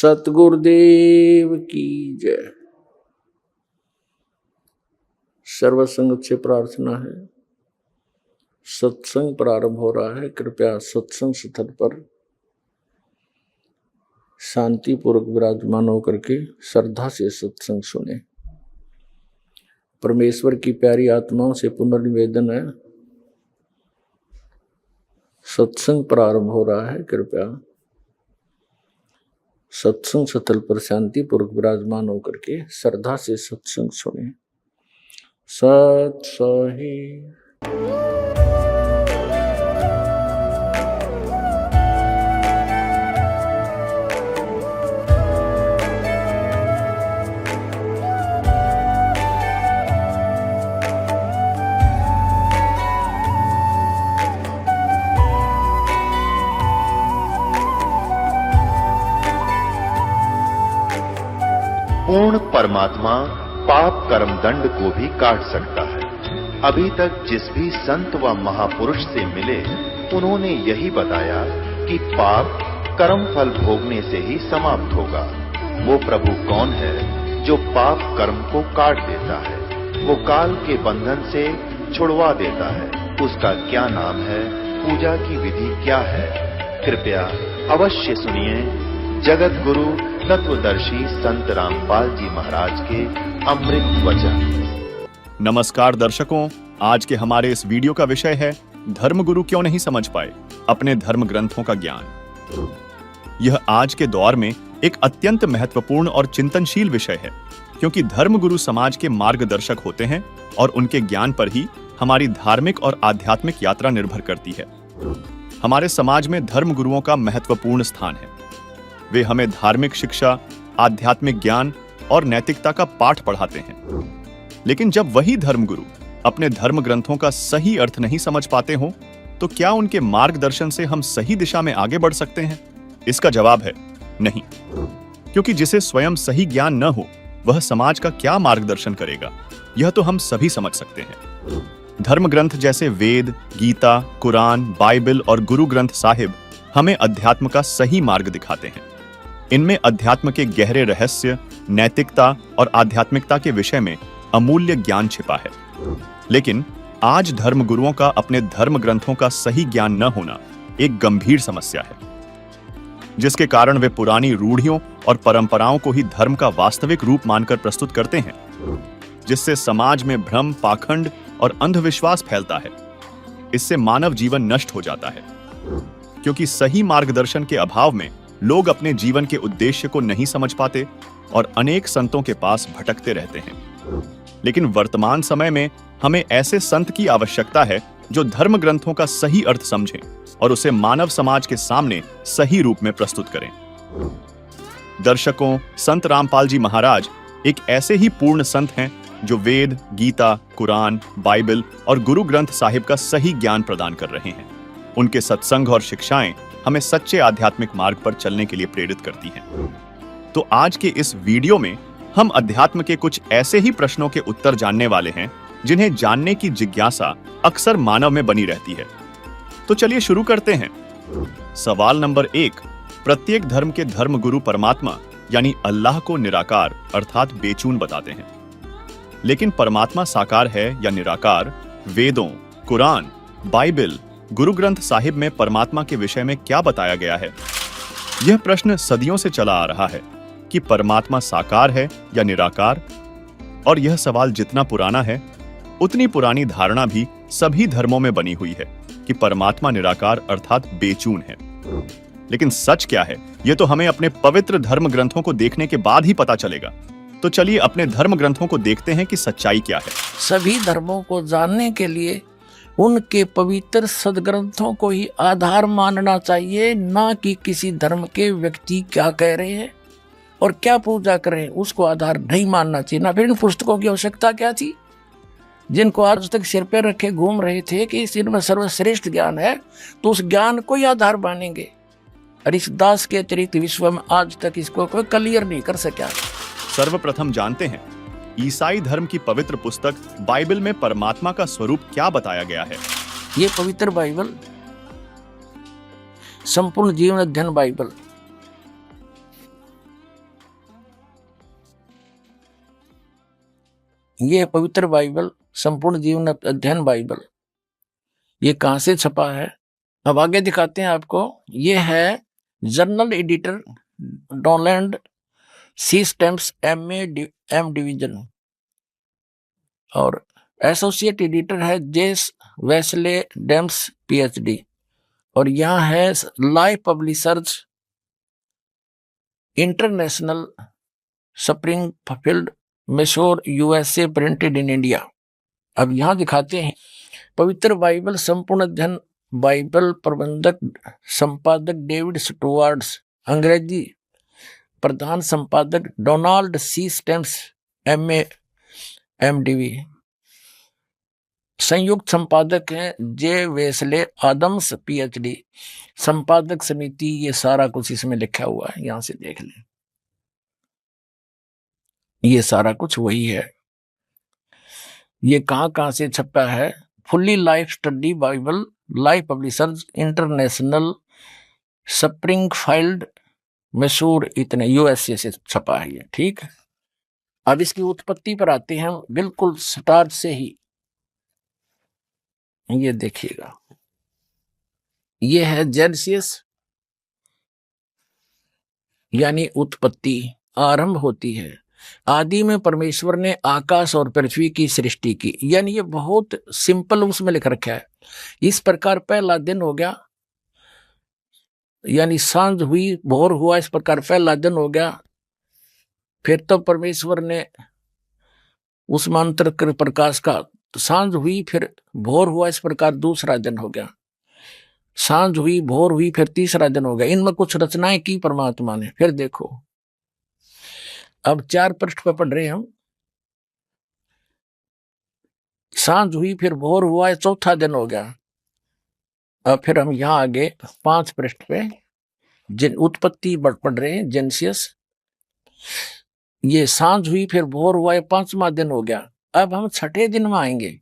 सतगुरुदेव की जय। सर्वसंगत से प्रार्थना है, सत्संग प्रारंभ हो रहा है। कृपया सत्संग स्थल पर शांतिपूर्वक विराजमान होकर के श्रद्धा से सत्संग सुने। परमेश्वर की प्यारी आत्माओं से पुनर्निवेदन है, सत्संग प्रारंभ हो रहा है। कृपया सत्संग स्थल पर शांतिपूर्वक विराजमान होकर के श्रद्धा से सत्संग सुने। सत सही पूर्ण परमात्मा पाप कर्म दंड को भी काट सकता है। अभी तक जिस भी संत व महापुरुष से मिले, उन्होंने यही बताया कि पाप कर्म फल भोगने से ही समाप्त होगा। वो प्रभु कौन है जो पाप कर्म को काट देता है, वो काल के बंधन से छुड़वा देता है। उसका क्या नाम है, पूजा की विधि क्या है? कृपया अवश्य सुनिए जगत गुरु तत्वदर्शी संत रामपाल जी महाराज के अमृत वचन। नमस्कार दर्शकों, आज के हमारे इस वीडियो का विषय है धर्मगुरु क्यों नहीं समझ पाए अपने धर्म ग्रंथों का ज्ञान। यह आज के दौर में एक अत्यंत महत्वपूर्ण और चिंतनशील विषय है, क्योंकि धर्मगुरु समाज के मार्गदर्शक होते हैं और उनके ज्ञान पर ही हमारी धार्मिक और आध्यात्मिक यात्रा निर्भर करती है। हमारे समाज में धर्मगुरुओं का महत्वपूर्ण स्थान है। वे हमें धार्मिक शिक्षा, आध्यात्मिक ज्ञान और नैतिकता का पाठ पढ़ाते हैं। लेकिन जब वही धर्मगुरु अपने धर्म ग्रंथों का सही अर्थ नहीं समझ पाते हों, तो क्या उनके मार्गदर्शन से हम सही दिशा में आगे बढ़ सकते हैं? इसका जवाब है नहीं, क्योंकि जिसे स्वयं सही ज्ञान न हो, वह समाज का क्या मार्गदर्शन करेगा, यह तो हम सभी समझ सकते हैं। धर्म ग्रंथ जैसे वेद, गीता, कुरान, बाइबल और गुरु ग्रंथ साहिब हमें अध्यात्म का सही मार्ग दिखाते हैं। इनमें अध्यात्म के गहरे रहस्य, नैतिकता और आध्यात्मिकता के विषय में अमूल्य ज्ञान छिपा है। लेकिन आज धर्म गुरुओं का अपने धर्म ग्रंथों का सही ज्ञान न होना एक गंभीर समस्या है, जिसके कारण वे पुरानी रूढ़ियों और परंपराओं को ही धर्म का वास्तविक रूप मानकर प्रस्तुत करते हैं, जिससे समाज में भ्रम, पाखंड और अंधविश्वास फैलता है। इससे मानव जीवन नष्ट हो जाता है, क्योंकि सही मार्गदर्शन के अभाव में लोग अपने जीवन के उद्देश्य को नहीं समझ पाते और अनेक संतों के पास भटकते रहते हैं। लेकिन वर्तमान समय में हमें ऐसे संत की आवश्यकता है जो धर्म ग्रंथों का सही अर्थ समझें और उसे मानव समाज के सामने सही रूप में प्रस्तुत करें। दर्शकों, संत रामपाल जी महाराज एक ऐसे ही पूर्ण संत हैं जो वेद, गीता, कुरान, बाइबल और गुरु ग्रंथ साहिब का सही ज्ञान प्रदान कर रहे हैं। उनके सत्संग और शिक्षाएं हमें सच्चे आध्यात्मिक मार्ग पर चलने के लिए प्रेरित करती हैं। तो आज के इस वीडियो में हम अध्यात्म के कुछ ऐसे ही प्रश्नों के उत्तर जानने वाले हैं जिन्हें जानने की जिज्ञासा अक्सर मानव में बनी रहती है। तो चलिए शुरू करते हैं। सवाल नंबर 1, प्रत्येक धर्म के धर्म गुरु परमात्मा यानी अल्लाह को निराकार अर्थात बेचून बताते हैं। लेकिन परमात्मा साकार है या निराकार? वेदों, कुरान, बाइबल, गुरु ग्रंथ साहिब में परमात्मा के विषय में क्या बताया गया है? यह प्रश्न सदियों से चला आ रहा है कि परमात्मा साकार है या निराकार, और यह सवाल जितना पुराना है, उतनी पुरानी धारणा भी सभी धर्मों में बनी हुई है कि परमात्मा निराकार अर्थात बेचून है। लेकिन सच क्या है, यह तो हमें अपने पवित्र धर्म ग्रंथों को देखने के बाद ही पता चलेगा। तो चलिए अपने धर्म ग्रंथों को देखते हैं कि सच्चाई क्या है। सभी धर्मों को जानने के लिए उनके पवित्र सदग्रंथों को ही आधार मानना चाहिए, ना कि किसी धर्म के व्यक्ति क्या कह रहे हैं और क्या पूजा कर रहे हैं उसको आधार नहीं मानना चाहिए। ना फिर इन पुस्तकों की आवश्यकता क्या थी, जिनको आज तक सिर पर रखे घूम रहे थे कि इनमें सर्वश्रेष्ठ ज्ञान है, तो उस ज्ञान को ही आधार मानेंगे। और इस दास के अतिरिक्त विश्व में आज तक इसको कोई क्लियर नहीं कर सका। सर्वप्रथम जानते हैं ईसाई धर्म की पवित्र पुस्तक बाइबल में परमात्मा का स्वरूप क्या बताया गया है। ये पवित्र बाइबल, संपूर्ण जीवन अध्ययन बाइबल, ये पवित्र बाइबल, संपूर्ण जीवन अध्ययन बाइबल, ये कहाँ से छपा है अब आगे दिखाते हैं आपको। ये है journal editor Donald C Stamps M division, और एसोसिएट एडिटर है जेस वेस्ले डेम्स पीएचडी, और यहाँ है Life Publishers International Springfield Missouri USA printed in India. अब यहाँ दिखाते हैं पवित्र बाइबल संपूर्ण अध्ययन बाइबल प्रबंधक संपादक डेविड स्टुअर्ट्स, अंग्रेजी प्रधान संपादक डोनाल्ड सी स्टैम्प्स एमए एमडीवी, संयुक्त संपादक हैं जे वेस्ले आदम्स पीएचडी, संपादक समिति, ये सारा कुछ इसमें लिखा हुआ है, यहां से देख लें, ये सारा कुछ वही है। ये कहां से छपा है, fully life study Bible, live Publishers International Springfield Mysore, इतने यूएसए से छपा है ये, ठीक है। अब इसकी उत्पत्ति पर आते हैं बिल्कुल स्टार्ट से ही, ये देखिएगा, ये है जेनेसिस यानी उत्पत्ति, आरंभ होती है। आदि में परमेश्वर ने आकाश और पृथ्वी की सृष्टि की, यानी ये बहुत सिंपल उसमें लिख रखा है। इस प्रकार पहला दिन हो गया, यानी सांझ हुई भोर हुआ, इस प्रकार पहला दिन हो गया। फिर तो परमेश्वर ने उस मंत्र के प्रकाश का सांझ हुई, फिर भोर हुआ, इस प्रकार दूसरा दिन हो गया। सांझ हुई भोर हुई, फिर तीसरा दिन हो गया। इनमें कुछ रचनाएं की परमात्मा ने। फिर देखो, अब 4 पृष्ठ पर पढ़ रहे हैं हम। सांझ हुई फिर भोर हुआ, चौथा दिन हो गया। अब फिर हम यहाँ आगे 5 पृष्ठ पे जिन उत्पत्ति पढ़ रहे हैं, जेनेसिस। ये सांझ हुई फिर भोर हुआ, 5वां दिन हो गया। अब हम 6ठे दिन में आएंगे।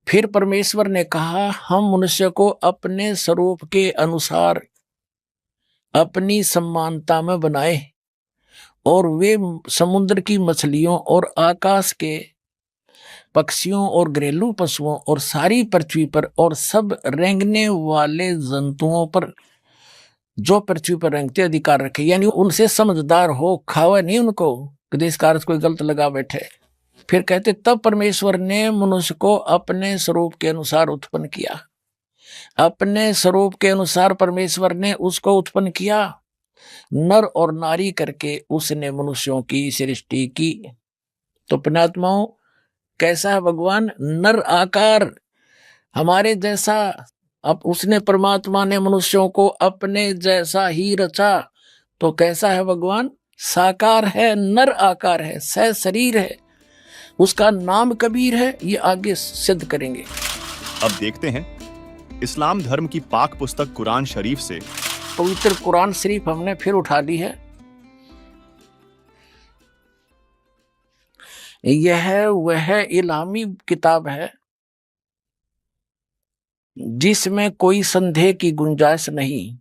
फिर परमेश्वर ने कहा, हम मनुष्य को अपने स्वरूप के अनुसार अपनी समानता में बनाए, और वे समुद्र की मछलियों और आकाश के पक्षियों और घरेलू पशुओं और सारी पृथ्वी पर और सब रेंगने वाले जंतुओं पर जो पृथ्वी पर रेंगते अधिकार रखे। यानी उनसे समझदार हो, खावे नहीं उनको कि इस कार्य कोई गलत लगा बैठे। फिर कहते, तब परमेश्वर ने मनुष्य को अपने स्वरूप के अनुसार उत्पन्न किया। अपने स्वरूप के अनुसार परमेश्वर ने उसको उत्पन्न किया, नर और नारी करके उसने मनुष्यों की सृष्टि की। तो पुण्यात्माओं, कैसा है भगवान? नर आकार हमारे जैसा। अब उसने परमात्मा ने मनुष्यों को अपने जैसा ही रचा। तो कैसा है भगवान? साकार है, नर आकार है, सह शरीर है, उसका नाम कबीर है। ये आगे सिद्ध करेंगे। अब देखते हैं इस्लाम धर्म की पाक पुस्तक कुरान शरीफ से। पवित्र कुरान शरीफ हमने फिर उठा ली है। यह वह इलामी किताब है जिसमें कोई संदेह की गुंजाइश नहीं।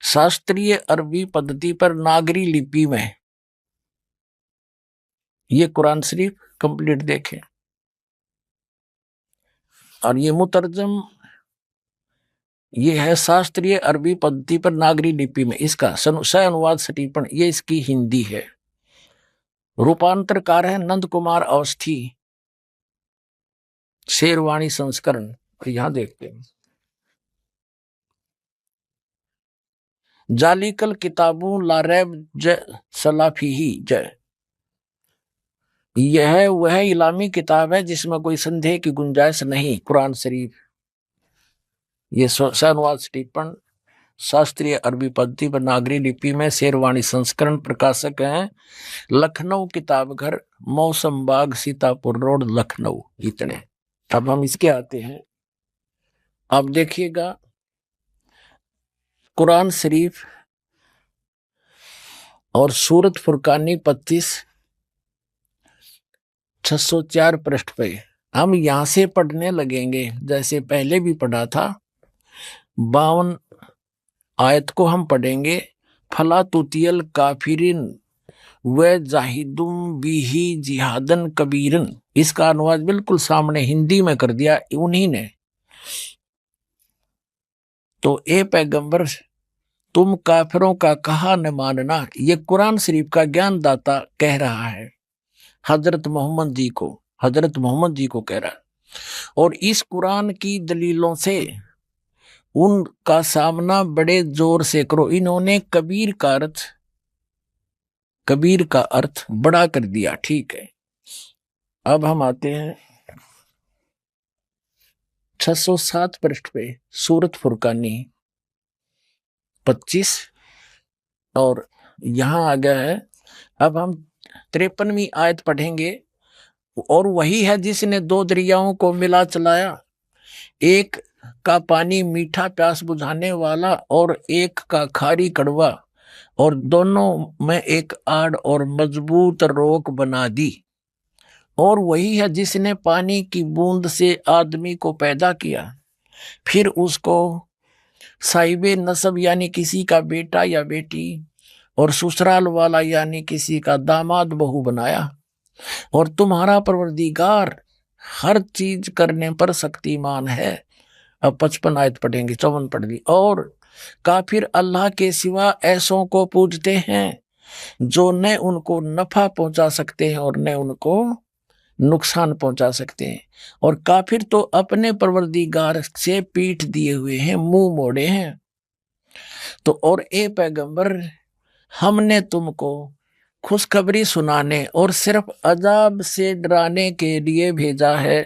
शास्त्रीय अरबी पद्धति पर नागरी लिपि में ये कुरान शरीफ कंप्लीट देखें। और ये मुतरजम ये है शास्त्रीय अरबी पद्धति पर नागरी लिपि में। इसका सह अनुवाद सटीपन ये इसकी हिंदी है। रूपांतरकार है नंद कुमार अवस्थी, शेरवाणी संस्करण। यहां देखते हैं, जालिकल किताबों लारैब ज सलाफी जय। यह वह इलामी किताब है जिसमें कोई संदेह की गुंजाइश नहीं। कुरान शरीफ ये अनुवाद टिप्पण शास्त्रीय अरबी पद्धति पर नागरी लिपि में शेरवाणी संस्करण। प्रकाशक हैं लखनऊ किताब घर, मौसम बाग, सीतापुर रोड, लखनऊ। इतने। अब हम इसके आते हैं। अब देखिएगा कुरान शरीफ और सूरत फुरकानी 25 604 पृष्ठ पे हम यहां से पढ़ने लगेंगे। जैसे पहले भी पढ़ा था, 52 आयत को हम पढ़ेंगे। फला तुतियल काफिरिन वह जाहिदुम बिही जिहादन कबीरन, इसका अनुवाद बिल्कुल सामने हिंदी में कर दिया उन्हीं ने। तो ए पैगंबर तुम काफिरों का कहा न मानना, ये कुरान शरीफ का ज्ञानदाता कह रहा है हजरत मोहम्मद जी को कह रहा है। और इस कुरान की दलीलों से उनका सामना बड़े जोर से करो। इन्होंने कबीर का अर्थ बड़ा कर दिया, ठीक है। अब हम आते हैं 607 पृष्ठ पे, सूरत फुरकानी 25, और यहां आ गया है। अब हम 53वीं आयत पढ़ेंगे। और वही है जिसने दो दरियाओं को मिला चलाया, एक का पानी मीठा प्यास बुझाने वाला और एक का खारी कड़वा, और दोनों में एक आड़ और मजबूत रोक बना दी। और वही है जिसने पानी की बूंद से आदमी को पैदा किया, फिर उसको साहिबे नसब यानी किसी का बेटा या बेटी, और ससुराल वाला यानी किसी का दामाद बहू बनाया। और तुम्हारा परवरदिगार हर चीज करने पर शक्तिमान है। अब 55 आयत पढ़ेंगे, 54 पढ़ ली। और काफिर अल्लाह के सिवा ऐसों को पूजते हैं जो न उनको नफा पहुंचा सकते हैं और न उनको नुकसान पहुंचा सकते हैं। और काफिर तो अपने परवरदिगार से पीठ दिए हुए हैं, मुंह मोड़े हैं। तो और ए पैगंबर हमने तुमको खुशखबरी सुनाने और सिर्फ अजाब से डराने के लिए भेजा है।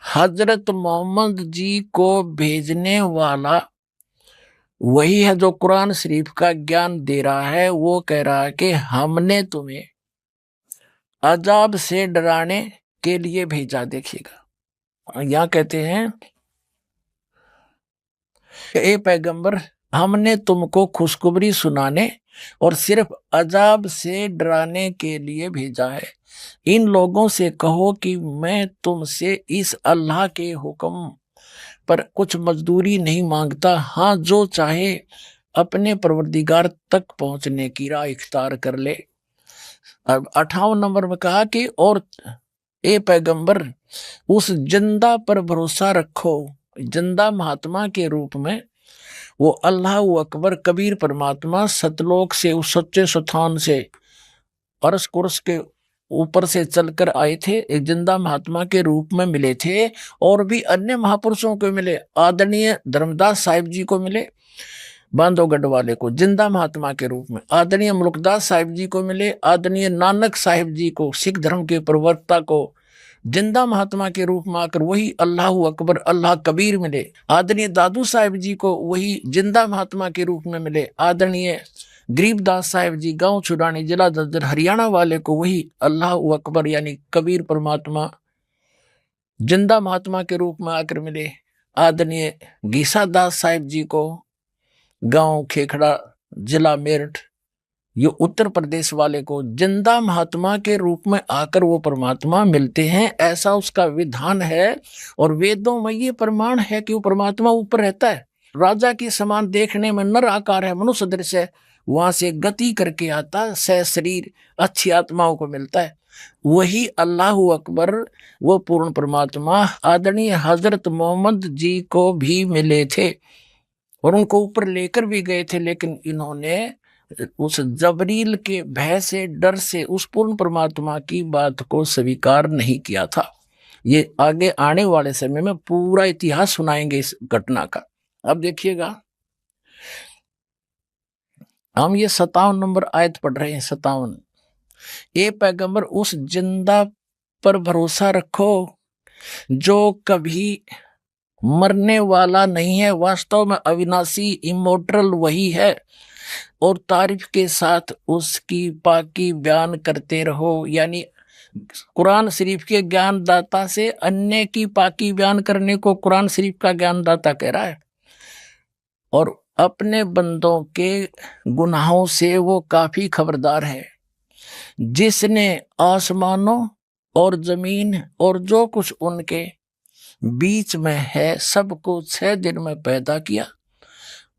हजरत मोहम्मद जी को भेजने वाला वही है जो कुरान शरीफ का ज्ञान दे रहा है। वो कह रहा है कि हमने तुम्हें अजाब से डराने के लिए भेजा। देखिएगा, यहाँ कहते हैं ए पैगंबर हमने तुमको खुशखबरी सुनाने और सिर्फ अजाब से डराने के लिए भेजा है। इन लोगों से कहो कि मैं तुमसे इस अल्लाह के हुक्म पर कुछ मजदूरी नहीं मांगता। हाँ, जो चाहे अपने परवरदिगार तक पहुंचने की राह इख्तियार कर ले। अब 58 नंबर में कहा कि और ए पैगंबर उस जिंदा पर भरोसा रखो। जिंदा महात्मा के रूप में वो अल्लाह अकबर कबीर परमात्मा सतलोक से, उस सच्चे स्थान से, अर्श कुर्स के ऊपर से चलकर आए थे। एक जिंदा महात्मा के रूप में मिले थे। और भी अन्य महापुरुषों को मिले, आदरणीय धर्मदास साहिब जी को मिले, बांधवगढ़ वाले को जिंदा महात्मा के रूप में, आदरणीय मुल्कदास साहिब जी को मिले, आदरणीय नानक साहिब जी को, सिख धर्म के प्रवक्ता को जिंदा महात्मा के रूप में आकर वही अल्लाह अकबर अल्लाह कबीर मिले। आदरणीय दादू साहिब जी को वही जिंदा महात्मा के रूप में मिले। आदरणीय गरीबदास साहिब जी गांव छुड़ानी जिला ददर हरियाणा वाले को वही अल्लाह अकबर यानी कबीर परमात्मा जिंदा महात्मा के रूप में आकर मिले। आदरणीय गीसा दास साहिब जी को गांव खेखड़ा जिला मेरठ ये उत्तर प्रदेश वाले को जिंदा महात्मा के रूप में आकर वो परमात्मा मिलते हैं। ऐसा उसका विधान है। और वेदों में ये प्रमाण है कि वो परमात्मा ऊपर रहता है। राजा की समान देखने में नर आकार है, मनुष्य दृश्य है, वहां से गति करके आता सह शरीर अच्छी आत्माओं को मिलता है। वही अल्लाह अकबर वो पूर्ण परमात्मा आदरणीय हजरत मोहम्मद जी को भी मिले थे और उनको ऊपर लेकर भी गए थे। लेकिन इन्होंने उस जबरील के भय से, डर से उस पूर्ण परमात्मा की बात को स्वीकार नहीं किया था। ये आगे आने वाले समय में पूरा इतिहास सुनाएंगे इस घटना का। अब देखिएगा, हम ये 57 नंबर आयत पढ़ रहे हैं। 57 ए पैगंबर उस जिंदा पर भरोसा रखो जो कभी मरने वाला नहीं है, वास्तव में अविनाशी इमोर्टल वही है। और तारीफ के साथ उसकी पाकी बयान करते रहो। यानी कुरान शरीफ के ज्ञानदाता से अन्य की पाकी बयान करने को कुरान शरीफ का ज्ञानदाता कह रहा है। और अपने बंदों के गुनाहों से वो काफी खबरदार है। जिसने आसमानों और जमीन और जो कुछ उनके बीच में है सबको 6 दिन में पैदा किया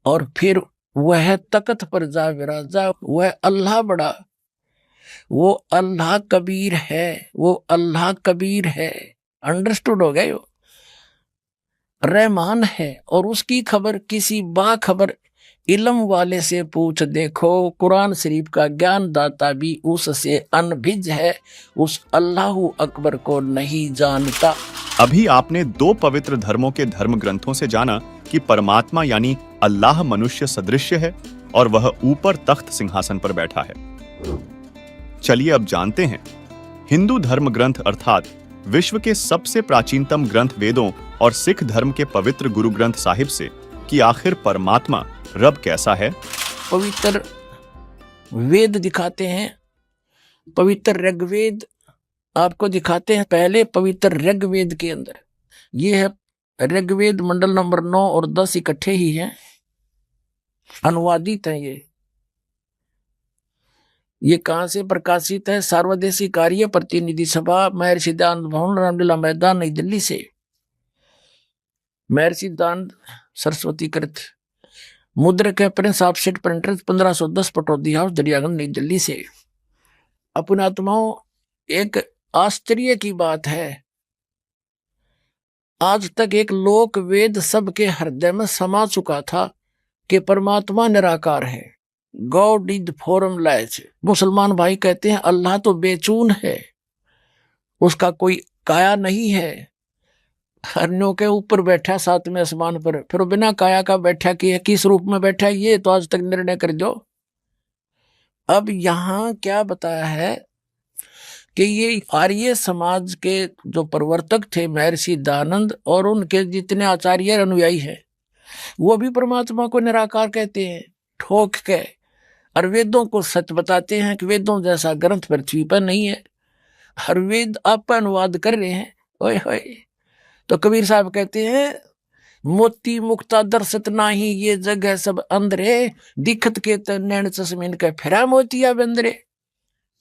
और फिर वह तख्त पर जा विराजा। वह अल्लाह बड़ा वो अल्लाह कबीर है, वो अल्लाह कबीर है। अंडरस्टूड हो गए? वो रहमान है और उसकी खबर किसी बाखबर इल्म वाले से पूछ देखो। कुरान शरीफ का ज्ञान दाता भी उससे अनभिज है, उस अल्लाह अकबर को नहीं जानता। अभी आपने दो पवित्र धर्मों के धर्म ग्रंथों से जाना कि परमात्मा यानी अल्लाह मनुष्य सदृश्य है और वह ऊपर तख्त सिंहासन पर बैठा है। चलिए अब जानते हैं हिंदू धर्म ग्रंथ अर्थात विश्व के सबसे प्राचीनतम ग्रंथ वेदों और सिख धर्म के पवित्र गुरु ग्रंथ साहिब से कि आखिर परमात्मा रब कैसा है। पवित्र वेद दिखाते हैं, पवित्र ऋग्वेद आपको दिखाते हैं। पहले पवित्र ऋग्वेद के अंदर ये है ऋग्वेद मंडल नंबर 9 और 10 इकट्ठे ही हैं, अनुवादित हैं। ये कहां से प्रकाशित है? सार्वदेशिक कार्य प्रतिनिधि सभा, महर्षि दयानंद भवन, रामलीला मैदान, नई दिल्ली से। महर्षि दयानंद सरस्वती कृत, मुद्रक है Prince offset printers, 1510, Pataudi house, Daryaganj, नई दिल्ली से। अपने आत्माओं, एक आश्चर्य की बात है, आज तक एक लोक वेद सबके हृदय में समा चुका था कि परमात्मा निराकार है। God is formless. मुसलमान भाई कहते हैं अल्लाह तो बेचून है, उसका कोई काया नहीं है, हरनों के ऊपर बैठा सातवें आसमान पर, फिर बिना काया का बैठा कि किस रूप में बैठा है ये तो आज तक निर्णय कर दो। अब यहां क्या बताया है कि ये आर्य समाज के जो प्रवर्तक थे महर्षि दयानंद और उनके जितने आचार्य अनुयायी हैं वो भी परमात्मा को निराकार कहते हैं ठोक के, और वेदों को सच बताते हैं कि वेदों जैसा ग्रंथ पृथ्वी पर नहीं है। हर वेद आप अनुवाद कर रहे हैं, ओए होए। तो कबीर साहब कहते हैं मोती मुक्ता दर्शत नाही, ये जग है सब अंधरे, दिखत के नैन चश्मे इनका फिरा मोतिया बंदरे।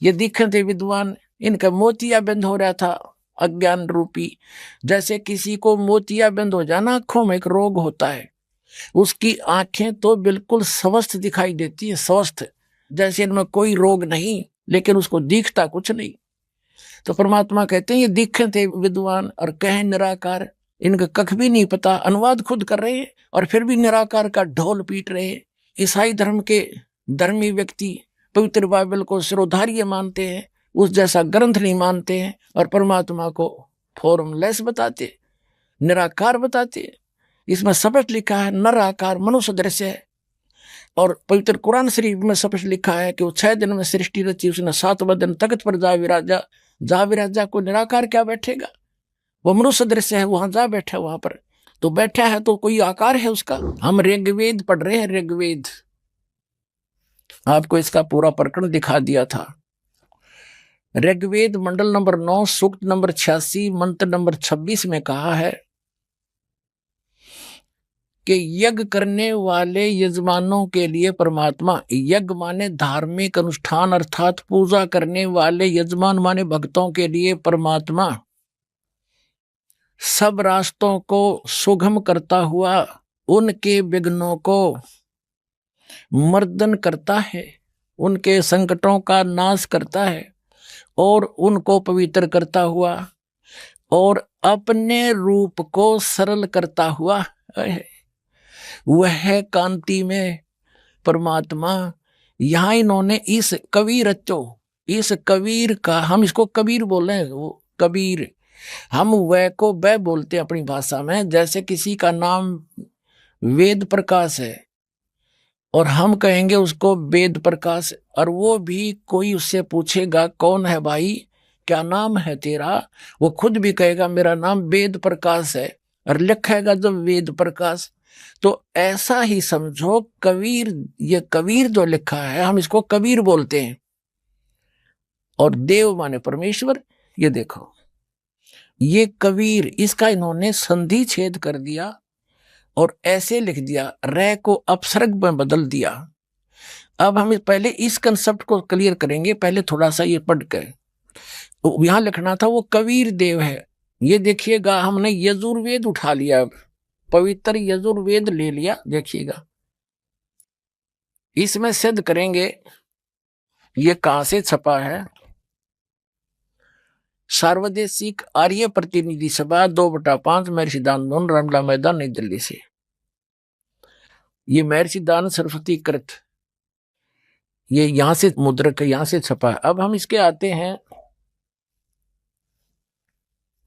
ये दिखते विद्वान, इनका मोतिया बंद हो रहा था अज्ञान रूपी। जैसे किसी को मोतिया बंद हो जाना, आंखों में एक रोग होता है, उसकी आंखें तो बिल्कुल स्वस्थ दिखाई देती है, स्वस्थ, जैसे इनमें कोई रोग नहीं, लेकिन उसको दिखता कुछ नहीं। तो परमात्मा कहते हैं ये दिखे थे विद्वान और कहें निराकार, इनका कख भी नहीं पता, अनुवाद खुद कर रहे हैं और फिर भी निराकार का ढोल पीट रहे हैं। ईसाई धर्म के धर्मी व्यक्ति पवित्र बाइबल को सिरोधार्य मानते हैं, उस जैसा ग्रंथ नहीं मानते हैं और परमात्मा को फॉर्मलेस बताते, निराकार बताते। इसमें स्पष्ट लिखा है नराकार मनुष्य दृश्य है, और पवित्र कुरान शरीफ में स्पष्ट लिखा है कि वो 6 दिन में सृष्टि रची, उसने 7वें दिन तख्त पर जा विराजा। जा विराजा को निराकार क्या बैठेगा? वो मनुष्य दृश्य है, वहां जा बैठा, वहां पर तो बैठा है तो कोई आकार है उसका। हम ऋग्वेद पढ़ रहे हैं, ऋग्वेद आपको इसका पूरा प्रकरण दिखा दिया था। ऋग्वेद मंडल नंबर 9 सूक्त नंबर 86 मंत्र नंबर 26 में कहा है कि यज्ञ करने वाले यजमानों के लिए परमात्मा, यज्ञ माने धार्मिक अनुष्ठान अर्थात पूजा करने वाले यजमान माने भक्तों के लिए परमात्मा सब रास्तों को सुगम करता हुआ उनके विघ्नों को मर्दन करता है, उनके संकटों का नाश करता है और उनको पवित्र करता हुआ और अपने रूप को सरल करता हुआ वह कांति में परमात्मा। यहाँ इन्होंने इस कबीर रचो, इस कबीर का, हम इसको कबीर बोले हैं, वो कबीर, हम वह को वह बोलते हैं अपनी भाषा में। जैसे किसी का नाम वेद प्रकाश है और हम कहेंगे उसको वेद प्रकाश, और वो भी कोई उससे पूछेगा कौन है भाई, क्या नाम है तेरा, वो खुद भी कहेगा मेरा नाम वेद प्रकाश है और लिखेगा जब वेद प्रकाश। तो ऐसा ही समझो कबीर, ये कबीर जो लिखा है हम इसको कबीर बोलते हैं। और देव माने परमेश्वर, ये देखो ये कबीर, इसका इन्होंने संधि छेद कर दिया और ऐसे लिख दिया, रे को अपसर्ग में बदल दिया। अब हम पहले इस कंसेप्ट को क्लियर करेंगे, पहले थोड़ा सा ये पढ़ कर। यहां लिखना था वो कबीर देव है, ये देखिएगा हमने यजुर्वेद उठा लिया, अब पवित्र यजुर्वेद ले लिया। देखिएगा इसमें सिद्ध करेंगे ये कहां से छपा है? सार्वदेशिक आर्य प्रतिनिधि सभा 2/5 महर्षि दानंद रामला मैदान नई दिल्ली से। ये महर्षि दानंद सरस्वती कृत, ये यहां से मुद्रक, यहां से छपा है। अब हम इसके आते हैं,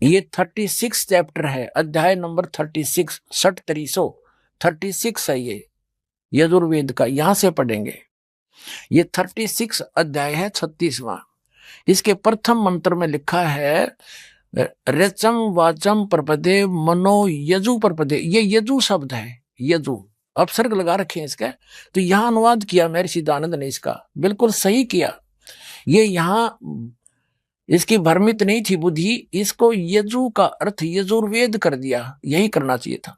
ये 36 चैप्टर है, अध्याय नंबर 36, 36 है ये यजुर्वेद का, यहां से पढ़ेंगे। ये 36 अध्याय है, 36वां। इसके प्रथम मंत्र में लिखा है रचम वाचम प्रपदे मनो यजु प्रपदे। ये यजु शब्द है, यजु अपसर्ग लगा रखे हैं इसका। तो यहां अनुवाद किया महर्षि दानंद ने, इसका बिल्कुल सही किया। ये यहां इसकी भ्रमित नहीं थी बुद्धि, इसको यजु का अर्थ यजुर्वेद कर दिया, यही करना चाहिए था।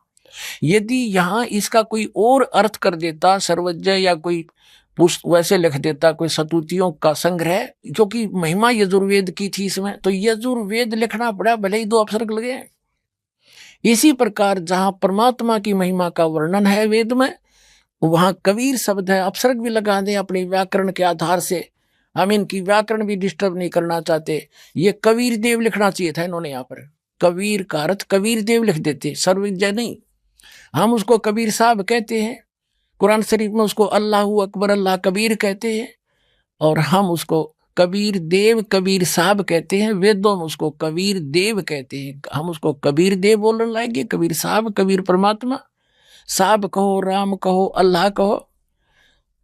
यदि यहां इसका कोई और अर्थ कर देता, सर्वज्ञ या कोई वैसे लिख देता, कोई सतुतियों का संग्रह, जो कि महिमा यजुर्वेद की थी इसमें, तो यजुर्वेद लिखना पड़ा, भले ही 2 अपसर्ग लगे। इसी प्रकार जहां परमात्मा की महिमा का वर्णन है वेद में, वहां कबीर शब्द है, अपसर्ग भी लगा दे अपने व्याकरण के आधार से। हम इनकी व्याकरण भी डिस्टर्ब नहीं करना चाहते। ये कबीर देव लिखना चाहिए था इन्होंने, यहाँ पर कबीर का अर्थ कबीर देव लिख देते, सर्वज्ञ नहीं। हम उसको कबीर साहब कहते हैं, कुरान शरीफ में उसको अल्लाहू अकबर अल्लाह कबीर कहते हैं, और हम उसको कबीर देव कबीर साहब कहते हैं। वेदों में उसको कबीर देव कहते हैं, हम उसको कबीर देव बोलने लाएंगे, कबीर साहब, कबीर परमात्मा, साहब कहो, राम कहो, अल्लाह कहो।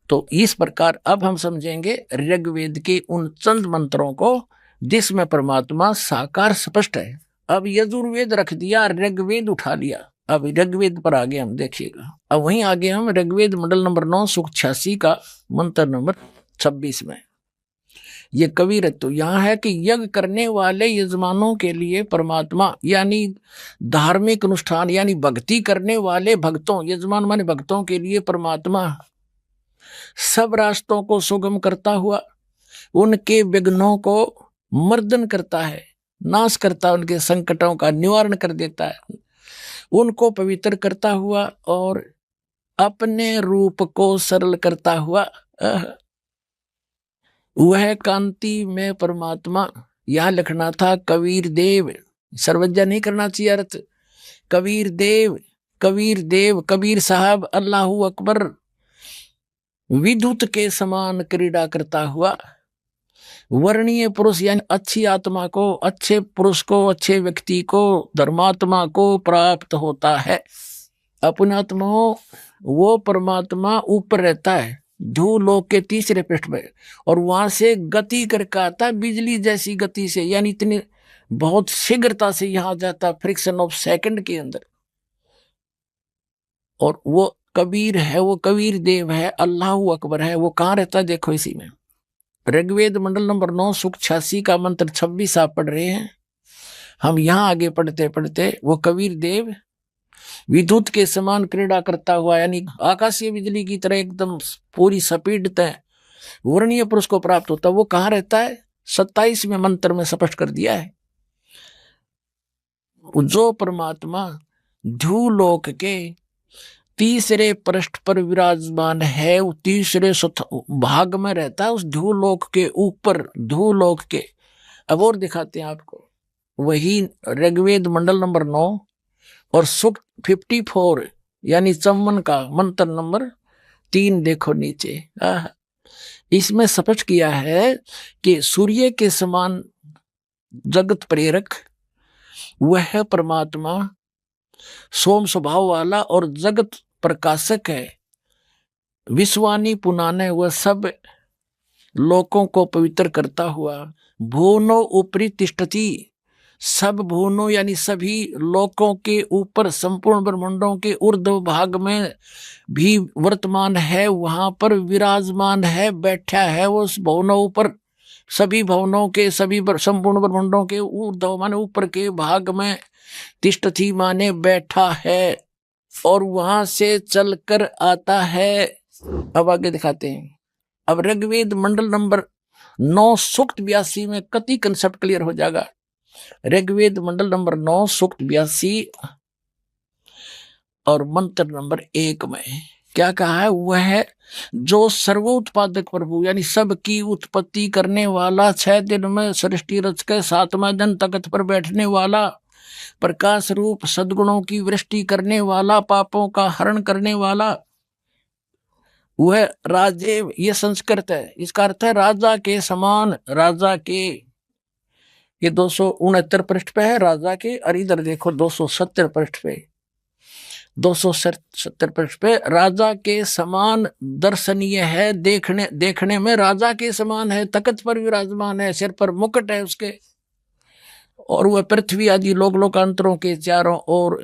तो इस प्रकार अब हम समझेंगे ऋग्वेद के उन चंद मंत्रों को जिसमें परमात्मा साकार स्पष्ट है। अब यजुर्वेद रख दिया, ऋग्वेद उठा लिया। अब ऋग्वेद पर आगे हम देखिएगा। अब वहीं आगे हम ऋग्वेद मंडल नंबर 9 सूक्त 86 का मंत्र नंबर 26 में ये कबीरत्व यहाँ है कि यज्ञ करने वाले यजमानों के लिए परमात्मा, यानी धार्मिक अनुष्ठान यानी भक्ति करने वाले भक्तों, यजमान माने भक्तों के लिए परमात्मा सब रास्तों को सुगम करता हुआ उनके विघ्नों को मर्दन करता है, नाश करता है, उनके संकटों का निवारण कर देता है, उनको पवित्र करता हुआ और अपने रूप को सरल करता हुआ वह कांति में परमात्मा। यह लिखना था कबीर देव, सर्वज्ञ नहीं करना चाहिए अर्थ। कबीर देव, कबीर देव, कबीर साहब, अल्लाहू अकबर, विद्युत के समान क्रीड़ा करता हुआ वर्णीय पुरुष यानी अच्छी आत्मा को, अच्छे पुरुष को, अच्छे व्यक्ति को, धर्मात्मा को प्राप्त होता है। अपने आत्मा वो परमात्मा ऊपर रहता है ध्रुवलोक के 3रे पृष्ठ में, और वहां से गति करके आता बिजली जैसी गति से, यानी इतनी बहुत शीघ्रता से यहां जाता, फ्रिक्शन ऑफ सेकंड के अंदर। और वो कबीर है, वो कबीर देव है, अल्लाहू अकबर है। वो कहाँ रहता है देखो इसी में, ऋग्वेद मंडल नंबर 9 सूक्त 86 का मंत्र 26 आप पढ़ रहे हैं। हम यहाँ आगे पढ़ते पढ़ते वो कबीर देव विद्युत के समान क्रीड़ा करता हुआ, यानी आकाशीय बिजली की तरह एकदम पूरी स्पीड तय वर्णीय पुरुष को प्राप्त होता। वो कहाँ रहता है 27वें मंत्र में स्पष्ट कर दिया है। जो परमात्मा ध्रुवलोक के 3रे पृष्ठ पर विराजमान है, वो 3रे भाग में रहता है, उस ध्रुवलोक के ऊपर, ध्रुवलोक के। अब और दिखाते हैं आपको, वही ऋग्वेद मंडल नंबर 9 और सूक्त 54 यानी 54 का मंत्र नंबर 3 देखो नीचे। इसमें स्पष्ट किया है कि सूर्य के समान जगत प्रेरक वह परमात्मा सोम स्वभाव वाला और जगत प्रकाशक है। विश्वानी पुनाने वह सब लोकों को पवित्र करता हुआ भुवनो ऊपरी तिष्ठति, सब भुवनों यानी सभी लोकों के ऊपर, संपूर्ण ब्रह्मांडों के ऊर्ध्व भाग में भी वर्तमान है, वहां पर विराजमान है, बैठा है वो उस भुवनों ऊपर, सभी भवनों के, सभी संपूर्ण ब्रह्मांडों के ऊर्ध्व माने ऊपर के भाग में, तिष्ठति माने बैठा है, और वहां से चलकर आता है। अब आगे दिखाते हैं। अब ऋग्वेद मंडल नंबर 9 सूक्त 82 में कति कंसेप्ट क्लियर हो जाएगा। ऋग्वेद मंडल नंबर 9 सूक्त 82 और मंत्र नंबर 1 में क्या कहा है? वह है जो सर्वोत्पादक प्रभु यानी सबकी उत्पत्ति करने वाला, 6 दिन में सृष्टि रच के 7वें दिन तख्त पर बैठने वाला, प्रकाश रूप सद्गुणों की वृष्टि करने वाला, पापों का हरण करने वाला, वह राजे, ये संस्कृत है। इसका अर्थ है राजा के समान। राजा के, ये 269 पृष्ठ पे है राजा के, और इधर देखो 270 पृष्ठ पे, 270 पृष्ठ पे राजा के समान दर्शनीय है, देखने में राजा के समान है, तख्त पर विराजमान है, सिर पर मुकुट है उसके, और वह पृथ्वी आदि लोक लोकांतरों के चारों ओर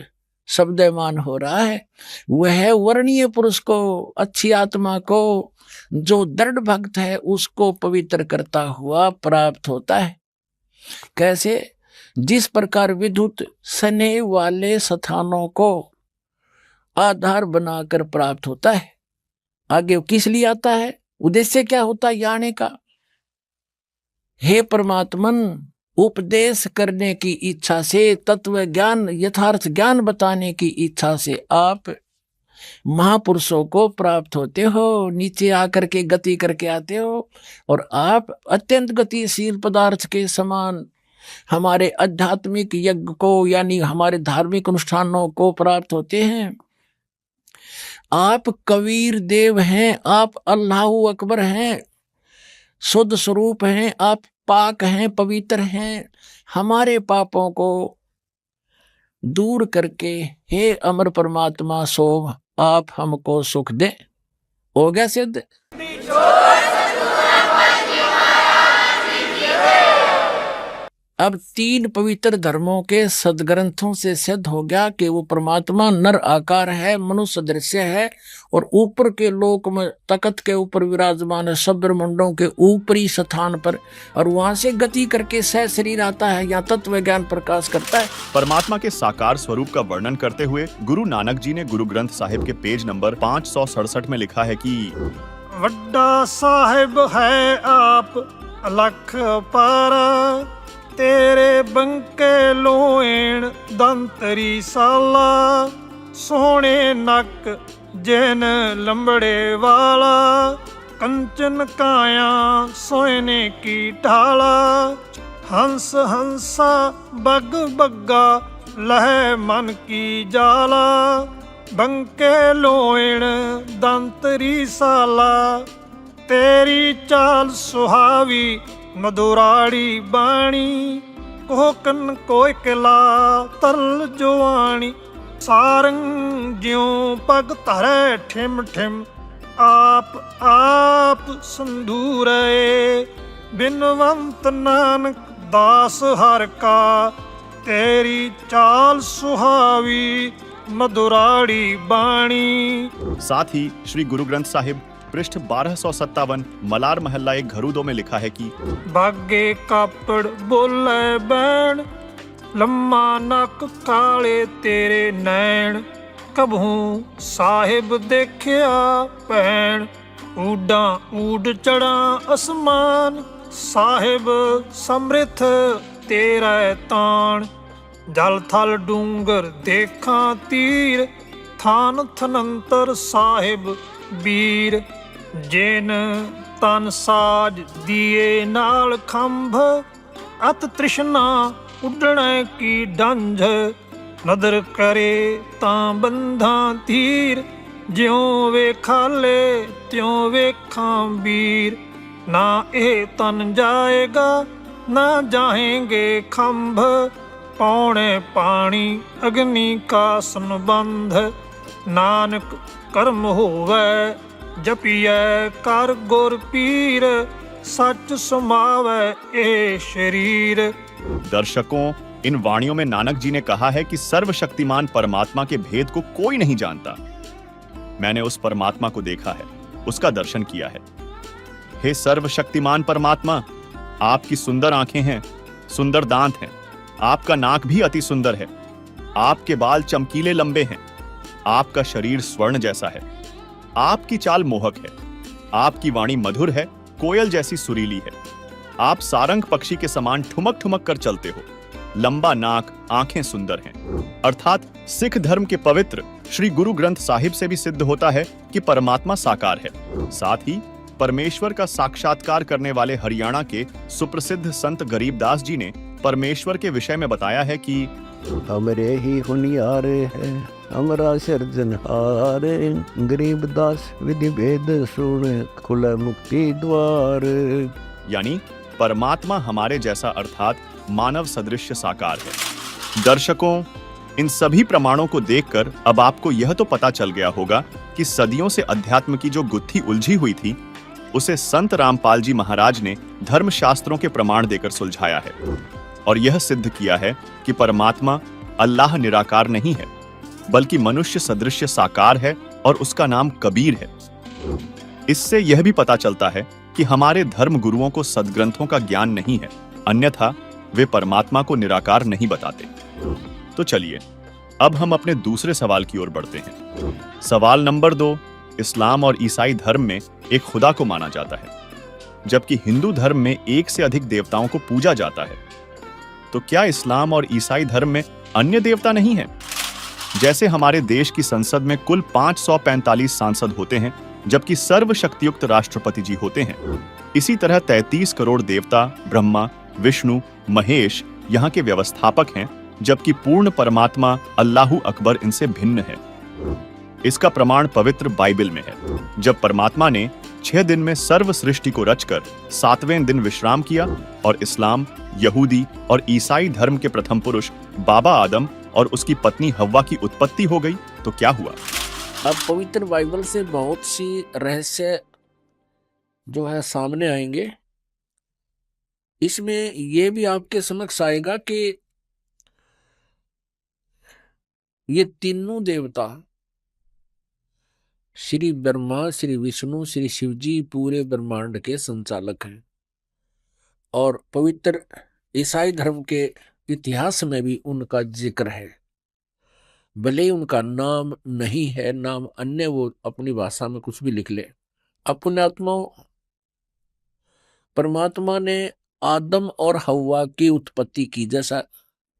शब्दमान हो रहा है। वह वर्णीय पुरुष को, अच्छी आत्मा को, जो दृढ़ भक्त है उसको पवित्र करता हुआ प्राप्त होता है। कैसे? जिस प्रकार विद्युत सने वाले स्थानों को आधार बनाकर प्राप्त होता है। आगे वो किस लिए आता है? उद्देश्य क्या होता है आने का? हे परमात्मन, उपदेश करने की इच्छा से, तत्व ज्ञान, यथार्थ ज्ञान बताने की इच्छा से आप महापुरुषों को प्राप्त होते हो, नीचे आकर के गति करके आते हो, और आप अत्यंत गतिशील पदार्थ के समान हमारे आध्यात्मिक यज्ञ को यानी हमारे धार्मिक अनुष्ठानों को प्राप्त होते हैं। आप कबीर देव हैं, आप अल्लाहु अकबर हैं, शुद्ध स्वरूप हैं, आप पाक हैं, पवित्र हैं। हमारे पापों को दूर करके हे अमर परमात्मा सोम आप हमको सुख दे। हो गया सिद्ध। अब 3 पवित्र धर्मों के सदग्रंथों से सिद्ध हो गया कि वो परमात्मा नर आकार है, मनुष्य दृश्य है, और ऊपर के लोक में तख्त के ऊपर विराजमान है, सब ब्रह्मांडों के ऊपरी स्थान पर, और वहां से गति करके सह शरीर आता है, या तत्व ज्ञान प्रकाश करता है। परमात्मा के साकार स्वरूप का वर्णन करते हुए गुरु नानक जी ने गुरु ग्रंथ साहिब के पेज नंबर 567 में लिखा है कि वड्डा साहिब है आप अलख पारा, तेरे बंके लोएण दंतरी साला, सोने नक जैन लंबड़े वाला, कंचन काया सोने की ढाला, हंस हंसा बग बग्गा लह मन की जाला, बंके लोएण दंतरी साला, तेरी चाल सुहावी मधुराड़ी बाणी, कोकन कोयकला तरल जुआनी, सारंग ज्यों पग धरे ठिम ठिम, आप संधूरे, बिनवंत नानक दास हर का, तेरी चाल सुहावी मधुराड़ी बाणी। साथ ही श्री गुरु ग्रंथ साहिब पृष्ठ 1257 मलार महल्ला 1 घरू 2 में लिखा है कि बागे कापड़ बोले बैण, लम्मा नक काले तेरे नैण, कभू साहिब देखिया पैण, ऊडा ऊड चढ़ा आसमान, साहिब समृथ तेरा ताण, जल थल डूंगर देखा तीर, थान थनंतर साहिब बीर, जेन तन साज दिए नाल खंभ, अत तृष्णा उडने की डंझ, नदर करे तां बंधा तीर, ज्यों वे खाले त्यों वे खांबीर, ना ए तन जाएगा ना जाएंगे खंभ, पौने पानी अग्नि का संबंध, नानक कर्म होवे जपिए कर गुर पीर, सच समावे ए शरीर। दर्शकों, इन वाणियों में नानक जी ने कहा है कि सर्वशक्तिमान परमात्मा के भेद को कोई नहीं जानता। मैंने उस परमात्मा को देखा है, उसका दर्शन किया है। हे सर्वशक्तिमान परमात्मा, आपकी सुंदर आंखें हैं, सुंदर दांत हैं, आपका नाक भी अति सुंदर है, आपके बाल चमकीले लंबे हैं, आपका शरीर स्वर्ण जैसा है, आपकी चाल मोहक है, आपकी वाणी मधुर है, कोयल जैसी सुरीली है, आप सारंग पक्षी के समान ठुमक ठुमक कर चलते हो, लंबा नाक, आंखें सुंदर हैं। अर्थात सिख धर्म के पवित्र श्री गुरु ग्रंथ साहिब से भी सिद्ध होता है कि परमात्मा साकार है। साथ ही परमेश्वर का साक्षात्कार करने वाले हरियाणा के सुप्रसिद्ध संत गरीबदास जी ने परमेश्वर के विषय में बताया है कि हमरे ही हुनियारे है हमारा सिरजनहार, गरीबदास विधि भेद सुन खुला मुक्ति द्वार। यानी परमात्मा हमारे जैसा अर्थात मानव सदृश साकार है। दर्शकों, इन सभी प्रमाणों को देखकर अब आपको यह तो पता चल गया होगा कि सदियों से अध्यात्म की जो गुत्थी उलझी हुई थी उसे संत रामपाल जी महाराज ने धर्मशास्त्रों के प्रमाण देकर सुलझाया है और यह सिद्ध किया है कि परमात्मा अल्लाह निराकार नहीं है बल्कि मनुष्य सदृश साकार है और उसका नाम कबीर है। इससे यह भी पता चलता है कि हमारे धर्म गुरुओं को सद्ग्रंथों का ज्ञान नहीं है, अन्यथा वे परमात्मा को निराकार नहीं बताते। तो चलिए अब हम अपने दूसरे सवाल की ओर बढ़ते हैं। सवाल नंबर 2, इस्लाम और ईसाई धर्म में एक खुदा को माना जाता है, जबकि हिंदू धर्म में एक से अधिक देवताओं को पूजा जाता है। तो क्या इस्लाम और ईसाई धर्म में अन्य देवता नहीं हैं? जैसे हमारे देश की संसद में कुल 545 सांसद होते हैं, जबकि सर्वशक्तियुक्त राष्ट्रपति जी होते हैं, इसी तरह 33 करोड़ देवता ब्रह्मा, विष्णु, महेश यहाँ के व्यवस्थापक हैं, जबकि पूर्ण परमात्मा अल्लाहु अकबर इनसे भिन्न है। इसका प्रमाण पवित्र बाइबल में है, जब परमात्मा ने 6 दिन में सर्व सृष्टि को रचकर 7वें दिन विश्राम किया और इस्लाम, यहूदी और ईसाई धर्म के प्रथम पुरुष बाबा आदम और उसकी पत्नी हव्वा की उत्पत्ति हो गई, तो क्या हुआ? अब पवित्र बाइबल से बहुत सी रहस्य जो है सामने आएंगे। इसमें यह भी आपके समक्ष आएगा कि ये तीनों देवता श्री ब्रह्मा, श्री विष्णु, श्री शिव जी पूरे ब्रह्मांड के संचालक हैं और पवित्र ईसाई धर्म के इतिहास में भी उनका जिक्र है। भले ही उनका नाम नहीं है, नाम अन्य वो अपनी भाषा में कुछ भी लिख ले। अपने आत्माओं, परमात्मा ने आदम और हव्वा की उत्पत्ति की जैसा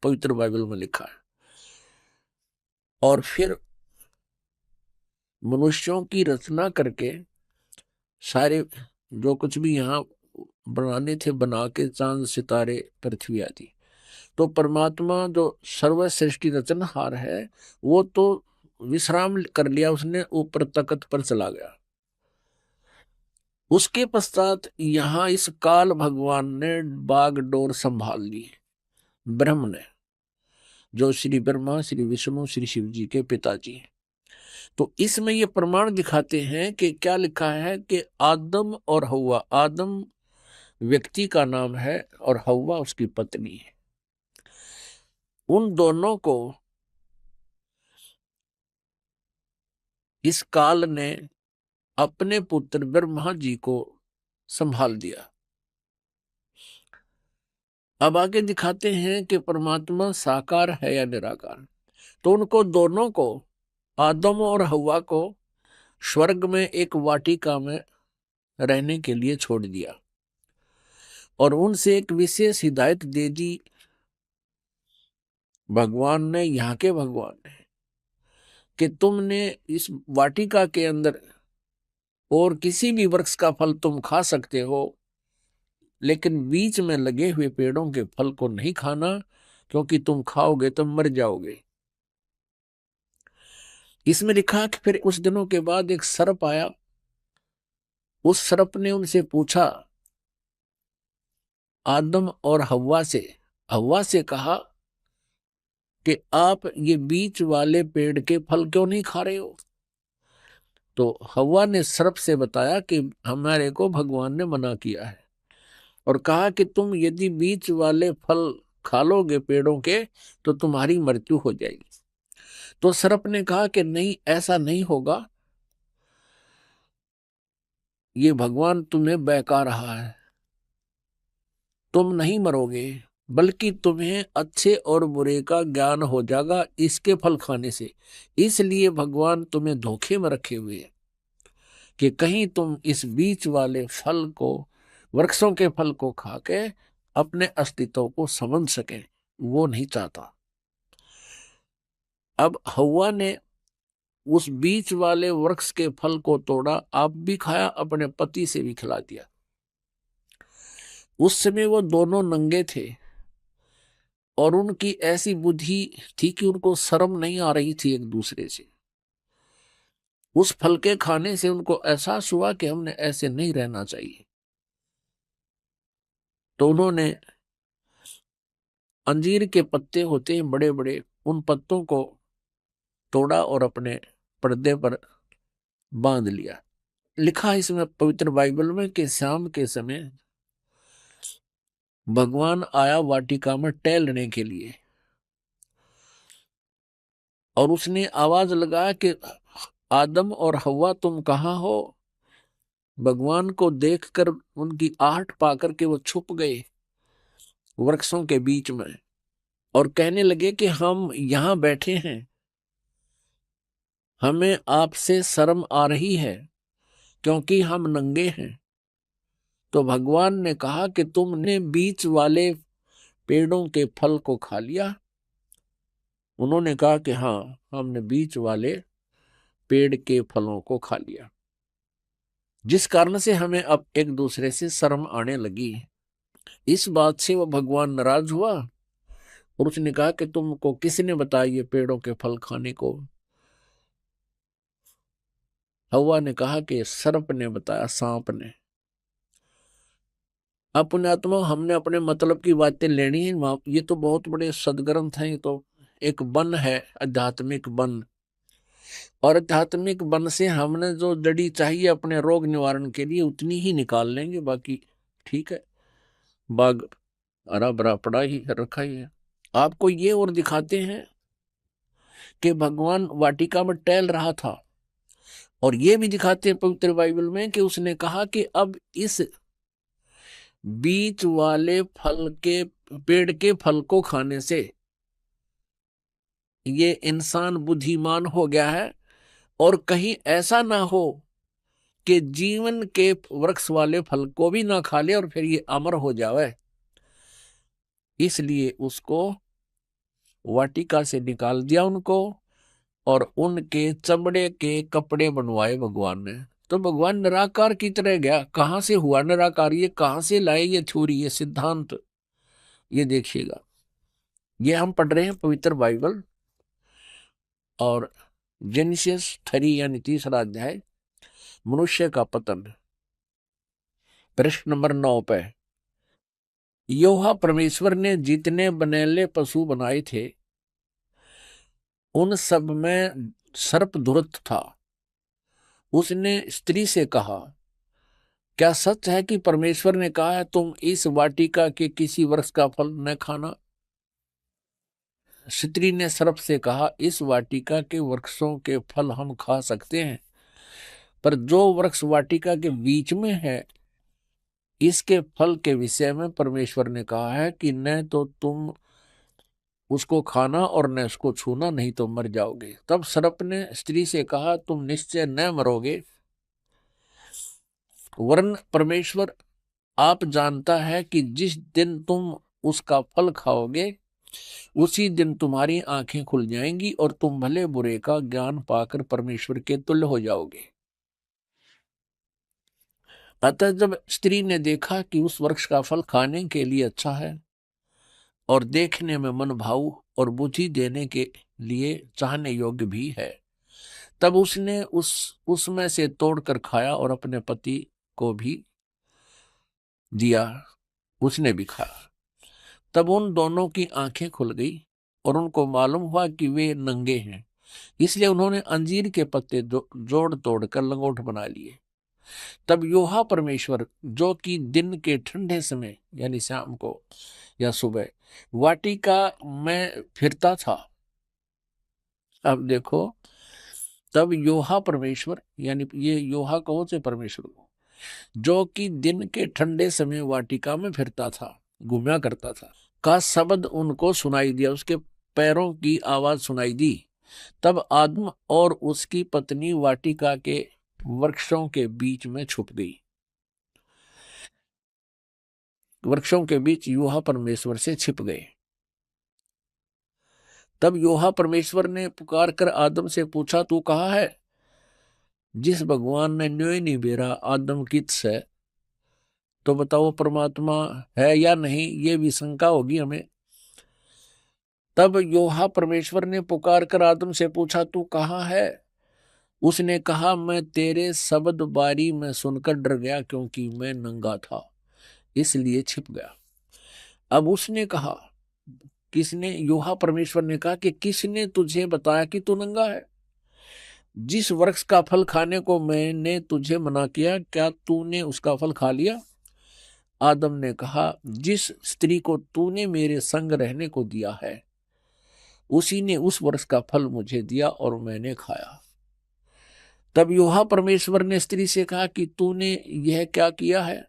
पवित्र बाइबल में लिखा है, और फिर मनुष्यों की रचना करके सारे जो कुछ भी यहाँ बनाने थे बना के, चांद सितारे पृथ्वी आदि। तो परमात्मा जो सर्वश्रेष्ठी रचनहार है वो तो विश्राम कर लिया, उसने ऊपर तख्त पर चला गया। उसके पश्चात यहाँ इस काल भगवान ने बागडोर संभाल ली, ब्रह्म ने, जो श्री ब्रह्मा, श्री विष्णु, श्री शिव जी के पिताजी हैं। तो इसमें ये प्रमाण दिखाते हैं कि क्या लिखा है कि आदम और हव्वा, आदम व्यक्ति का नाम है और हव्वा उसकी पत्नी है, उन दोनों को इस काल ने अपने पुत्र ब्रह्मा जी को संभाल दिया। अब आगे दिखाते हैं कि परमात्मा साकार है या निराकार। तो उनको दोनों को, आदम और हव्वा को, स्वर्ग में एक वाटिका में रहने के लिए छोड़ दिया और उनसे एक विशेष हिदायत दे दी भगवान ने, यहाँ के भगवान ने, कि तुमने इस वाटिका के अंदर और किसी भी वृक्ष का फल तुम खा सकते हो, लेकिन बीच में लगे हुए पेड़ों के फल को नहीं खाना, क्योंकि तुम खाओगे तो मर जाओगे। इसमें लिखा कि फिर कुछ दिनों के बाद एक सर्प आया। उस सर्प ने उनसे पूछा, आदम और हव्वा से कहा कि आप ये बीच वाले पेड़ के फल क्यों नहीं खा रहे हो? तो हव्वा ने सर्प से बताया कि हमारे को भगवान ने मना किया है और कहा कि तुम यदि बीच वाले फल खा लोगे पेड़ों के तो तुम्हारी मृत्यु हो जाएगी। तो सर्प ने कहा कि नहीं, ऐसा नहीं होगा, ये भगवान तुम्हें बहका रहा है, तुम नहीं मरोगे, बल्कि तुम्हें अच्छे और बुरे का ज्ञान हो जाएगा इसके फल खाने से। इसलिए भगवान तुम्हें धोखे में रखे हुए हैं कि कहीं तुम इस बीच वाले फल को, वृक्षों के फल को खा के अपने अस्तित्व को समझ सके। वो नहीं चाहता। अब हव्वा ने उस बीच वाले वृक्ष के फल को तोड़ा, आप भी खाया, अपने पति से भी खिला दिया। उस समय वो दोनों नंगे थे और उनकी ऐसी बुद्धि थी कि उनको शर्म नहीं आ रही थी एक दूसरे से। उस फल के खाने से उनको एहसास हुआ कि हमने ऐसे नहीं रहना चाहिए। तो उन्होंने अंजीर के पत्ते होते हैं बड़े बड़े, उन पत्तों को तोड़ा और अपने पर्दे पर बांध लिया। लिखा है इसमें पवित्र बाइबल में कि शाम के समय भगवान आया वाटिका में टहलने के लिए और उसने आवाज लगाया कि आदम और हव्वा तुम कहाँ हो। भगवान को देखकर उनकी आहट पाकर के वो छुप गए वृक्षों के बीच में और कहने लगे कि हम यहां बैठे हैं, हमें आपसे शर्म आ रही है क्योंकि हम नंगे हैं। तो भगवान ने कहा कि तुमने बीच वाले पेड़ों के फल को खा लिया। उन्होंने कहा कि हाँ, हमने बीच वाले पेड़ के फलों को खा लिया, जिस कारण से हमें अब एक दूसरे से शर्म आने लगी। इस बात से वह भगवान नाराज हुआ और उसने कहा कि तुमको किसने बताया ये पेड़ों के फल खाने को। हव्वा ने कहा कि सर्प ने बताया, सांप ने। अपने आत्मा हमने अपने मतलब की बातें लेनी है। ये तो बहुत बड़े सदग्रंथ हैं, ये तो एक वन है, आध्यात्मिक वन। और आध्यात्मिक वन से हमने जो जड़ी चाहिए अपने रोग निवारण के लिए उतनी ही निकाल लेंगे, बाकी ठीक है, बाग हरा भरा पड़ा ही रखा ही है। आपको ये और दिखाते हैं कि भगवान वाटिका में टहल रहा था, और ये भी दिखाते हैं पवित्र बाइबल में कि उसने कहा कि अब इस बीच वाले फल के पेड़ के फल को खाने से ये इंसान बुद्धिमान हो गया है, और कहीं ऐसा ना हो कि जीवन के वृक्ष वाले फल को भी ना खा ले और फिर ये अमर हो जावे। इसलिए उसको वाटिका से निकाल दिया उनको, और उनके चमड़े के कपड़े बनवाए भगवान ने। तो भगवान निराकार की तरह गया। कहां से हुआ निराकार, ये कहां से लाए ये थ्योरी, ये सिद्धांत, ये देखिएगा। ये हम पढ़ रहे हैं पवित्र बाइबल, और जेनेसिस 3 यानी 3रा अध्याय, मनुष्य का पतन, प्रश्न नंबर 9 पे। यहोवा परमेश्वर ने जितने बनेले पशु बनाए थे उन सब में सर्प धूर्त था। उसने स्त्री से कहा, क्या सच है कि परमेश्वर ने कहा है तुम इस वाटिका के किसी वृक्ष का फल न खाना? स्त्री ने सर्प से कहा, इस वाटिका के वृक्षों के फल हम खा सकते हैं, पर जो वृक्ष वाटिका के बीच में है इसके फल के विषय में परमेश्वर ने कहा है कि न तो तुम उसको खाना और न उसको छूना, नहीं तो मर जाओगे। तब सर्प ने स्त्री से कहा, तुम निश्चय न मरोगे, वरन परमेश्वर आप जानता है कि जिस दिन तुम उसका फल खाओगे उसी दिन तुम्हारी आंखें खुल जाएंगी और तुम भले बुरे का ज्ञान पाकर परमेश्वर के तुल्य हो जाओगे। अतः जब स्त्री ने देखा कि उस वृक्ष का फल खाने के लिए अच्छा है और देखने में मन भाऊ और बुद्धि देने के लिए चाहने योग्य भी है, तब उसने उसमें से तोड़कर खाया और अपने पति को भी दिया, उसने भी खाया। तब उन दोनों की आंखें खुल गई और उनको मालूम हुआ कि वे नंगे हैं, इसलिए उन्होंने अंजीर के पत्ते जोड़ तोड़ कर लंगोट बना लिए। तब यहोवा परमेश्वर, जो कि दिन के ठंडे समय यानी शाम को या सुबह वाटिका में फिरता था, अब देखो, तब यहोवा परमेश्वर, यानी ये यहोवा कहो से परमेश्वर को, जो कि दिन के ठंडे समय वाटिका में फिरता था, घूमया करता था, का शब्द उनको सुनाई दिया, उसके पैरों की आवाज सुनाई दी। तब आदम और उसकी पत्नी वाटिका के वृक्षों के बीच में छुप गई। वृक्षों के बीच यहोवा परमेश्वर से छिप गए। तब योहा परमेश्वर ने पुकार कर आदम से पूछा, तू कहाँ है? जिस भगवान ने न्योय नहीं बेरा आदम कित से, तो बताओ परमात्मा है या नहीं, ये भी शंका होगी हमें। तब योहा परमेश्वर ने पुकार कर आदम से पूछा, तू कहाँ है? उसने कहा, मैं तेरे शब्द बारी में सुनकर डर गया, क्योंकि मैं नंगा था इसलिए छिप गया। अब उसने कहा, किसने? योहा परमेश्वर ने कहा कि किसने तुझे बताया कि तू नंगा है? जिस वृक्ष का फल खाने को मैंने तुझे मना किया, क्या तूने उसका फल खा लिया? आदम ने कहा, जिस स्त्री को तूने मेरे संग रहने को दिया है, उसी ने उस वृक्ष का फल मुझे दिया और मैंने खाया। तब योहा परमेश्वर ने स्त्री से कहा कि तूने यह क्या किया है?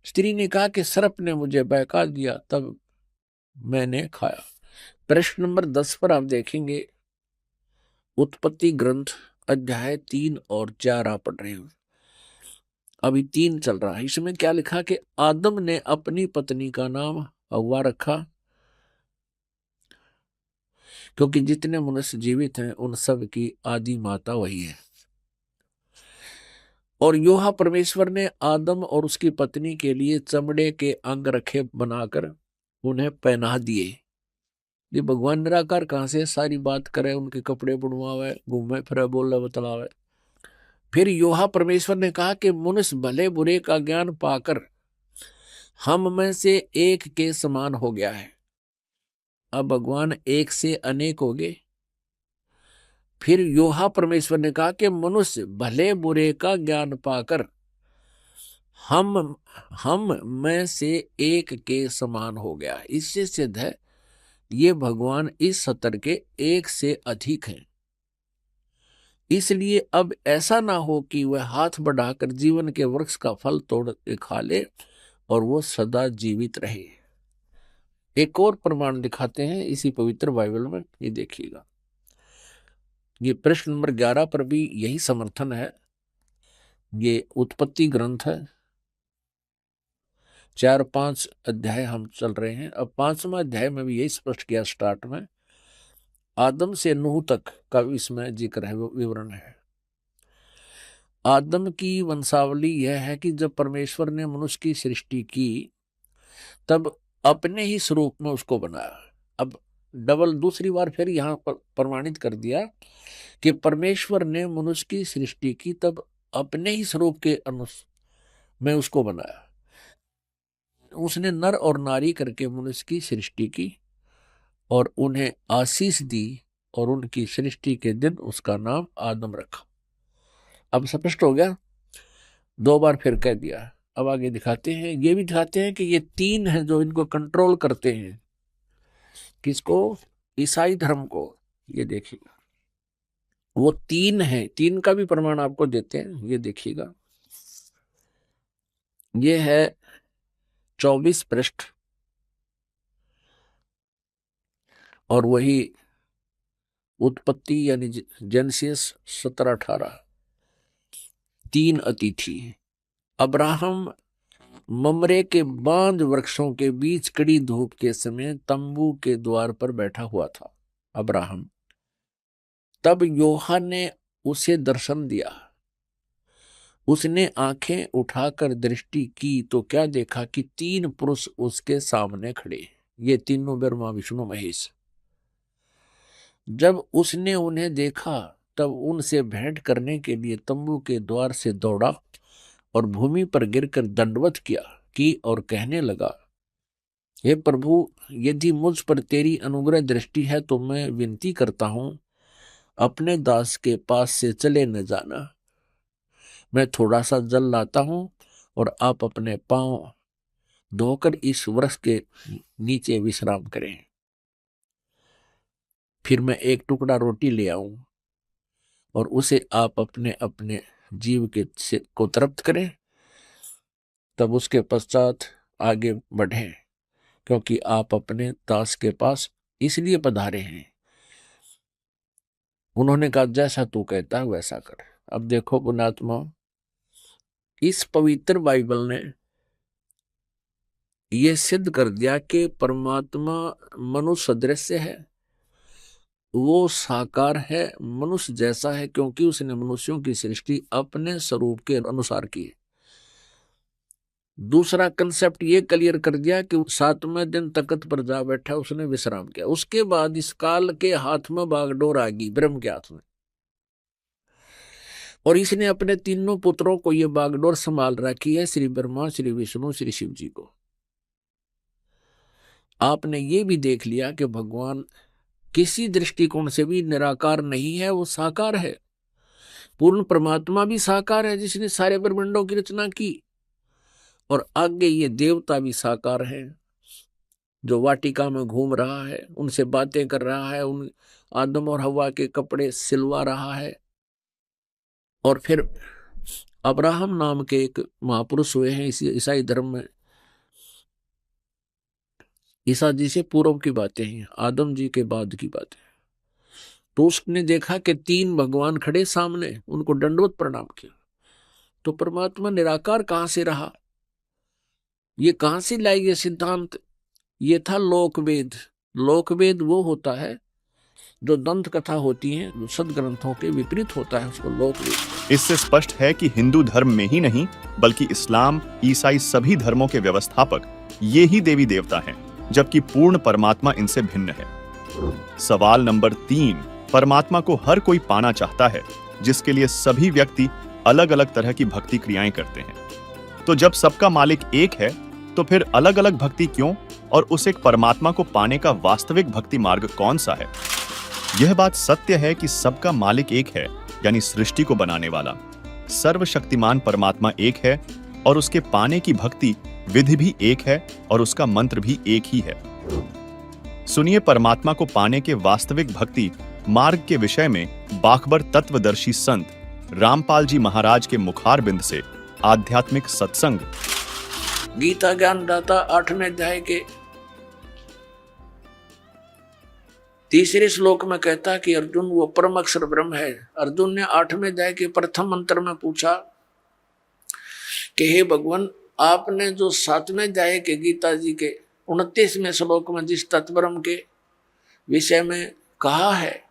स्त्री ने कहा कि सर्प ने मुझे बहका दिया, तब मैंने खाया। प्रश्न नंबर 10 पर आप देखेंगे, उत्पत्ति ग्रंथ अध्याय 3 और 4 आप पढ़ रहे हैं, अभी 3 चल रहा है। इसमें क्या लिखा कि आदम ने अपनी पत्नी का नाम हव्वा रखा, क्योंकि जितने मनुष्य जीवित हैं उन सब की आदि माता वही है। और योहा परमेश्वर ने आदम और उसकी पत्नी के लिए चमड़े के अंग रखे बनाकर उन्हें पहना दिए। ये भगवान निराकार कहां से सारी बात करे, उनके कपड़े बुनवावे, घूमे फिरे, बोले बतलावे। फिर योहा परमेश्वर ने कहा कि मनुष्य भले बुरे का ज्ञान पाकर हम में से एक के समान हो गया है। अब भगवान एक से अनेक हो गए। फिर योहा परमेश्वर ने कहा कि मनुष्य भले बुरे का ज्ञान पाकर हम में से एक के समान हो गया। इससे सिद्ध है ये भगवान इस सतर के एक से अधिक हैं। इसलिए अब ऐसा ना हो कि वह हाथ बढ़ाकर जीवन के वृक्ष का फल तोड़ खा ले और वो सदा जीवित रहे। एक और प्रमाण दिखाते हैं इसी पवित्र बाइबल में, ये देखिएगा। ये प्रश्न नंबर 11 पर भी यही समर्थन है। ये उत्पत्ति ग्रंथ है, 4-5 अध्याय हम चल रहे हैं। अब 5वां अध्याय में भी यही स्पष्ट किया, स्टार्ट में आदम से नूह तक का इसमें जिक्र है, विवरण है। आदम की वंशावली यह है कि जब परमेश्वर ने मनुष्य की सृष्टि की तब अपने ही स्वरूप में उसको बनाया। अब डबल दूसरी बार फिर यहां पर प्रमाणित कर दिया कि परमेश्वर ने मनुष्य की सृष्टि की तब अपने ही स्वरूप के अनुसार में उसको बनाया। उसने नर और नारी करके मनुष्य की सृष्टि की और उन्हें आशीष दी और उनकी सृष्टि के दिन उसका नाम आदम रखा। अब स्पष्ट हो गया, 2 बार फिर कह दिया। अब आगे दिखाते हैं, ये भी दिखाते हैं कि ये 3 हैं जो इनको कंट्रोल करते हैं। किसको? ईसाई धर्म को। ये देखिएगा, वो 3 हैं, 3 का भी प्रमाण आपको देते हैं। ये देखिएगा, ये है 24 पृष्ठ और वही उत्पत्ति यानी जेनेसिस 17-18। 3 अतिथि। अब्राहम ममरे के बांज वृक्षों के बीच कड़ी धूप के समय तंबू के द्वार पर बैठा हुआ था अब्राहम। तब योहा ने उसे दर्शन दिया। उसने आंखें उठाकर दृष्टि की तो क्या देखा कि 3 पुरुष उसके सामने खड़े। ये तीनों ब्रह्मा विष्णु महेश। जब उसने उन्हें देखा तब उनसे भेंट करने के लिए तंबू के द्वार से दौड़ा और भूमि पर गिरकर दंडवत किया और कहने लगा, हे प्रभु, यदि मुझ पर तेरी अनुग्रह दृष्टि है तो मैं विनती करता हूं, अपने दास के पास से चले न जाना। मैं थोड़ा सा जल लाता हूं और आप अपने पांव धोकर इस वृक्ष के नीचे विश्राम करें। फिर मैं एक टुकड़ा रोटी ले आऊं और उसे आप अपने अपने जीव के को तृप्त करें, तब उसके पश्चात आगे बढ़ें, क्योंकि आप अपने दास के पास इसलिए पधारे हैं। उन्होंने कहा, जैसा तू कहता है वैसा कर। अब देखो पुण्यात्मा, इस पवित्र बाइबल ने यह सिद्ध कर दिया कि परमात्मा मनुष्य सदृश है वो साकार है, मनुष्य जैसा है, क्योंकि उसने मनुष्यों की सृष्टि अपने स्वरूप के अनुसार की है। दूसरा कंसेप्ट ये क्लियर कर दिया कि 7वें दिन तख्त पर जा बैठा, उसने विश्राम किया। उसके बाद इस काल के हाथ में बागडोर आ गई, ब्रह्म के हाथ में, और इसने अपने तीनों पुत्रों को ये बागडोर संभाल रखी है, श्री ब्रह्मा, श्री विष्णु, श्री शिव जी को। आपने ये भी देख लिया कि भगवान किसी दृष्टिकोण से भी निराकार नहीं है, वो साकार है। पूर्ण परमात्मा भी साकार है जिसने सारे ब्रह्मांडों की रचना की, और आगे ये देवता भी साकार है जो वाटिका में घूम रहा है, उनसे बातें कर रहा है, उन आदम और हवा के कपड़े सिलवा रहा है। और फिर अब्राहम नाम के एक महापुरुष हुए हैं इसी ईसाई धर्म में, ईसा जी से पूर्व की बातें हैं, आदम जी के बाद की बातें। तो उसने देखा कि 3 भगवान खड़े सामने, उनको दंडवत प्रणाम किया। तो परमात्मा निराकार कहां से रहा, ये कहां से लाई ये सिद्धांत? ये था लोकवेद। लोकवेद वो होता है जो दंत कथा होती है, जो सदग्रंथों के विपरीत होता है, उसको लोकवेद। इससे स्पष्ट है कि हिंदू धर्म में ही नहीं बल्कि इस्लाम, ईसाई सभी धर्मों के व्यवस्थापक ये ही देवी देवता हैं, जबकि पूर्ण परमात्मा इनसे भिन्न है। सवाल नंबर 3, परमात्मा को हर कोई पाना चाहता है, जिसके लिए सभी व्यक्ति अलग अलग तरह की भक्ति क्रियाएं करते हैं। तो जब सबका मालिक एक है तो फिर अलग अलग भक्ति क्यों, और उस एक परमात्मा को पाने का वास्तविक भक्ति मार्ग कौन सा है? यह बात सत्य है कि सबका मालिक एक है, यानी सृष्टि को बनाने वाला सर्वशक्तिमान परमात्मा एक है, और उसके पाने की भक्ति विधि भी एक है और उसका मंत्र भी एक ही है। सुनिए परमात्मा को पाने के वास्तविक भक्ति मार्ग के विषय में बाखबर तत्वदर्शी संत रामपाल जी महाराज के मुखारबिंद से आध्यात्मिक सत्संग। गीता ज्ञानदाता 8वें अध्याय के 3 श्लोक में कहता कि अर्जुन वो परम अक्षर ब्रह्म है। अर्जुन ने 8वें अध्याय के प्रथम मंत्र में पूछा कि हे भगवान, आपने जो 7वें अध्याय के गीता जी के 29वें श्लोक में जिस तत्ब्रह्म के विषय में कहा है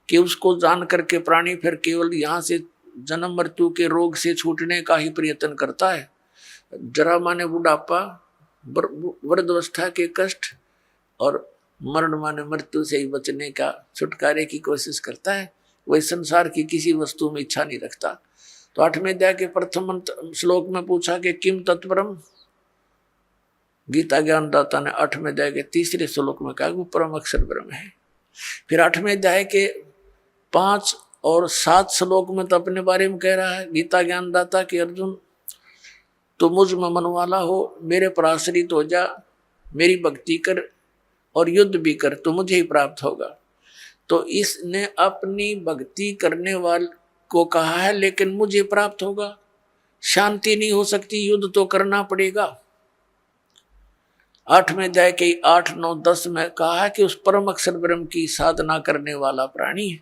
कि उसको जान करके प्राणी फिर केवल यहाँ से जन्म मृत्यु के रोग से छूटने का ही प्रयत्न करता है, जरा माने बुढ़ापा, वृद्धावस्था के कष्ट और मरण माने मृत्यु से ही बचने का, छुटकारे की कोशिश करता है, वही संसार की किसी वस्तु में इच्छा नहीं रखता। तो 8वें अध्याय के प्रथम श्लोक में पूछा कि किम तत्ब्रह्म। गीता ज्ञानदाता ने 8वें अध्याय के 3 श्लोक में कहा वो परम अक्षर ब्रह्म है। फिर 8वें अध्याय के 5 और 7 श्लोक में तो अपने बारे में कह रहा है गीता ज्ञानदाता कि अर्जुन, तो मुझ में मन वाला हो, मेरे पर आश्रित हो जा, मेरी भक्ति कर और युद्ध भी कर तो मुझे ही प्राप्त होगा। तो इसने अपनी भक्ति करने वाले को कहा है लेकिन मुझे प्राप्त होगा, शांति नहीं हो सकती, युद्ध तो करना पड़ेगा। 8वें अध्याय के 8, 9, 10 में कहा है कि उस परम अक्षर ब्रह्म की साधना करने वाला प्राणी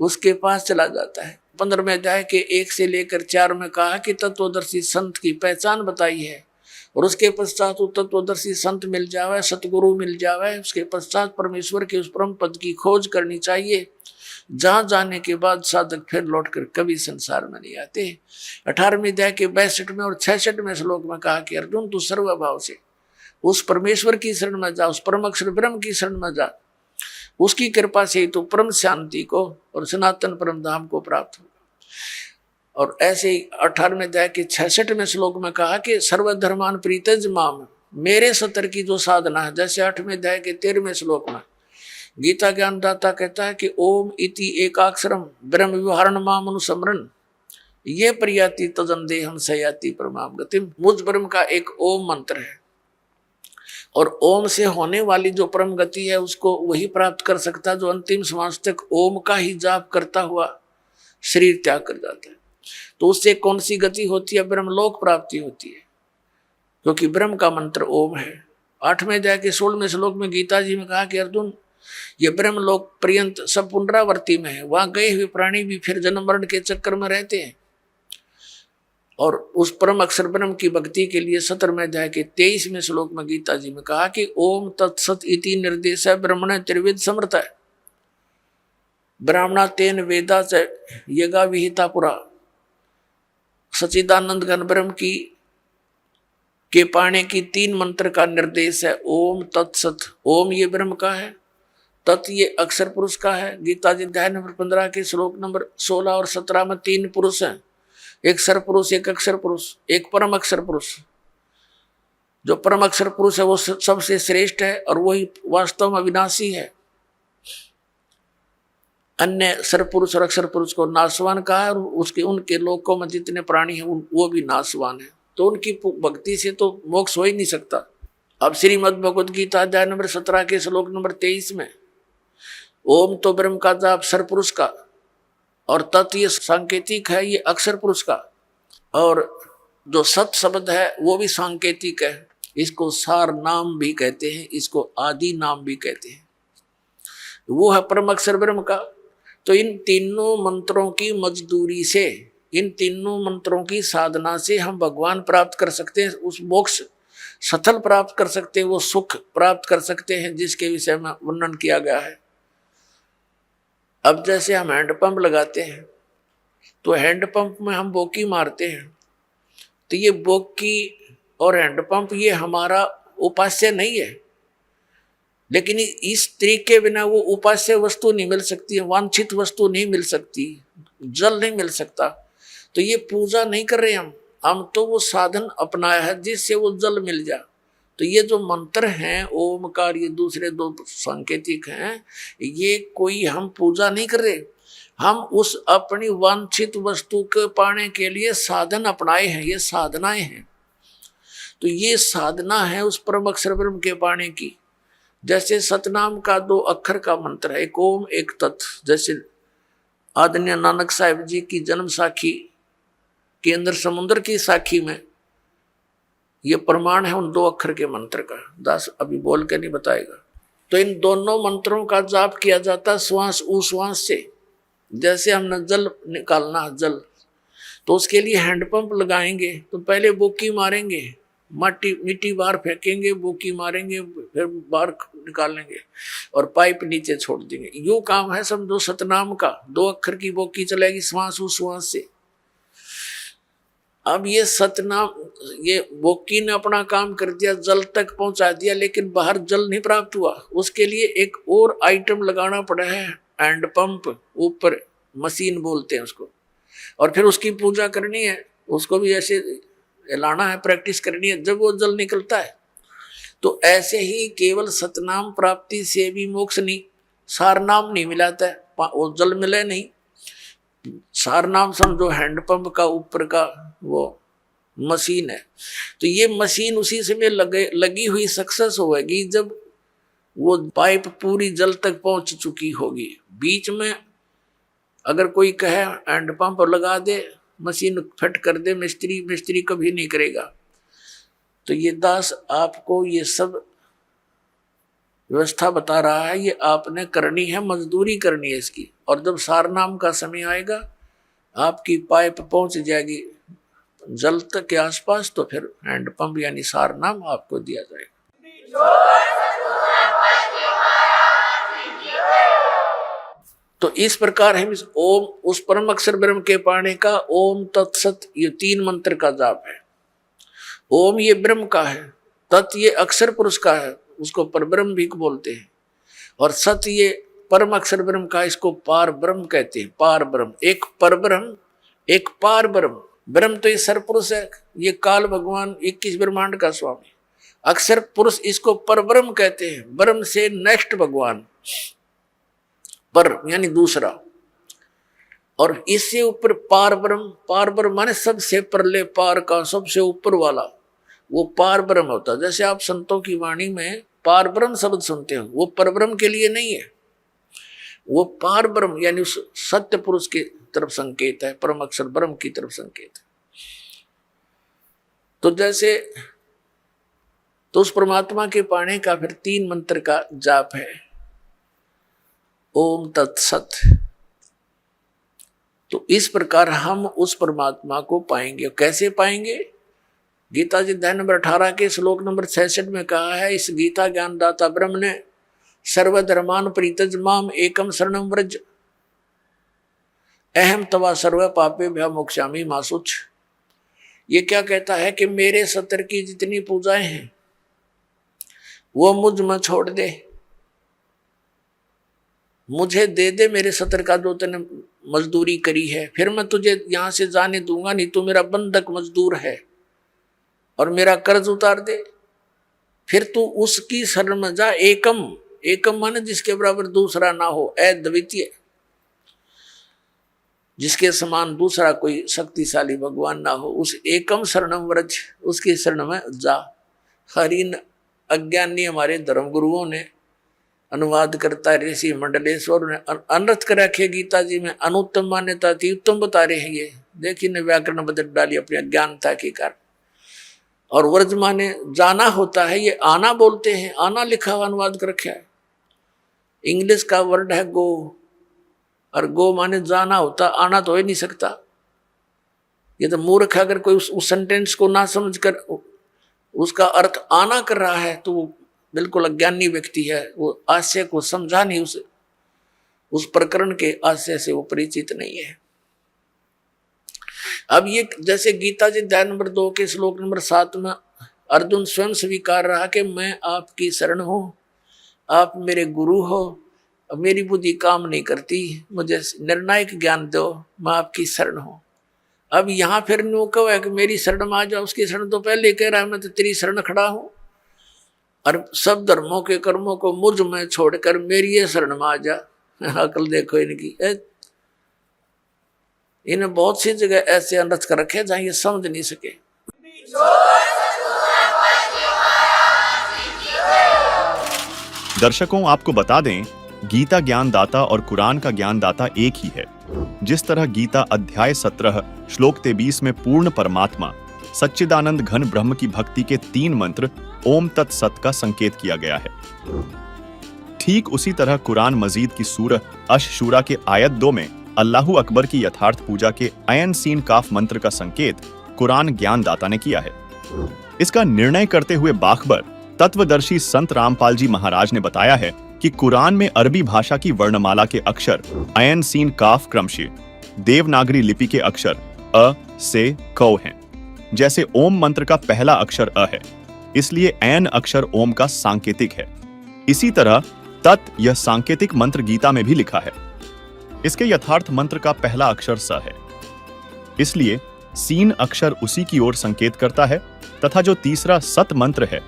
उसके पास चला जाता है। 15वें अध्याय के 1 से लेकर 4 में कहा कि तत्वदर्शी संत की पहचान बताई है, और उसके पश्चात तत्वदर्शी संत मिल जावे, सतगुरु मिल जावे, उसके पश्चात परमेश्वर के उस परम पद की खोज करनी चाहिए, जहां जाने के बाद साधक फिर लौटकर कभी संसार में नहीं आते। 18वें अध्याय के 62 में और 66वें श्लोक में कहा कि अर्जुन, तू सर्वभाव से उस परमेश्वर की शरण में जा, उस परम अक्षर ब्रह्म की शरण में जा, उसकी कृपा से ही तो परम शांति को और सनातन परम धाम को प्राप्त होगा। और ऐसे ही 18वें अध्याय के 66वें श्लोक में कहा कि सर्वधर्मान प्रीतज माम, मेरे सतर की जो साधना है, जैसे 8वें अध्याय के 13वें श्लोक में गीता ज्ञानदाता कहता है कि ओम इति एकाक्षरम ब्रह्म व्यवहारण माम अनुस्मरण ये प्रयाति तजन देहम सयाति परमाम गतिम। मुझ ब्रह्म का एक ओम मंत्र है, और ओम से होने वाली जो परम गति है उसको वही प्राप्त कर सकता जो अंतिम श्वास तक ओम का ही जाप करता हुआ शरीर त्याग कर जाता है। तो उससे कौन सी गति होती है? ब्रह्मलोक प्राप्ति होती है, क्योंकि ब्रह्म का मंत्र ओम है। 8वें अध्याय के 16वें श्लोक में गीता जी में कहा कि अर्जुन, ये ब्रह्मलोक पर्यंत सब पुनरावर्ती में है, वहां गए हुए प्राणी भी फिर जन्म मरण के चक्कर में रहते हैं। और उस परम अक्षर ब्रह्म की भक्ति के लिए 17वें अध्याय के 23वें श्लोक में गीता जी में कहा कि ओम तत्सत इति निर्देश ब्रह्मण त्रिविध समर्थ है। ब्राह्मणा तेन वेदा च यगा विहिता पुरा। सच्चिदानंद घन ब्रह्म की के पाने की 3 मंत्र का निर्देश है। ओम तत्सत, ओम ये ब्रह्म का है, तत् ये अक्षर पुरुष का है। गीता जी अध्याय नंबर 15 के श्लोक नंबर 16 और 17 में 3 पुरुष हैं, एक सर पुरुष, एक अक्षर पुरुष, एक परम अक्षर पुरुष। जो परम अक्षर पुरुष है वो सबसे श्रेष्ठ है और वही वास्तव में अविनाशी है। अन्य सर पुरुष और अक्षर पुरुष को नाशवान कहा है और उसके उनके लोकों में जितने प्राणी हैं वो भी नाशवान है। तो उनकी भक्ति से तो मोक्ष हो ही नहीं सकता। अब श्रीमद् भगवद गीता अध्याय नंबर 17 के श्लोक नंबर 23 में ओम तो ब्रह्म का जाप सर पुरुष का और तत् ये सांकेतिक है, ये अक्षर पुरुष का, और जो सत शब्द है वो भी सांकेतिक है। इसको सार नाम भी कहते हैं, इसको आदि नाम भी कहते हैं। वो है परम अक्षर ब्रह्म का। तो इन तीनों मंत्रों की मजदूरी से, इन तीनों मंत्रों की साधना से हम भगवान प्राप्त कर सकते हैं, उस मोक्ष सफल प्राप्त कर सकते हैं, वो सुख प्राप्त कर सकते हैं जिसके विषय में वर्णन किया गया है। अब जैसे हम हैंडपंप लगाते हैं तो हैंडपंप में हम बोकी मारते हैं, तो ये बोकी और हैंडपंप ये हमारा उपास्य नहीं है, लेकिन इस तरीके बिना वो उपास्य वस्तु नहीं मिल सकती है, वांछित वस्तु नहीं मिल सकती, जल नहीं मिल सकता। तो ये पूजा नहीं कर रहे हम तो वो साधन अपनाया है जिससे वो जल मिल जाए। तो ये जो मंत्र हैं ओमकार, ये दूसरे 2 सांकेतिक हैं, ये कोई हम पूजा नहीं कर रहे, हम उस अपनी वांछित वस्तु के पाने के लिए साधन अपनाए हैं, ये साधनाएं हैं। तो ये साधना है उस परम अक्षर ब्रह्म के पाने की। जैसे सतनाम का 2 अक्षर का मंत्र है, एक ओम एक तत्। जैसे आदरणीय नानक साहिब जी की जन्म साखी के अंदर समुद्र की साखी में ये प्रमाण है उन 2 अक्षर के मंत्र का। दास अभी बोल के नहीं बताएगा। तो इन दोनों मंत्रों का जाप किया जाता है श्वास उश्वास से। जैसे हमने जल निकालना जल, तो उसके लिए हैंडपंप लगाएंगे, तो पहले बोकी मारेंगे, मिट्टी बाहर फेंकेंगे, बोकी मारेंगे, फिर बाहर निकालेंगे और पाइप नीचे छोड़ देंगे। यो काम है समझो सतनाम का। 2 अक्षर की बोकी चलेगी श्वास उश्वास से। अब ये सतनाम, ये बोकी ने अपना काम कर दिया, जल तक पहुंचा दिया, लेकिन बाहर जल नहीं प्राप्त हुआ। उसके लिए एक और आइटम लगाना पड़ा है, हैंड पंप, ऊपर मशीन बोलते हैं उसको, और फिर उसकी पूजा करनी है, उसको भी ऐसे हिलाना है, प्रैक्टिस करनी है, जब वो जल निकलता है। तो ऐसे ही केवल सतनाम प्राप्ति से भी मोक्ष नहीं, सार नाम नहीं मिलाता है, वो जल मिले नहीं। सार नाम समझो हैंडपंप का ऊपर का वो मशीन है। तो ये मशीन उसी समय लगी हुई सक्सेस होगी जब वो पाइप पूरी जल तक पहुंच चुकी होगी। बीच में अगर कोई कहे हैंडपंप लगा दे, मशीन फिट कर दे, मिस्त्री कभी नहीं करेगा। तो ये दास आपको ये सब व्यवस्था बता रहा है, ये आपने करनी है, मजदूरी करनी है इसकी। और जब सारनाम का समय आएगा, आपकी पाइप पहुंच जाएगी जल तक के आसपास, तो फिर हैंडपंप यानी सारनाम आपको दिया जाएगा। तो इस प्रकार हम इस ओम, उस परम अक्षर ब्रह्म के पाने का ओम तत्सत, ये 3 मंत्र का जाप है। ओम ये ब्रह्म का है, तत् ये अक्षर पुरुष का है, उसको परब्रह्म भी बोलते हैं, और सत ये परम अक्षर ब्रह्म का, इसको पार ब्रह्म कहते हैं। पार ब्रह्म, एक परब्रह्म एक पार ब्रह्म। ब्रह्म तो ये सरपुरुष है, ये काल भगवान 21 ब्रह्मांड का स्वामी। अक्षर पुरुष इसको परब्रह्म कहते हैं, ब्रह्म से नेक्स्ट भगवान, पर यानी दूसरा। और इससे ऊपर पार ब्रह्म, पार ब्रह्म माने सबसे परले पार का, सबसे ऊपर वाला, वो पार ब्रह्म होता है। जैसे आप संतों की वाणी में पार ब्रह्म शब्द सुनते हो, वो परब्रह्म के लिए नहीं है, वो पार ब्रह्म यानी उस सत्य पुरुष की तरफ संकेत है, परम अक्षर ब्रह्म की तरफ संकेत है। तो जैसे तो उस परमात्मा के पाने का फिर 3 मंत्र का जाप है, ओम तत्सत। तो इस प्रकार हम उस परमात्मा को पाएंगे। कैसे पाएंगे? गीता जी अध्याय नंबर 18 के श्लोक नंबर 66 में कहा है, इस गीता ज्ञानदाता ब्रह्म ने सर्वधर्मान परित्यज माम एकम शरणम व्रज। अहम तवा सर्व पापेभ्य मोक्षामि मा शुच। ये क्या कहता है कि मेरे सत्र की जितनी पूजाएं हैं वो मुझ में छोड़ दे, मुझे दे दे मेरे सत्र का जो तूने मजदूरी करी है, फिर मैं तुझे यहां से जाने दूंगा नहीं। तू मेरा बंधक मजदूर है और मेरा कर्ज उतार दे, फिर तू उसकी शरण में जा। एकम, एकम माने जिसके बराबर दूसरा ना हो, अद्वितीय, जिसके समान दूसरा कोई शक्तिशाली भगवान ना हो, उस एकम शरणम व्रज, उसकी शरण में जा। हरिन अज्ञानी हमारे धर्म गुरुओं ने अनुवाद करता ऋषि मंडलेश्वर ने अनर्थ कर रखे गीता जी में। अनुत्तम मान्यता थी, उत्तम बता रहे हैं ये। देखिए ने व्याकरण बदल डाली अपनी अज्ञानता के कारण। और व्रज माने जाना होता है, ये आना बोलते हैं, आना लिखा हुआ अनुवाद कर रखा है। इंग्लिश का वर्ड है गो, और गो माने जाना होता, आना तो हो ही नहीं सकता। ये तो मूर्ख, अगर कोई उस सेंटेंस को ना समझकर उसका अर्थ आना कर रहा है तो वो बिल्कुल अज्ञानी व्यक्ति है। वो आशय को समझा नहीं, उस प्रकरण के आशय से वो परिचित नहीं है। अब ये जैसे गीता जी अध्याय नंबर 2 के श्लोक नंबर 7 में अर्जुन स्वयं स्वीकार रहा कि मैं आपकी शरण हूं, आप मेरे गुरु हो, मेरी बुद्धि काम नहीं करती, मुझे निर्णायक ज्ञान दो, मैं आपकी शरण हूं। अब यहाँ फिर नो कहो है कि मेरी शरण में आ जाओ, उसकी शरण तो पहले कह रहा है मैं तो तेरी शरण खड़ा हूं, और सब धर्मों के कर्मों को मुझ में छोड़कर मेरी ये शरण में आ जा। अकल देखो इनकी, इन्हें बहुत सी जगह ऐसे अनर्थ कर रखे जहां ये समझ नहीं सके। दर्शकों, आपको बता दें, गीता ज्ञानदाता और कुरान का ज्ञानदाता एक ही है। जिस तरह गीता अध्याय 17 श्लोक 23 में पूर्ण परमात्मा सच्चिदानंद घन ब्रह्म की भक्ति के 3 मंत्र ओम तत्सत का संकेत किया गया है, ठीक उसी तरह कुरान मजीद की सूरह अश-शूरा के आयत 2 में अल्लाहु अकबर की यथार्थ पूजा के अयन सीन काफ मंत्र का संकेत कुरान ज्ञानदाता ने किया है। इसका निर्णय करते हुए बाखबर तत्वदर्शी संत रामपाल जी महाराज ने बताया है कि कुरान में अरबी भाषा की वर्णमाला के अक्षर अयन सीन काफ क्रमशः देवनागरी लिपि के अक्षर अ से कौ हैं। जैसे ओम मंत्र का पहला अक्षर अ है, इसलिए ऐन अक्षर ओम का सांकेतिक है। इसी तरह तत् यह सांकेतिक मंत्र गीता में भी लिखा है। इसके यथार्थ मंत्र का पहला अक्षर स है, इसलिए सीन अक्षर उसी की ओर संकेत करता है, तथा जो तीसरा सत मंत्र है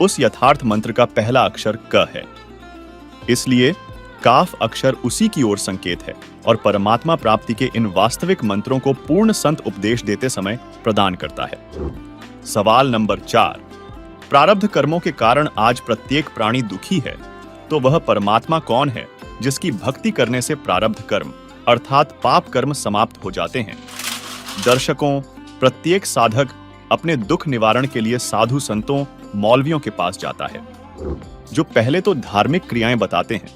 उस यथार्थ मंत्र का पहला अक्षर क है, इसलिए काफ अक्षर उसी की ओर संकेत है और परमात्मा प्राप्ति के इन वास्तविक मंत्रों को पूर्ण संत उपदेश देते समय प्रदान करता है। सवाल नंबर 4, प्रारब्ध कर्मों के कारण आज प्रत्येक प्राणी दुखी है, तो वह परमात्मा कौन है जिसकी भक्ति करने से प्रारब्ध कर्म अर्थात पाप कर्म समाप्त हो जाते हैं? दर्शकों, प्रत्येक साधक अपने दुख निवारण के लिए साधु संतों मौलवियों के पास जाता है, जो पहले तो धार्मिक क्रियाएं बताते हैं,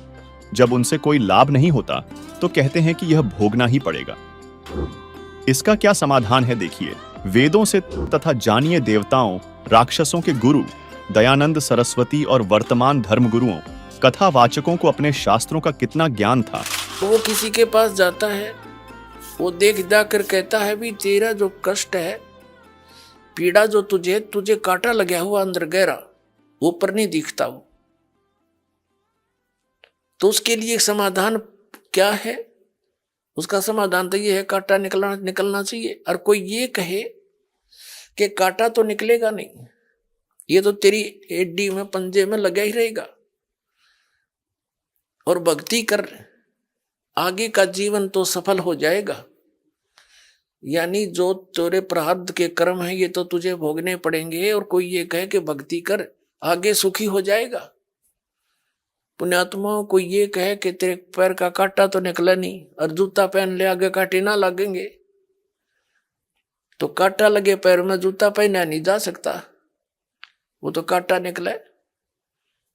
जब उनसे कोई लाभ नहीं होता तो कहते हैं कि यह भोगना ही पड़ेगा। इसका क्या समाधान है देखिए। वेदों से तथा जानिए देवताओं, राक्षसों के गुरु दयानंद सरस्वती और वर्तमान धर्मगुरुओं कथावाचकों को अपने शास्त्रों का कितना ज्ञान था। वो किसी के पास जाता है, वो देख जाकर कहता है भी तेरा जो कष्ट है, पीड़ा जो तुझे कांटा लगा हुआ अंदर गहरा, ऊपर नहीं दिखता वो, तो उसके लिए समाधान क्या है? उसका समाधान तो ये है कांटा निकलना चाहिए। और कोई ये कहे कि कांटा तो निकलेगा नहीं, ये तो तेरी एडी में पंजे में लगा ही रहेगा, और भक्ति कर आगे का जीवन तो सफल हो जाएगा। यानी जो तेरे प्रारब्ध के कर्म है ये तो तुझे भोगने पड़ेंगे, और कोई ये कहे कि भक्ति कर आगे सुखी हो जाएगा। पुण्यात्माओं, कोई ये कहे कि तेरे पैर का कांटा तो निकला नहीं और जूता पहन ले आगे कांटे ना लगेंगे, तो कांटा लगे पैर में जूता पहना नहीं जा सकता, वो तो कांटा निकला।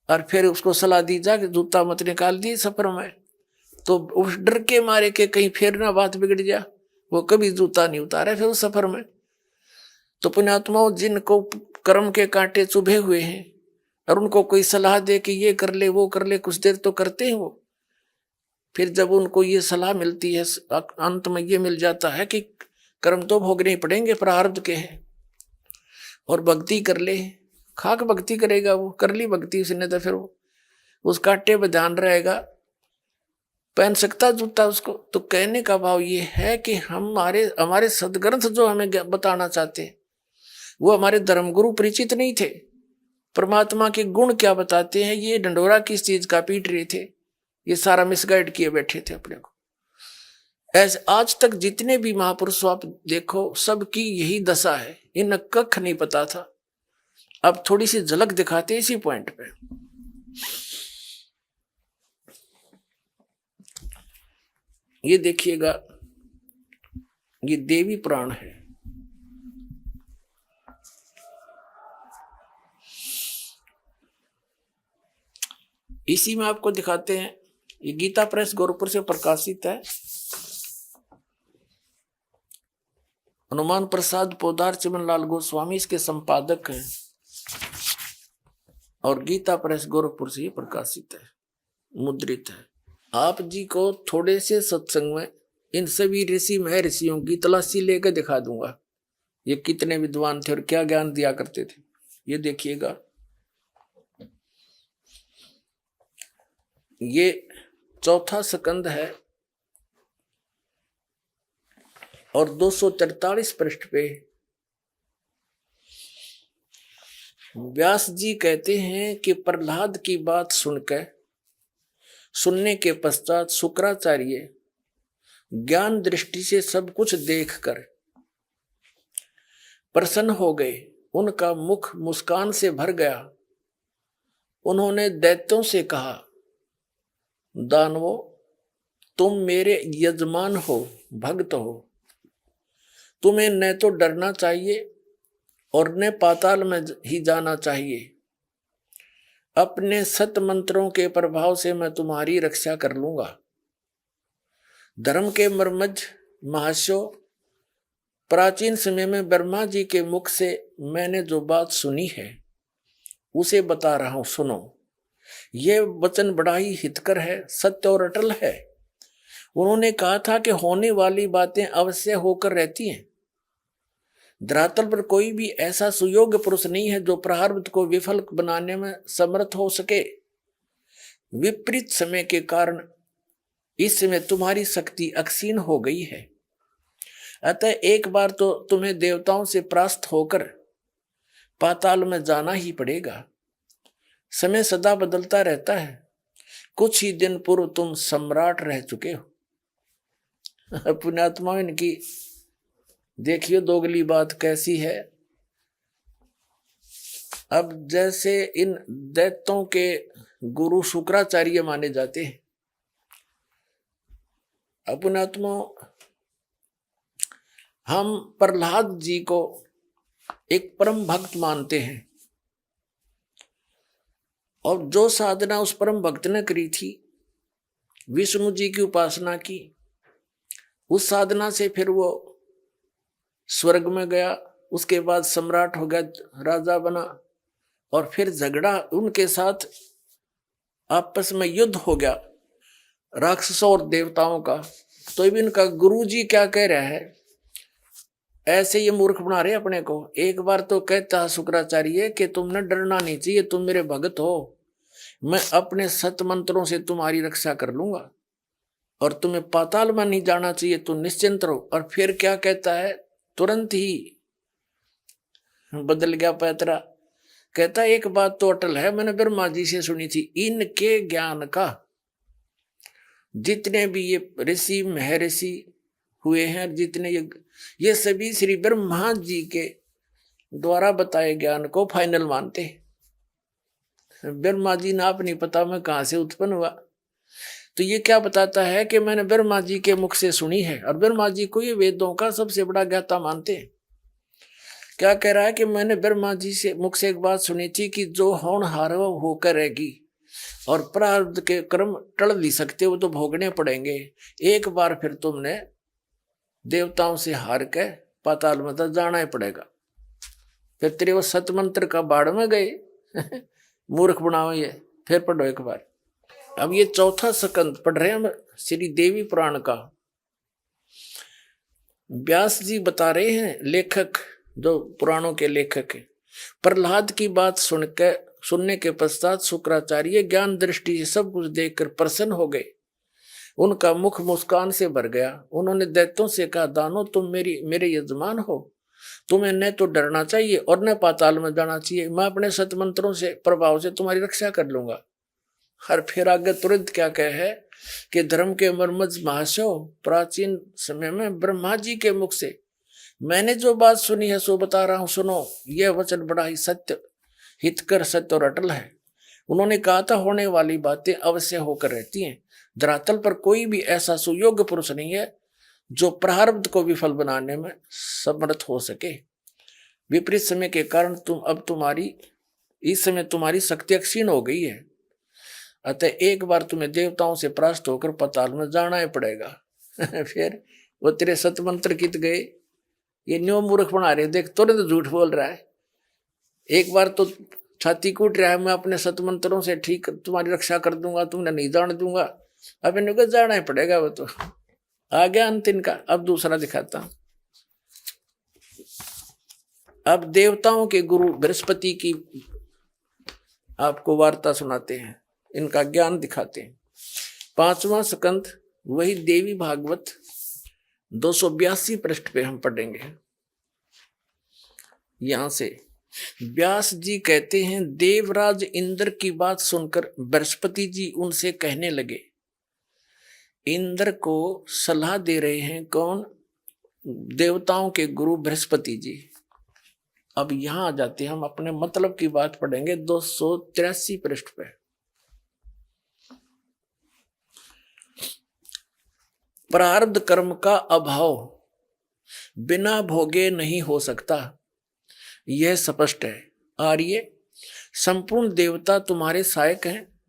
और फिर उसको सलाह दी जा कि जूता मत निकाल दी सफर में, तो उस डर के मारे के कहीं फिर ना बात बिगड़ जा, वो कभी जूता नहीं उतारे फिर उस सफर में। तो पुण्यात्माओं, जिनको कर्म के कांटे चुभे हुए हैं और उनको कोई सलाह दे कि ये कर ले वो कर ले, कुछ देर तो करते हैं वो, फिर जब उनको ये सलाह मिलती है, अंत में ये मिल जाता है कि कर्म तो भोगने ही पड़ेंगे, प्रारब्ध के हैं, और भक्ति कर ले। खाक भक्ति करेगा वो, कर ली भक्ति उसने तो फिर वो उस कांटे पे ध्यान रहेगा, पहन सकता जूता उसको। तो कहने का भाव ये है कि हमारे सदग्रंथ जो हमें बताना चाहते हैं, वो हमारे धर्मगुरु परिचित नहीं थे। परमात्मा के गुण क्या बताते हैं, ये डंडोरा किस चीज का पीट रहे थे, ये सारा मिसगाइड किए बैठे थे अपने को। ऐसे आज तक जितने भी महापुरुष आप देखो, सबकी यही दशा है, इन कख नहीं पता था। अब थोड़ी सी झलक दिखाते इसी पॉइंट पे। ये देखिएगा, ये देवी पुराण है। इसी में आपको दिखाते हैं, ये गीता प्रेस गोरखपुर से प्रकाशित है। हनुमान प्रसाद पोदार चिमनलाल गोस्वामी इसके संपादक हैं, और गीता प्रेस गोरखपुर से ही प्रकाशित है, मुद्रित है। आप जी को थोड़े से सत्संग में इन सभी ऋषि महर्षियों की तलाशी लेकर दिखा दूंगा, ये कितने विद्वान थे और क्या ज्ञान दिया करते थे। ये देखिएगा, ये चौथा स्कंद है और 243 पृष्ठ पे व्यास जी कहते हैं कि प्रहलाद की बात सुनने के पश्चात शुक्राचार्य ज्ञान दृष्टि से सब कुछ देखकर प्रसन्न हो गए, उनका मुख मुस्कान से भर गया। उन्होंने दैत्यों से कहा, दानवों, तुम मेरे यजमान हो, भक्त हो, तुम्हें न तो डरना चाहिए और न पाताल में ही जाना चाहिए। अपने सत मंत्रों के प्रभाव से मैं तुम्हारी रक्षा कर लूंगा। धर्म के मर्मज महाशयो, प्राचीन समय में ब्रह्मा जी के मुख से मैंने जो बात सुनी है उसे बता रहा हूं, सुनो। यह वचन बड़ा ही हितकर है, सत्य और अटल है। उन्होंने कहा था कि होने वाली बातें अवश्य होकर रहती हैं। धरातल पर कोई भी ऐसा सुयोग्य पुरुष नहीं है जो प्रारब्ध को विफल बनाने में समर्थ हो सके। विपरीत समय के कारण इस समय तुम्हारी शक्ति अक्षीण हो गई है, अतः एक बार तो तुम्हें देवताओं से परास्त होकर पाताल में जाना ही पड़ेगा। समय सदा बदलता रहता है, कुछ ही दिन पूर्व तुम सम्राट रह चुके हो। पुण्यात्मा, इनकी देखिए दोगली बात कैसी है। अब जैसे इन दैत्यों के गुरु शुक्राचार्य माने जाते हैं, पुण्यात्मा, हम प्रहलाद जी को एक परम भक्त मानते हैं, और जो साधना उस परम भक्त ने करी थी, विष्णु जी की उपासना की, उस साधना से फिर वो स्वर्ग में गया, उसके बाद सम्राट हो गया, राजा बना, और फिर झगड़ा उनके साथ आपस में युद्ध हो गया राक्षसों और देवताओं का। तो भी इनका गुरु जी क्या कह रहा है, ऐसे ये मूर्ख बना रहे अपने को। एक बार तो कहता है शुक्राचार्य कि तुमने डरना नहीं चाहिए, तुम मेरे भगत हो, मैं अपने सत मंत्रों से तुम्हारी रक्षा कर लूंगा, और तुम्हें पाताल में नहीं जाना चाहिए, तुम निश्चिंत रहो। और फिर क्या कहता है, तुरंत ही बदल गया पैतरा। कहता है एक बात तो अटल है, मैंने ब्रह्मा जी से सुनी थी, इनके ज्ञान का जितने भी ये ऋषि महर्षि हुए हैं, जितने ये सभी श्री ब्रह्मा जी के द्वारा बताए ज्ञान को फाइनल मानते हैं। ब्रह्मा जी ना आप नहीं पता मैं कहां से उत्पन्न हुआ। तो ये क्या बताता है कि मैंने ब्रह्मा जी के मुख से सुनी है, और ब्रह्मा जी को ये वेदों का सबसे बड़ा ज्ञाता मानते हैं। क्या कह रहा है कि मैंने ब्रह्मा जी से मुख से एक बात सुनी थी कि जो होनहार होकर रहेगी और प्रारब्ध के कर्म टल नहीं सकते, वो तो भोगने पड़ेंगे। एक बार फिर तुमने देवताओं से हार के पाताल में तो जाना ही पड़ेगा। फिर तेरे वो सतमंत्र का बाढ़ में गए मूर्ख बनाओ। ये फिर पढ़ो एक बार। अब ये चौथा स्कंद पढ़ रहे हैं हम श्री देवी पुराण का। व्यास जी बता रहे हैं, लेखक जो पुराणों के लेखक हैं, प्रहलाद की बात सुनने के पश्चात शुक्राचार्य ज्ञान दृष्टि से सब कुछ देखकर प्रसन्न हो गए। उनका मुख मुस्कान से भर गया। उन्होंने दैत्यों से कहा, दानो तुम मेरे यजमान हो, तुम्हें न तो डरना चाहिए और न पाताल में जाना चाहिए। मैं अपने सतमंत्रों से प्रभाव से तुम्हारी रक्षा कर लूंगा। हर फिर आगे तुरंत क्या कहे है कि धर्म के मर्मज महाशय, प्राचीन समय में ब्रह्मा जी के मुख से मैंने जो बात सुनी है सो बता रहा हूं, सुनो। यह वचन बड़ा ही सत्य, हितकर, सत्य और अटल है। उन्होंने कहा था, होने वाली बातें अवश्य होकर रहती हैं। धरातल पर कोई भी ऐसा सुयोग्य पुरुष नहीं है जो प्रारब्ध को विफल बनाने में समर्थ हो सके। विपरीत समय के कारण इस समय तुम्हारी शक्ति क्षीण हो गई है। अतः एक बार तुम्हें देवताओं से परास्त होकर पाताल में जाना ही पड़ेगा। फिर वो तेरे सतमंत्र कित गए, ये न्यो मूर्ख बना रहे, देख तुरंत झूठ बोल रहा है। एक बार तो छाती कूट रहा है, मैं अपने सतमंत्रों से ठीक तुम्हारी रक्षा कर दूंगा, तुमने नहीं जान दूंगा। अब इनको जाना ही पड़ेगा। वो तो आ गया अंत इनका। अब दूसरा दिखाता हूं। अब देवताओं के गुरु बृहस्पति की आपको वार्ता सुनाते हैं, इनका ज्ञान दिखाते हैं। 5वां स्कंद, वही देवी भागवत 282 पृष्ठ पे हम पढ़ेंगे। यहां से व्यास जी कहते हैं, देवराज इंद्र की बात सुनकर बृहस्पति जी उनसे कहने लगे। इंद्र को सलाह दे रहे हैं कौन? देवताओं के गुरु बृहस्पति जी। अब यहां आ जाते हैं, हम अपने मतलब की बात पढ़ेंगे 283 पृष्ठ पे। प्रारब्ध कर्म का अभाव बिना भोगे नहीं हो सकता, यह स्पष्ट है। आर्य, संपूर्ण देवता तुम्हारे सहायक हैं।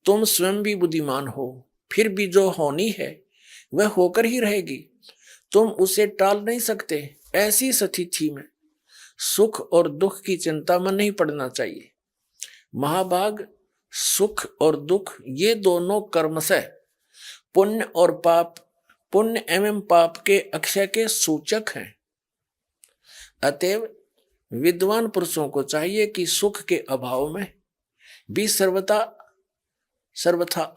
तुम स्वयं भी बुद्धिमान हो, फिर भी जो होनी है वह होकर ही रहेगी। तुम उसे टाल नहीं सकते। ऐसी स्थिति में सुख और दुख की चिंता में नहीं पड़ना चाहिए। महाभाग, सुख और दुख ये दोनों कर्मशः पुण्य एवं पाप के अक्षय के सूचक हैं। अतएव विद्वान पुरुषों को चाहिए कि सुख के अभाव में भी सर्वथा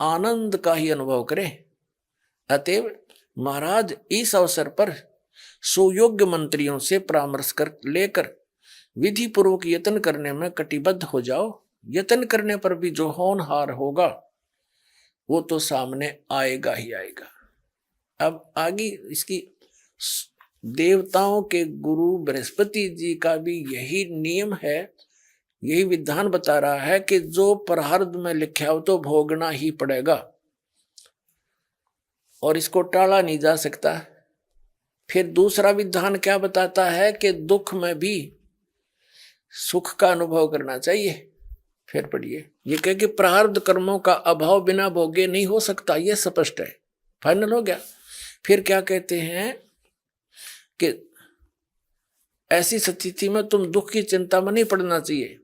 आनंद का ही अनुभव करें। अतएव महाराज इस अवसर पर सुयोग्य मंत्रियों से परामर्श लेकर विधि पूर्वक यत्न करने में कटिबद्ध हो जाओ। यत्न करने पर भी जो होनहार होगा वो तो सामने आएगा ही आएगा। अब आगे इसकी देवताओं के गुरु बृहस्पति जी का भी यही नियम है, यही विधान बता रहा है कि जो प्रारब्ध में लिखा हो तो भोगना ही पड़ेगा और इसको टाला नहीं जा सकता। फिर दूसरा विधान क्या बताता है कि दुख में भी सुख का अनुभव करना चाहिए। फिर पढ़िए, ये कहे कि प्रारब्ध कर्मों का अभाव बिना भोगे नहीं हो सकता, यह स्पष्ट है, फाइनल हो गया। फिर क्या कहते हैं कि ऐसी स्थिति में तुम दुख की चिंता में नहीं पड़ना चाहिए।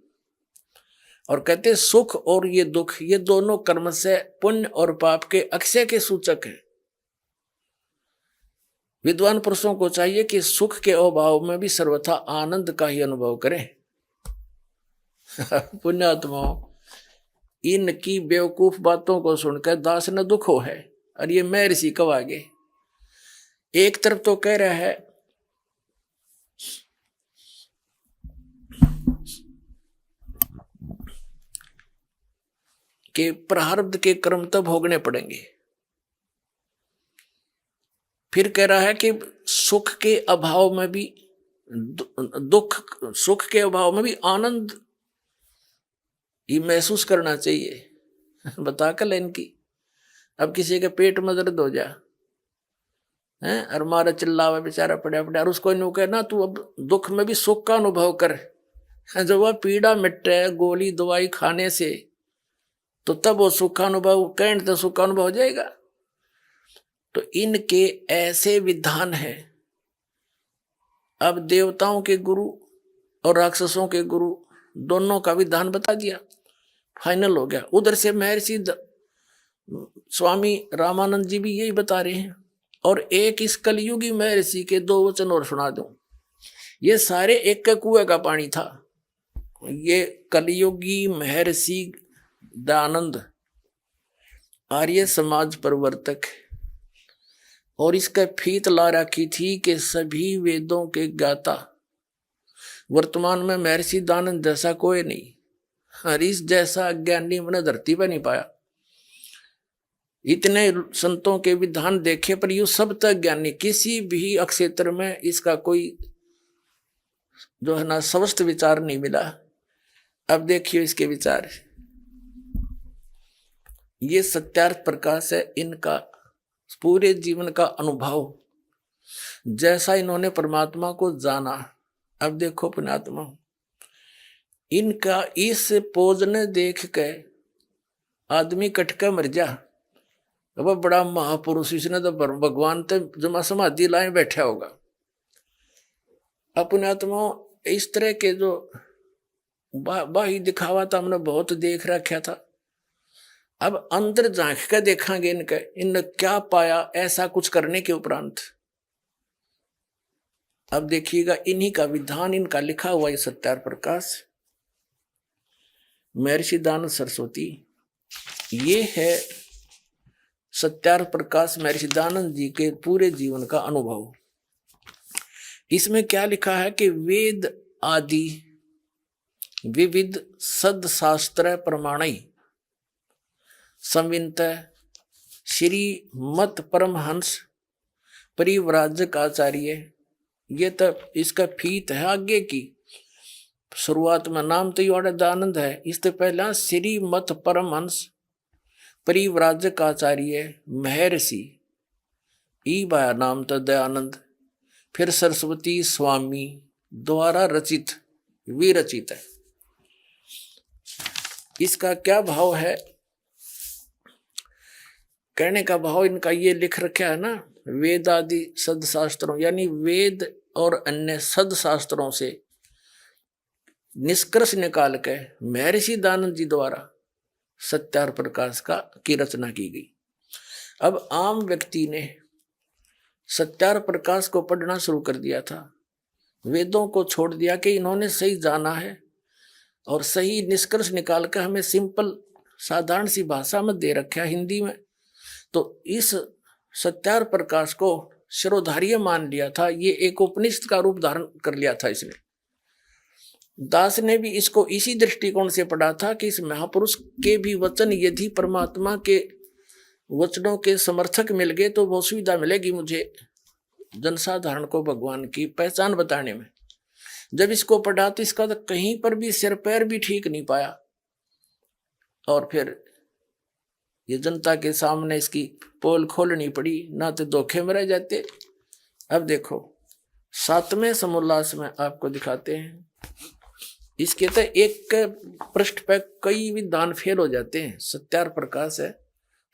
और कहते सुख और ये दुख ये दोनों कर्म से पुण्य और पाप के अक्षय के सूचक हैं। विद्वान पुरुषों को चाहिए कि सुख के अभाव में भी सर्वथा आनंद का ही अनुभव करें। पुण्यात्माओं, इनकी बेवकूफ बातों को सुनकर दास न दुख हो है। और ये मैं ऋषि कब आगे एक तरफ तो कह रहा है कि प्रारब्ध के कर्म तो भोगने पड़ेंगे, फिर कह रहा है कि सुख के अभाव में भी सुख के अभाव में भी आनंद ही महसूस करना चाहिए। बता कर इनकी, अब किसी के पेट में दर्द हो जा है और मारा चिल्लावा बेचारा पड़ा और उसको इन कहे ना तू अब दुख में भी सुख का अनुभव कर, जब वह पीड़ा मिटे गोली दवाई खाने से तो तब वो सुखानुभव कहें तो सुखानुभव हो जाएगा। तो इनके ऐसे विधान है। अब देवताओं के गुरु और राक्षसों के गुरु दोनों का विधान बता दिया, फाइनल हो गया। उधर से महर्षि स्वामी रामानंद जी भी यही बता रहे हैं। और एक इस कलयुगी महर्षि के 2 वचन और सुना दूं। ये सारे एक के कुएं का पानी था। ये कलयुगी महर्षि दयानंद आर्य समाज प्रवर्तक, और इसका फीत ला रखी थी कि सभी वेदों के ज्ञाता। वर्तमान में महर्षि दयानंद जैसा कोई नहीं, हरीश जैसा अज्ञानी मैंने धरती पर नहीं पाया। इतने संतों के विधान देखे पर यू सब तक ज्ञानी, किसी भी क्षेत्र में इसका कोई जो है ना स्वस्थ विचार नहीं मिला। अब देखिए इसके विचार, ये सत्यार्थ प्रकाश है इनका पूरे जीवन का अनुभव, जैसा इन्होंने परमात्मा को जाना। अब देखो पुण्यात्मा, इनका इस पोज ने देख के आदमी कटके मर जा। अब बड़ा महापुरुष, इसने तो भगवान तो जमा समाधि लाए बैठा होगा। अब पुण्यात्मा, इस तरह के जो बाही दिखावा था हमने बहुत देख रखा था। अब अंदर झांक के देखेंगे इनने क्या पाया ऐसा कुछ करने के उपरांत। अब देखिएगा इन्हीं का विधान, इनका लिखा हुआ ये सत्यार्थ प्रकाश, महर्षि दयानंद सरस्वती। ये है सत्यार्थ प्रकाश महर्षि दयानंद जी के पूरे जीवन का अनुभव। इसमें क्या लिखा है कि वेद आदि विविध सदशास्त्र प्रमाणई संवित श्री मत परमहंस परिव्राजक आचार्य। ये तो इसका फीत है आगे की। शुरुआत में नाम तो ये दयानंद है, इससे पहला श्री मत परमहंस परिव्राजक आचार्य महर्षि, ई बाया नाम तो दयानंद। फिर सरस्वती स्वामी द्वारा रचित विरचित है। इसका क्या भाव है? कहने का भाव इनका ये लिख रखा है ना, वेद आदि सदशास्त्रों, यानी वेद और अन्य सदशास्त्रों से निष्कर्ष निकाल के महर्षि दयानंद जी द्वारा सत्यार्थ प्रकाश की रचना की गई। अब आम व्यक्ति ने सत्यार्थ प्रकाश को पढ़ना शुरू कर दिया था, वेदों को छोड़ दिया कि इन्होंने सही जाना है और सही निष्कर्ष निकाल कर हमें सिंपल साधारण सी भाषा में दे रखा हिंदी में। तो इस सत्यार्थ प्रकाश को शिरोधार्य मान लिया था, ये एक उपनिषद का रूप धारण कर लिया था इसने। दास ने भी इसको इसी दृष्टिकोण से पढ़ा था कि इस महापुरुष के भी वचन यदि परमात्मा के वचनों के समर्थक मिल गए तो बहुत सुविधा मिलेगी मुझे जनसाधारण को भगवान की पहचान बताने में। जब इसको पढ़ा तो इसका तो कहीं पर भी सिर पैर भी ठीक नहीं पाया, और फिर ये जनता के सामने इसकी पोल खोलनी पड़ी, ना तो धोखे में रह जाते। अब देखो 7वें समोल्लास में आपको दिखाते हैं। इसके तो एक पृष्ठ पे कई विधान फेल हो जाते हैं। सत्यार्थ प्रकाश है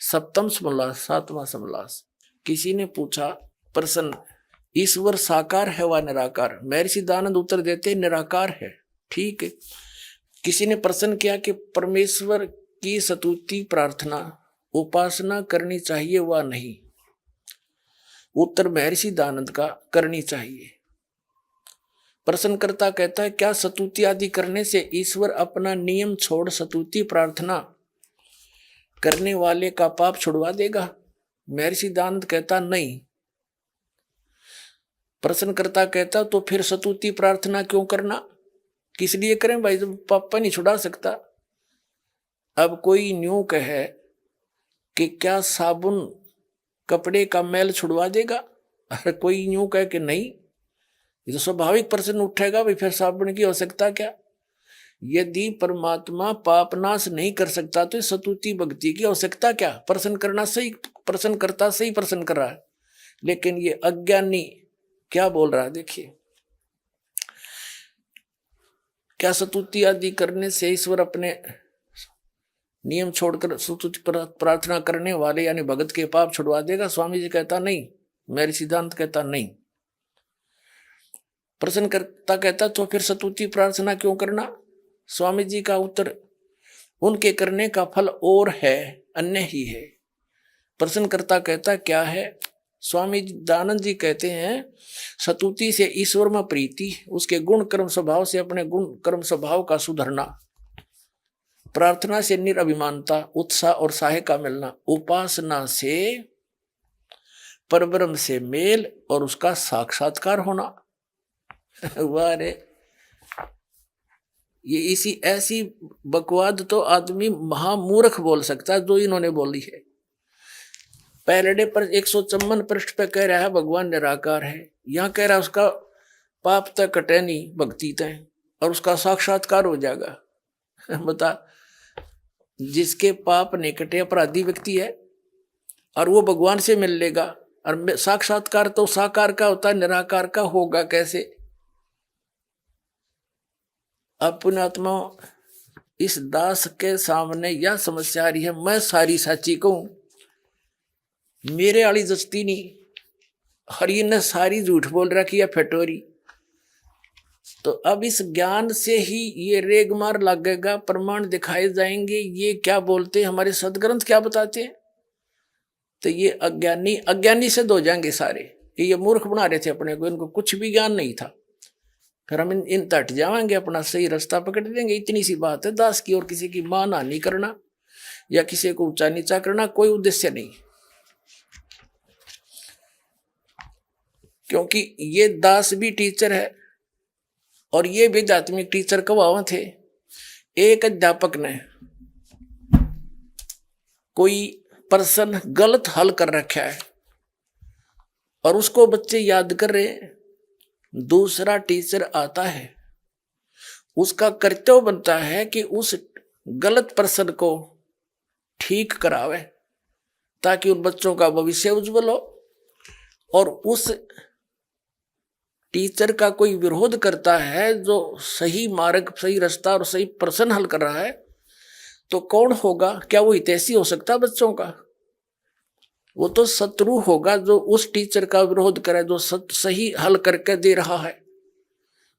7वां समोल्लास, 7वां समोल्लास। किसी ने पूछा प्रश्न, ईश्वर साकार है व निराकार? महर्षि दयानंद उत्तर देते निराकार है। ठीक है। किसी ने प्रश्न किया कि परमेश्वर की स्तुति प्रार्थना उपासना करनी चाहिए व नहीं? उत्तर महर्षि दयानंद का करनी चाहिए। प्रश्नकर्ता कहता है क्या स्तुति आदि करने से ईश्वर अपना नियम छोड़ स्तुति प्रार्थना करने वाले का पाप छुड़वा देगा? महर्षि दयानंद कहता नहीं। प्रश्नकर्ता कहता तो फिर स्तुति प्रार्थना क्यों करना, किस लिए करें भाई, जब पाप नहीं छुड़ा सकता। अब कोई न्यू कहे कि क्या साबुन कपड़े का मैल छुड़वा देगा? अरे कोई न्यू कहे कि नहीं, ये तो स्वाभाविक प्रश्न उठेगा भाई फिर साबुन की आवश्यकता क्या? यदि परमात्मा पाप नाश नहीं कर सकता तो स्तुति भक्ति की आवश्यकता क्या? प्रश्न करना सही, प्रश्न करता सही प्रश्न कर रहा है, लेकिन ये अज्ञानी क्या बोल रहा है देखिए। क्या स्तुति आदि करने से ईश्वर अपने नियम छोड़कर स्तुति प्रार्थना करने वाले यानी भगत के पाप छुड़वा देगा? स्वामी जी कहता नहीं, महर्षि दयानंद कहता नहीं। प्रश्नकर्ता कहता तो फिर स्तुति प्रार्थना क्यों करना? स्वामी जी का उत्तर, उनके करने का फल और है, अन्य ही है। प्रश्नकर्ता कहता क्या है? स्वामी दयानंद जी कहते हैं स्तुति से ईश्वर में प्रीति, उसके गुण कर्म स्वभाव से अपने गुण कर्म स्वभाव का सुधरना, प्रार्थना से निरभिमानता, उत्साह और साहे का मिलना, उपासना से परब्रह्म से मेल और उसका साक्षात्कार होना। वाह रे, ये इसी ऐसी बकवाद तो आदमी महामूर्ख बोल सकता है जो इन्होंने बोली है। पहले पर 154 पृष्ठ पे कह रहा है भगवान निराकार है, यहाँ कह रहा है उसका पाप तक कटे नहीं भक्ति तय और उसका साक्षात्कार हो जाएगा। बता, जिसके पाप नहीं कटे अपराधी व्यक्ति है और वो भगवान से मिल लेगा, और साक्षात्कार तो साकार का होता है, निराकार का होगा कैसे? अपने आत्मा इस दास के सामने यह समस्या आ रही है, मैं सारी साची कहूं, मेरे वाली जस्ती नहीं, हरि ने सारी झूठ बोल रखी है फटोरी। तो अब इस ज्ञान से ही ये रेग मार लगेगा, प्रमाण दिखाए जाएंगे, ये क्या बोलते हैं, हमारे सदग्रंथ क्या बताते हैं। तो ये अज्ञानी से हो जाएंगे सारे, ये मूर्ख बना रहे थे अपने को, इनको कुछ भी ज्ञान नहीं था। फिर हम इन तट जाएंगे, अपना सही रास्ता पकड़ देंगे। इतनी सी बात है दास की, और किसी की मान हानि करना या किसी को ऊंचा नीचा करना कोई उद्देश्य नहीं, क्योंकि ये दास भी टीचर है और ये भी आध्यात्मिक टीचर कब थे। एक अध्यापक ने कोई प्रश्न गलत हल कर रखा है और उसको बच्चे याद कर रहे हैं, दूसरा टीचर आता है, उसका कर्तव्य बनता है कि उस गलत प्रश्न को ठीक करावे ताकि उन बच्चों का भविष्य उज्जवल हो। और उस टीचर का कोई विरोध करता है जो सही मार्ग, सही रास्ता और सही प्रश्न हल कर रहा है, तो कौन होगा? क्या वो हितैषी हो सकता है बच्चों का? वो तो शत्रु होगा जो उस टीचर का विरोध करे जो सही हल करके दे रहा है।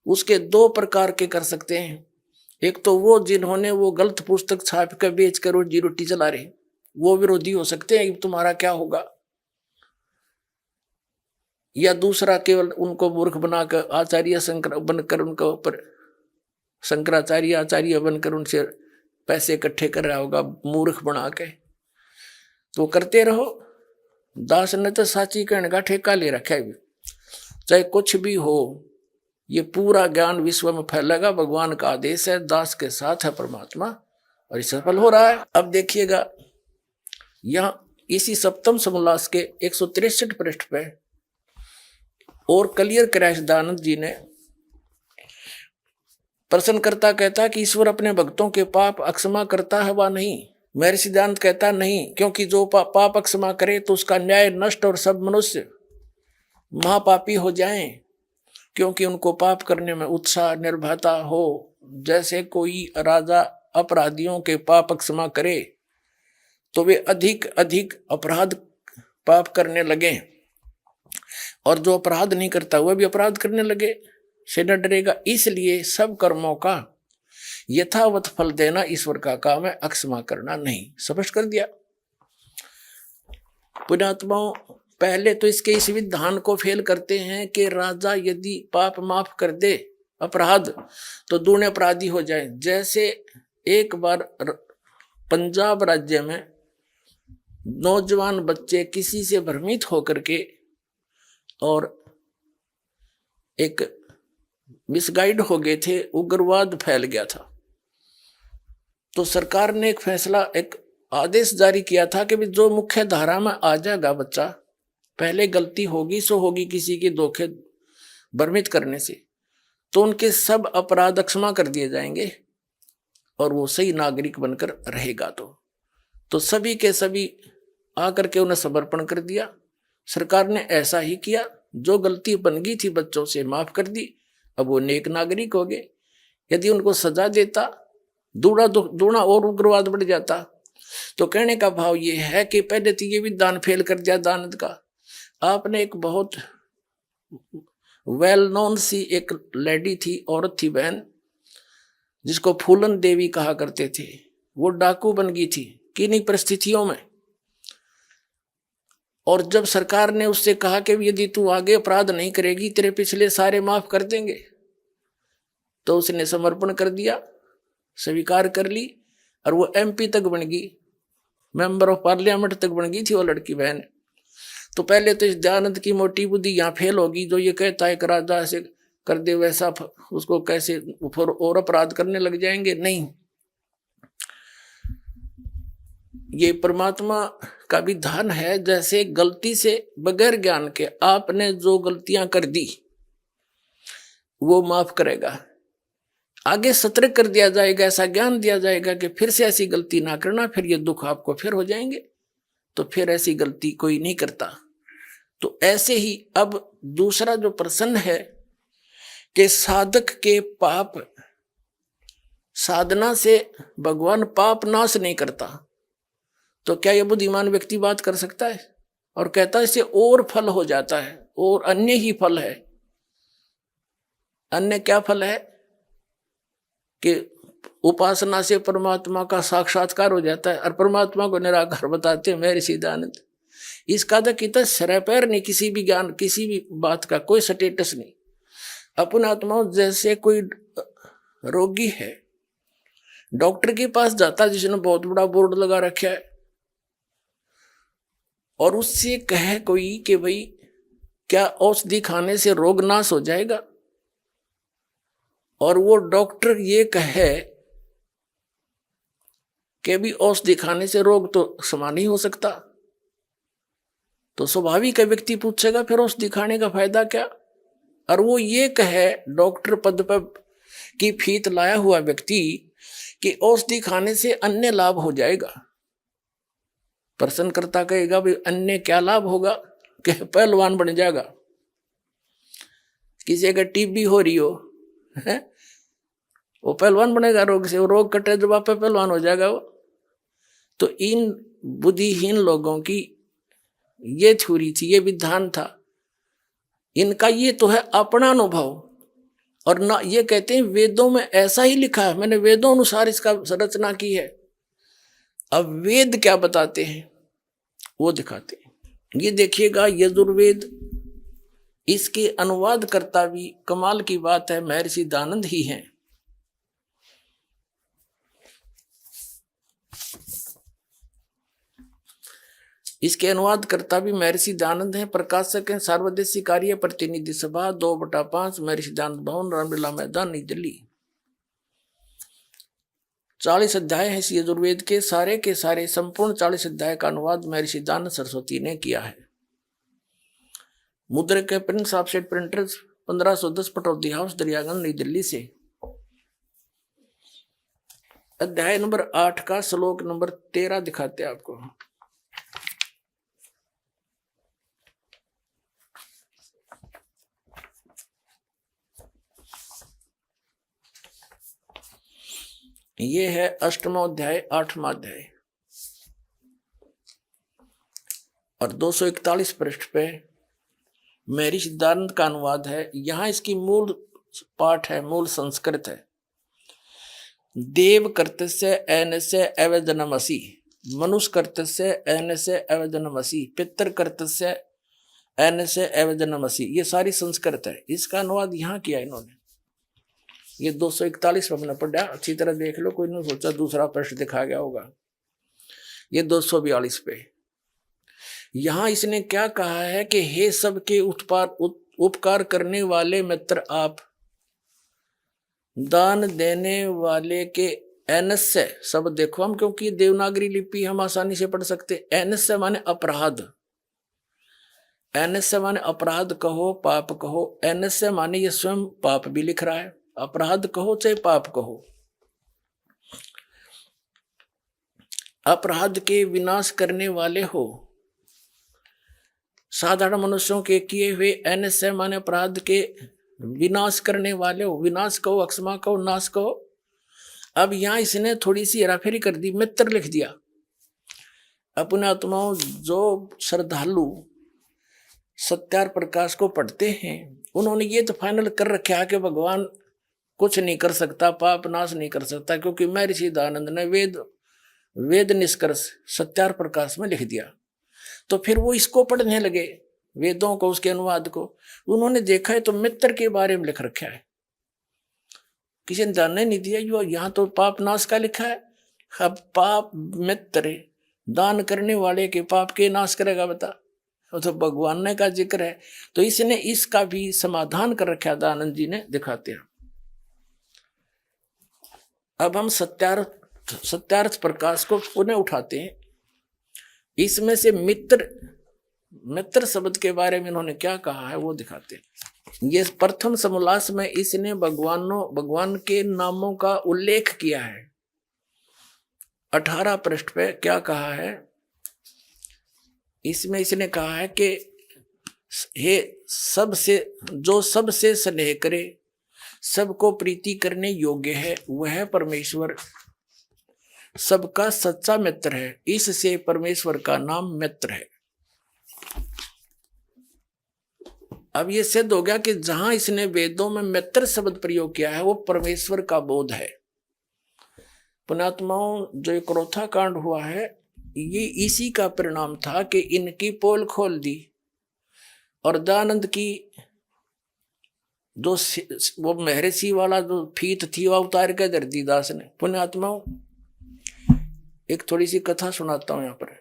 उसके दो प्रकार के कर सकते हैं, एक तो वो जिन्होंने वो गलत पुस्तक छाप कर बेच कर रोजी रोटी चला रहे, वो विरोधी हो सकते हैं, तुम्हारा क्या होगा। या दूसरा केवल उनको मूर्ख बनाकर आचार्य शंकर बनकर उनके ऊपर शंकराचार्य आचार्य बनकर उनसे पैसे इकट्ठे कर रहा होगा मूर्ख बना के। तो करते रहो। दास ने तो साची कहने का ठेका ले रखा है, चाहे कुछ भी हो, ये पूरा ज्ञान विश्व में फैलेगा, भगवान का आदेश है, दास के साथ है परमात्मा, और इस सफल हो रहा है। अब देखिएगा यहाँ इसी सप्तम समोल्लास के 163 पृष्ठ पे और क्लियर कराया दयानंद जी ने। प्रश्नकर्ता कहता है कि ईश्वर अपने भक्तों के पाप अक्षमा करता है वा नहीं? मेरे सिद्धांत कहता नहीं, क्योंकि जो पाप अक्षमा करे तो उसका न्याय नष्ट और सब मनुष्य महापापी हो जाएं, क्योंकि उनको पाप करने में उत्साह निर्भयता हो। जैसे कोई राजा अपराधियों के पाप अक्षमा करे तो वे अधिक अधिक अपराध पाप करने लगे, और जो अपराध नहीं करता वह भी अपराध करने लगे से न डरेगा। इसलिए सब कर्मों का यथावत फल देना ईश्वर का काम है, अक्षमा करना नहीं। स्पष्ट कर दिया। पुण्यात्माओं, पहले तो इसके इस विधान को फेल करते हैं कि राजा यदि पाप माफ कर दे अपराध तो दूने अपराधी हो जाए। जैसे एक बार पंजाब राज्य में नौजवान बच्चे किसी से भ्रमित होकर के और एक मिसगाइड हो गए थे, उग्रवाद फैल गया था। तो सरकार ने एक फैसला, एक आदेश जारी किया था कि जो मुख्य धारा में आ जाएगा बच्चा, पहले गलती होगी सो होगी किसी के धोखे भ्रमित करने से, तो उनके सब अपराध क्षमा कर दिए जाएंगे और वो सही नागरिक बनकर रहेगा। तो सभी के सभी आकर के उन्हें समर्पण कर दिया। सरकार ने ऐसा ही किया, जो गलती बन गई थी बच्चों से माफ कर दी, अब वो नेक नागरिक हो गए। यदि उनको सजा देता दूना और उग्रवाद बढ़ जाता। तो कहने का भाव ये है कि पहले तो ये भी दान फेल कर दिया दानद का। आपने एक बहुत वेल नोन सी एक लेडी थी, औरत थी, बहन, जिसको फूलन देवी कहा करते थे। वो डाकू बन गई थी किन्हीं परिस्थितियों में। और जब सरकार ने उससे कहा कि यदि तू आगे अपराध नहीं करेगी तेरे पिछले सारे माफ कर देंगे, तो उसने समर्पण कर दिया, स्वीकार कर ली और वो MP तक बन गई, मेंबर ऑफ पार्लियामेंट तक बन गई थी वो लड़की बहन। तो पहले तो इस दयानंद की मोटी बुद्धि यहाँ फेल होगी, जो ये कहता है कि राजा ऐसे कर दे वैसा, उसको कैसे और अपराध करने लग जाएंगे। नहीं, ये परमात्मा का विधान है। जैसे गलती से बगैर ज्ञान के आपने जो गलतियां कर दी वो माफ करेगा, आगे सतर्क कर दिया जाएगा, ऐसा ज्ञान दिया जाएगा कि फिर से ऐसी गलती ना करना, फिर ये दुख आपको फिर हो जाएंगे, तो फिर ऐसी गलती कोई नहीं करता। तो ऐसे ही अब दूसरा जो प्रश्न है कि साधक के पाप, साधना से भगवान पाप नाश नहीं करता, तो क्या यह बुद्धिमान व्यक्ति बात कर सकता है और कहता है इससे और फल हो जाता है, और अन्य ही फल है। अन्य क्या फल है कि उपासना से परमात्मा का साक्षात्कार हो जाता है, और परमात्मा को निराकार बताते हैं महर्षि दयानंद। इसका तो कितना सिर पैर नहीं, किसी भी ज्ञान, किसी भी बात का कोई स्टेटस नहीं। अपन आत्मा जैसे कोई रोगी है, डॉक्टर के पास जाता है जिसने बहुत बड़ा बोर्ड लगा रखा है, और उससे कहे कोई कि भाई क्या औषधि खाने से रोग नाश हो जाएगा, और वो डॉक्टर ये कहे कि भी औषधि खाने से रोग तो समा नहीं हो सकता, तो स्वाभाविक व्यक्ति पूछेगा फिर औषधि खाने का फायदा क्या। और वो ये कहे डॉक्टर पद पर की फीत लाया हुआ व्यक्ति कि औषधि खाने से अन्य लाभ हो जाएगा। प्रश्नकर्ता कहेगा भाई अन्य क्या लाभ होगा, कि पहलवान बन जाएगा। किसी अगर टीबी हो रही हो है, वो पहलवान बनेगा रोग से, वो रोग कटे जब आप पहलवान हो जाएगा वो। तो इन बुद्धिहीन लोगों की ये थ्योरी थी, ये विधान था इनका। ये तो है अपना अनुभव, और ना ये कहते हैं वेदों में ऐसा ही लिखा है, मैंने वेदों अनुसार इसका रचना की है। अब वेद क्या बताते हैं वो दिखाते हैं। ये देखिएगा यजुर्वेद, इसके अनुवाद करता भी कमाल की बात है महर्षि दयानंद ही हैं। इसके अनुवाद करता भी महर्षि दयानंद हैं। प्रकाशक हैं सार्वदेशी कार्य प्रतिनिधि सभा 2/5 महर्षि दयानंद भवन रामलीला मैदान नई दिल्ली। 40 अध्याय हैं इस यजुर्वेद के सारे संपूर्ण 40 अध्याय का अनुवाद महर्षि दयानंद सरस्वती ने किया है। मुद्रक के Prince offset printers 1510 Pataudi house Daryaganj नई दिल्ली से। अध्याय नंबर 8 का श्लोक नंबर 13 दिखाते हैं आपको। ये है 8वां अध्याय 8वां अध्याय, और 241 पृष्ठ पे महर्षि दयानंद का अनुवाद है। यहां इसकी मूल पाठ है, मूल संस्कृत है। देव कर्तस्य एनस्य अवजनमसि, मनुष्य कर्तस्य एनस्य अवजनमसि, पितर कर्तस्य एनस्य अवजनमसि, ये सारी संस्कृत है। इसका अनुवाद यहाँ किया इन्होंने। ये 241 में पढ़ा, अच्छी तरह देख लो, कोई नहीं सोचा दूसरा पृष्ठ दिखा गया होगा। ये 242 पे यहां इसने क्या कहा है कि हे सबके उपकार करने वाले मित्र आप, दान देने वाले के एनस्य शब्द देखो हम, क्योंकि देवनागरी लिपि हम आसानी से पढ़ सकते। एनस्य माने अपराध, एनस्य माने अपराध कहो, पाप कहो। एनस्य माने ये स्वयं पाप भी लिख रहा है, अपराध कहो चाहे पाप कहो। अपराध के विनाश करने वाले हो, साधारण मनुष्यों के किए हुए। एनस्य माने अपराध के विनाश करने वाले हो। विनाश कहो, अक्षमा कहो, नाश कहो। अब यहां इसने थोड़ी सी हेराफेरी कर दी, मित्र लिख दिया। अपने आत्माओं जो श्रद्धालु सत्यार प्रकाश को पढ़ते हैं, उन्होंने ये तो फाइनल कर रखा है कि भगवान कुछ नहीं कर सकता, पाप नाश नहीं कर सकता, क्योंकि महर्षि दयानंद ने वेद निष्कर्ष सत्यार प्रकाश में लिख दिया। तो फिर वो इसको पढ़ने लगे, वेदों को, उसके अनुवाद को। उन्होंने देखा है तो मित्र के बारे में लिख रखा है, किसी ने ध्यान नहीं दिया। जो यहाँ तो पाप नाश का लिखा है, अब पाप मित्र, दान करने वाले के पाप के नाश करेगा बता, तो भगवान ने का जिक्र है। तो इसने इसका भी समाधान कर रखा, दयानंद जी ने, दिखाते हैं। अब हम सत्यार्थ प्रकाश को पुनः उठाते हैं। इसमें से मित्र शब्द के बारे में इन्होंने क्या कहा है वो दिखाते हैं। ये प्रथम समोल्लास में इसने भगवान के नामों का उल्लेख किया है। 18 पृष्ठ पे क्या कहा है, इसमें इसने कहा है कि हे जो सबसे स्नेह करे, सबको प्रीति करने योग्य है, वह परमेश्वर सबका सच्चा मित्र है। इससे परमेश्वर का नाम मित्र है। अब ये सिद्ध हो गया कि जहां इसने वेदों में मित्र शब्द प्रयोग किया है वो परमेश्वर का बोध है। पुण्यात्माओं, जो ये क्रोथा कांड हुआ है ये इसी का परिणाम था कि इनकी पोल खोल दी और दयानंद की जो वो महर्षि वाला जो फीत थी वह उतार के धर दी दास ने। पुण्यात्माओं, एक थोड़ी सी कथा सुनाता हूं यहाँ पर,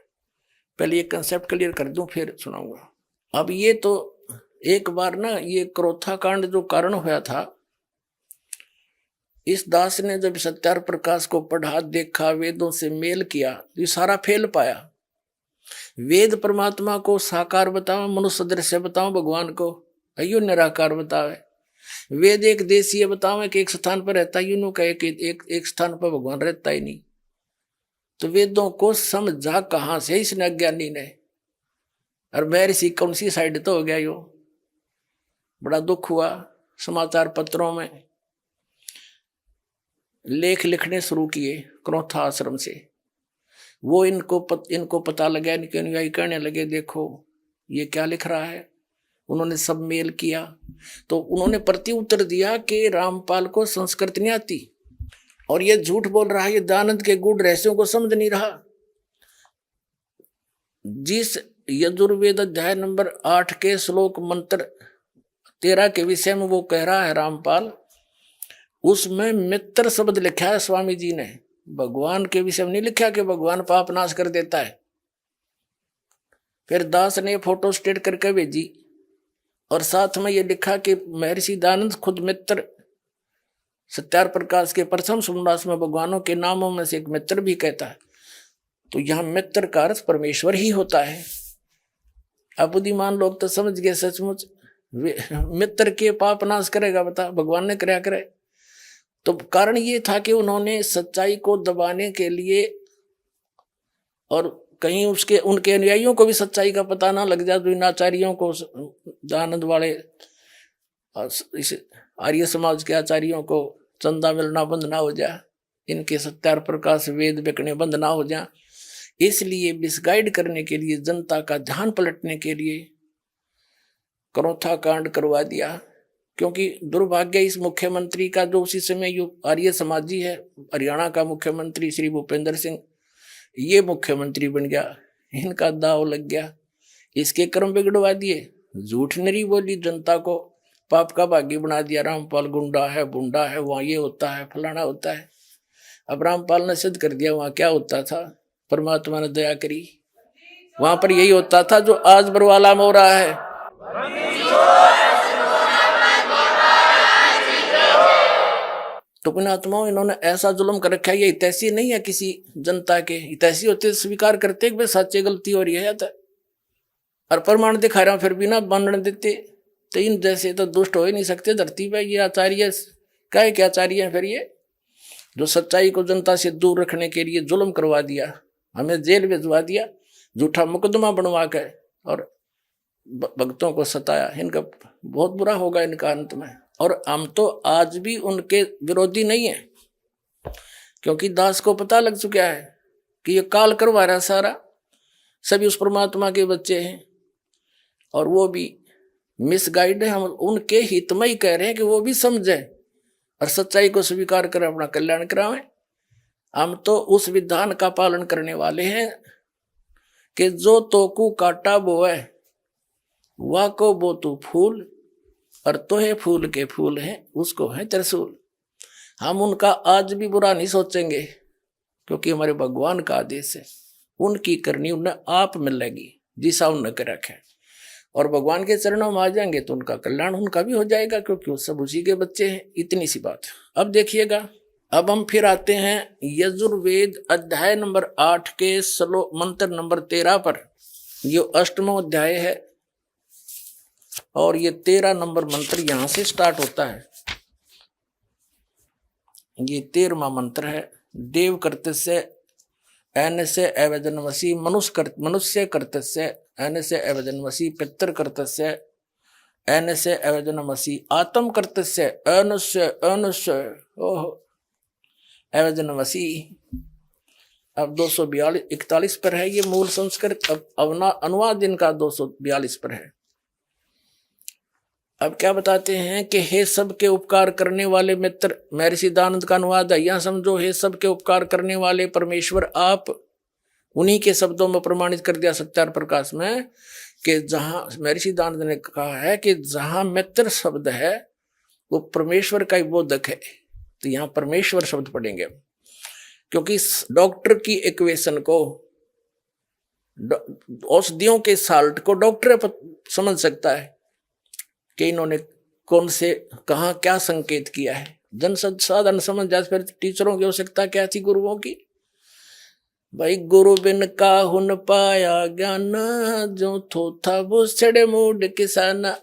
पहले ये कंसेप्ट क्लियर कर दूं फिर सुनाऊंगा। अब ये तो एक बार ना ये क्रोथा कांड जो कारण हुआ था, इस दास ने जब सत्यार्थ प्रकाश को पढ़ा, देखा, वेदों से मेल किया, ये सारा फेल पाया। वेद परमात्मा को साकार बताओ, मनुष्य दृश्य बताओ, भगवान को अयो निराकार बतावे। वेद एक देशीय बताओ कि एक स्थान पर रहता, यूं नो कहे कि एक स्थान पर भगवान रहता ही नहीं। तो वेदों को समझा कहां से इसने, अज्ञानी ने। और महर्षि कौन सी साइड तो हो गया यो, बड़ा दुख हुआ। समाचार पत्रों में लेख लिखने शुरू किए क्रोथा आश्रम से। वो इनको पता लगा, इनके अनुयायी कहने लगे देखो ये क्या लिख रहा है। उन्होंने सब मेल किया तो उन्होंने प्रति उत्तर दिया कि रामपाल को संस्कृत नहीं आती और ये झूठ बोल रहा है, ये दयानंद के गूढ़ रहस्यों को समझ नहीं रहा। जिस यजुर्वेद अध्याय नंबर 8 के श्लोक मंत्र 13 के विषय में वो कह रहा है रामपाल, उसमें मित्र शब्द लिखा है स्वामी जी ने, भगवान के विषय में नहीं लिखा कि भगवान पाप नाश कर देता है। फिर दास ने फोटो स्टेट करके भेजी और साथ में ये लिखा कि महर्षि दयानंद खुद मित्र, सत्यार्थ प्रकाश के प्रथम समोल्लास में भगवानों के नामों में से एक मित्र भी कहता है। तो यहाँ मित्र का अर्थ परमेश्वर ही होता है। अब बुद्धिमान लोग तो समझ गए सचमुच मित्र के पाप नाश करेगा बता, भगवान ने कराया करे। तो कारण ये था कि उन्होंने सच्चाई को दबाने के लिए और कहीं उनके अनुयायियों को भी सच्चाई का पता ना लग जाए, तो इन आचार्यों को, दयानंद वाले इस आर्य समाज के आचार्यों को चंदा मिलना बंद ना हो जाए, इनके सत्यार्थ प्रकाश वेद बिकने बंद ना हो जाए, इसलिए मिसगाइड करने के लिए, जनता का ध्यान पलटने के लिए क्रोथा कांड करवा दिया। क्योंकि दुर्भाग्य इस मुख्यमंत्री का, जो उसी समय जो आर्य समाजी है, हरियाणा का मुख्यमंत्री श्री भूपेंद्र सिंह, ये मुख्यमंत्री बन गया, इनका दाव लग गया, इसके कर्म बिगड़वा दिए, झूठ नरी बोली, जनता को पाप का भागी बना दिया। रामपाल गुंडा है, बुंडा है, वहाँ ये होता है, फलाना होता है। अब रामपाल ने सिद्ध कर दिया वहाँ क्या होता था, परमात्मा ने दया करी, वहां पर यही होता था जो आज बरवाला में हो रहा है। तो पुण्यात्माओं, इन्होंने ऐसा जुल्म कर रखा है, ये हितैषी नहीं है किसी जनता के। हितैषी होते स्वीकार करते कि सच्चे गलती हो रही है, और प्रमाण दिखा रहा हूं फिर भी ना मानने देते। तो इन जैसे तो दुष्ट हो ही नहीं सकते धरती पे। ये आचार्य क्या क्या आचार्य है फिर, ये जो सच्चाई को जनता से दूर रखने के लिए जुल्म करवा दिया, हमें जेल भिजवा दिया, झूठा मुकदमा बनवा कर और भक्तों को सताया। इनका बहुत बुरा होगा इनका अंत में। और हम तो आज भी उनके विरोधी नहीं है, क्योंकि दास को पता लग चुका है कि ये काल करवा रहा सारा, सभी उस परमात्मा के बच्चे हैं और वो भी मिसगाइड है। हम उनके हित में ही कह रहे हैं कि वो भी समझे और सच्चाई को स्वीकार करें, अपना कल्याण करावें। हम तो उस विधान का पालन करने वाले हैं कि जो तोकू काटा बोए वा को बो तू फूल, और तोहे फूल के फूल हैं उसको है त्रिशूल। हम उनका आज भी बुरा नहीं सोचेंगे, क्योंकि हमारे भगवान का आदेश है, उनकी करनी उन्हें आप मिलेगी जिसा उन्हें कर रखे। और भगवान के चरणों में आ जाएंगे तो उनका कल्याण उनका भी हो जाएगा, क्योंकि वो सब उसी के बच्चे हैं। इतनी सी बात। अब देखिएगा, अब हम फिर आते हैं यजुर्वेद अध्याय नंबर 8 के श्लोक मंत्र नंबर 13 पर। ये 8वां अध्याय है और ये 13 नंबर मंत्र यहां से स्टार्ट होता है। ये 13वां मंत्र है। देव कर्तस्य ऐनस्य एवजन्मसि मनुष्य कर्तस्य ऐनस्य एवजन्मसि पितृ कर्तस्य ऐनस्य एवजन्मसि आत्म कर्तस्य ऐनस्य ओह एवजन्मसि। अब 242-41 पर है ये मूल संस्कृत। अब अनुवाद इनका 242 पर है। अब क्या बताते हैं कि हे सबके उपकार करने वाले मित्र, महर्षि दयानंद का अनुवाद है। यहां समझो, हे सबके उपकार करने वाले परमेश्वर आप। उन्हीं के शब्दों में प्रमाणित कर दिया सत्यार प्रकाश में कि जहां महर्षि दयानंद ने कहा है कि जहां मित्र शब्द है वो परमेश्वर का ही बोधक है, तो यहां परमेश्वर शब्द पढ़ेंगे। क्योंकि डॉक्टर की इक्वेशन को, औषधियों के साल्ट को डॉक्टर समझ सकता है कि इन्होंने कौन से कहाँ क्या संकेत किया है। जन साधारण समझ जाए, फिर टीचरों की आवश्यकता क्या थी, गुरुओं की। भाई गुरु बिन काहुन पाया ज्ञान, जो थोथा वो छड़े मूड किसाना।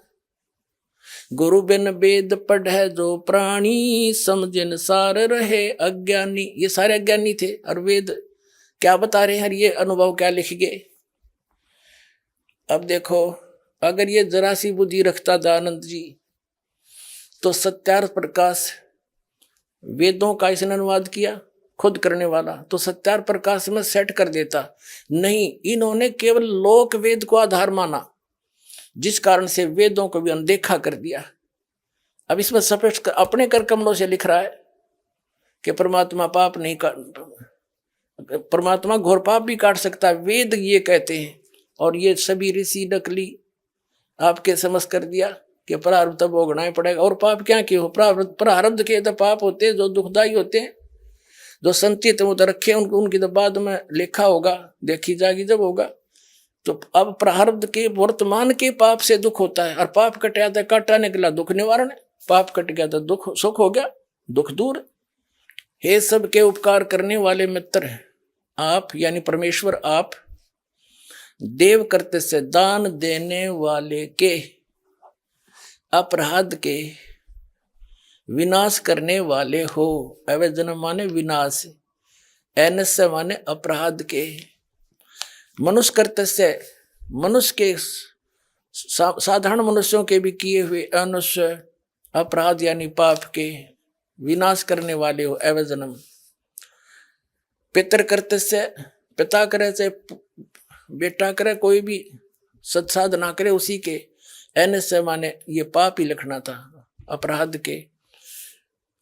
गुरु बिन वेद पढ़े जो प्राणी, समझन सार रहे अज्ञानी। ये सारे अज्ञानी थे और वेद क्या बता रहे हैं, ये अनुभव क्या लिख गए। अब देखो, अगर ये जरा सी बुद्धि रखता दयानंद जी तो सत्यार्थ प्रकाश वेदों का इसने अनुवाद किया खुद करने वाला, तो सत्यार्थ प्रकाश में सेट कर देता। नहीं, इन्होंने केवल लोक वेद को आधार माना, जिस कारण से वेदों को भी अनदेखा कर दिया। अब इसमें स्पष्ट अपने कर कमलों से लिख रहा है कि परमात्मा पाप नहीं परमात्मा घोर पाप भी काट सकता है, वेद ये कहते हैं। और ये सभी ऋषि नकली आपके समझ कर दिया कि प्रारब्ध तो भोगना ही पड़ेगा। और पाप क्या क्यों हो, प्रारब्ध के तो पाप होते हैं जो दुखदायी होते हैं, जो संचित उधर रखे उनकी तो बाद में लेखा होगा, देखी जाएगी जब होगा। तो अब प्रारब्ध के वर्तमान के पाप से दुख होता है, और पाप कट जाता है, कटा निकला दुख निवारण है। पाप कट गया तो दुख सुख हो गया, दुख दूर। हे सबके उपकार करने वाले मित्र आप, यानी परमेश्वर आप। देव करते से दान देने वाले के, अपराध के विनाश करने वाले हो। अवजन माने विनाश, ऐनस्य माने अपराध के। मनुष्य करते से, मनुष्य के साधारण मनुष्यों के भी किए हुए अनुष्य अपराध यानी पाप के विनाश करने वाले हो। अवजनम पितर करते से, पिता करे से बेटा करे, कोई भी सत्साधना करे उसी के। ऐनस्य माने ये पाप ही लिखना था, अपराध के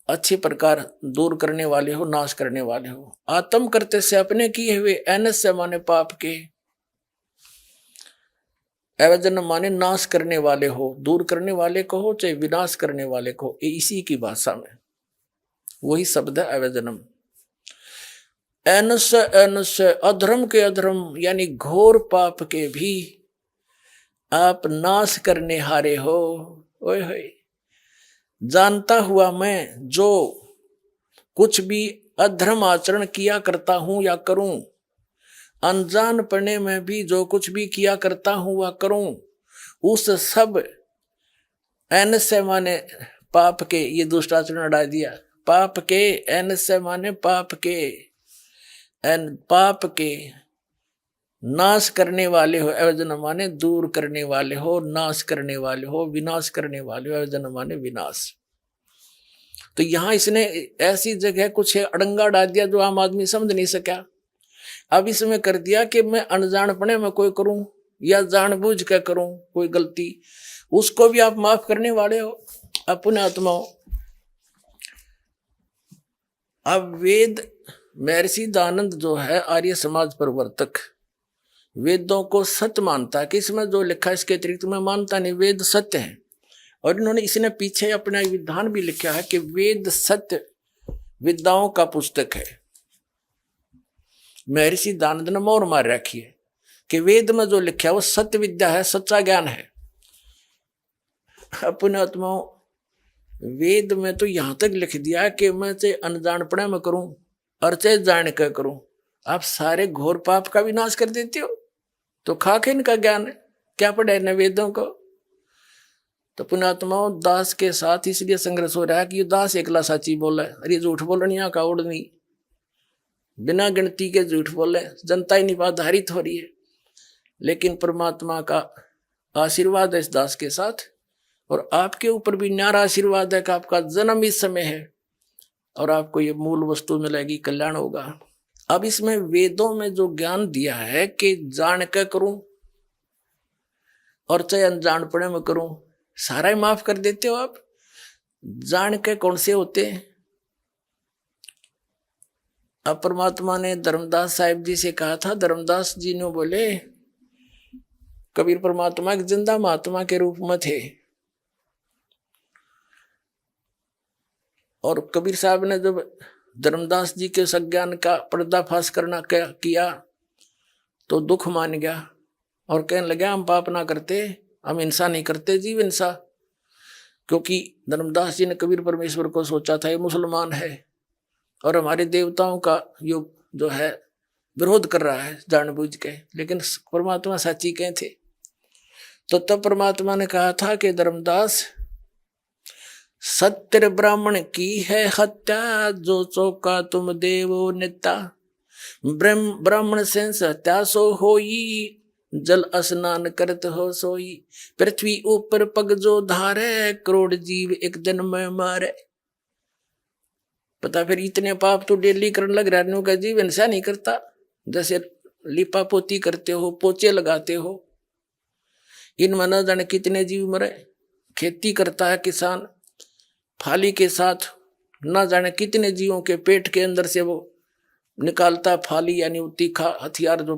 अच्छी प्रकार दूर करने वाले हो, नाश करने वाले हो। आत्म करते से अपने किए हुए, ऐनस्य माने पाप के, अवजन माने नाश करने वाले हो, दूर करने वाले को हो चाहे विनाश करने वाले को, इसी की भाषा में वही शब्द है अवजनम। ऐनस्य अधर्म के अधर्म यानी घोर पाप के भी आप नाश करने हारे हो। ओए होए, जानता हुआ मैं जो कुछ भी अधर्म आचरण किया करता हूं या करूं, अनजान पड़ने में भी जो कुछ भी किया करता हूं वह करूं, उस सब ऐनस्य माने पाप के, ये दुष्टाचरण हटा दिया। पाप के, ऐनस्य माने पाप के, पाप के नाश करने वाले हो। अवजन माने दूर करने वाले हो, नाश करने वाले हो, विनाश करने वाले हो। अवजन माने विनाश। तो यहां इसने ऐसी जगह कुछ अड़ंगा डाल दिया जो आम आदमी समझ नहीं सका। अब इसमें कर दिया कि मैं अनजानपने में कोई करूं या जानबूझ कर करूं कोई गलती, उसको भी आप माफ करने वाले हो अपने आत्माओं। अब वेद महर्षि दयानंद जो है आर्य समाज प्रवर्तक, वेदों को सत्य मानता है कि इसमें जो लिखा है इसके अतिरिक्त मैं मानता नहीं, वेद सत्य है। और इन्होंने इसने पीछे अपना विधान भी लिखा है कि वेद सत्य विद्याओं का पुस्तक है। महर्षि दानंद ने मोहर मार रखी है कि वेद में जो लिखा है वो सत्य विद्या है, सच्चा ज्ञान है। अपने आत्माओं, वेद में तो यहां तक लिख दिया कि मैं चाहे अनजानपणे में करूं और चाहे जान कर करूं, आप सारे घोर पाप का विनाश कर देते हो। तो खाके इनका ज्ञान है, क्या पढ़े न वेदों को। तो पुण्यात्माओं, दास के साथ इसलिए संघर्ष हो रहा है कि ये दास एकला साची बोला है, अरे झूठ बोलनिया का उड़ नहीं, बिना गिनती के झूठ बोले, जनता ही निपाधारित हो रही है। लेकिन परमात्मा का आशीर्वाद है इस दास के साथ, और आपके ऊपर भी न्यारा आशीर्वाद है कि आपका जन्म इस समय है और आपको ये मूल वस्तु मिलेगी, कल्याण होगा। अब इसमें वेदों में जो ज्ञान दिया है कि जान के करूं और चाहे अनजानपणे में करूं, सारा ही माफ कर देते हो आप। जान के कौन से होते हैं? अब परमात्मा ने धर्मदास साहिब जी से कहा था, धर्मदास जी ने बोले कबीर परमात्मा एक जिंदा महात्मा के रूप में थे, और कबीर साहब ने जब धर्मदास जी के सज्ञान का पर्दाफाश करना किया तो दुख मान गया और कहने लगा हम पाप ना करते, हम हिंसा नहीं करते, जीव हिंसा। क्योंकि धर्मदास जी ने कबीर परमेश्वर को सोचा था ये मुसलमान है और हमारे देवताओं का जो है विरोध कर रहा है जानबूझ के, लेकिन परमात्मा साची कहे थे। तो तब परमात्मा ने कहा था कि धर्मदास, सत्य ब्राह्मण की है हत्या, जो चौका तुम देवो नेता, ब्राह्मण से हत्या सो होई, जल स्नान करत हो सोई, पृथ्वी ऊपर पग जो धारे, करोड़ जीव एक दिन में मारे। पता फिर इतने पाप तो डेली करने लग रहा है, जीव हिंसा नहीं करता, जैसे लिपा पोती करते हो, पोचे लगाते हो, इनमें न जाने कितने जीव मरे। खेती करता है किसान, फाली के साथ न जाने कितने जीवों के पेट के अंदर से वो निकालता फाली, यानी वो तीखा हथियार जो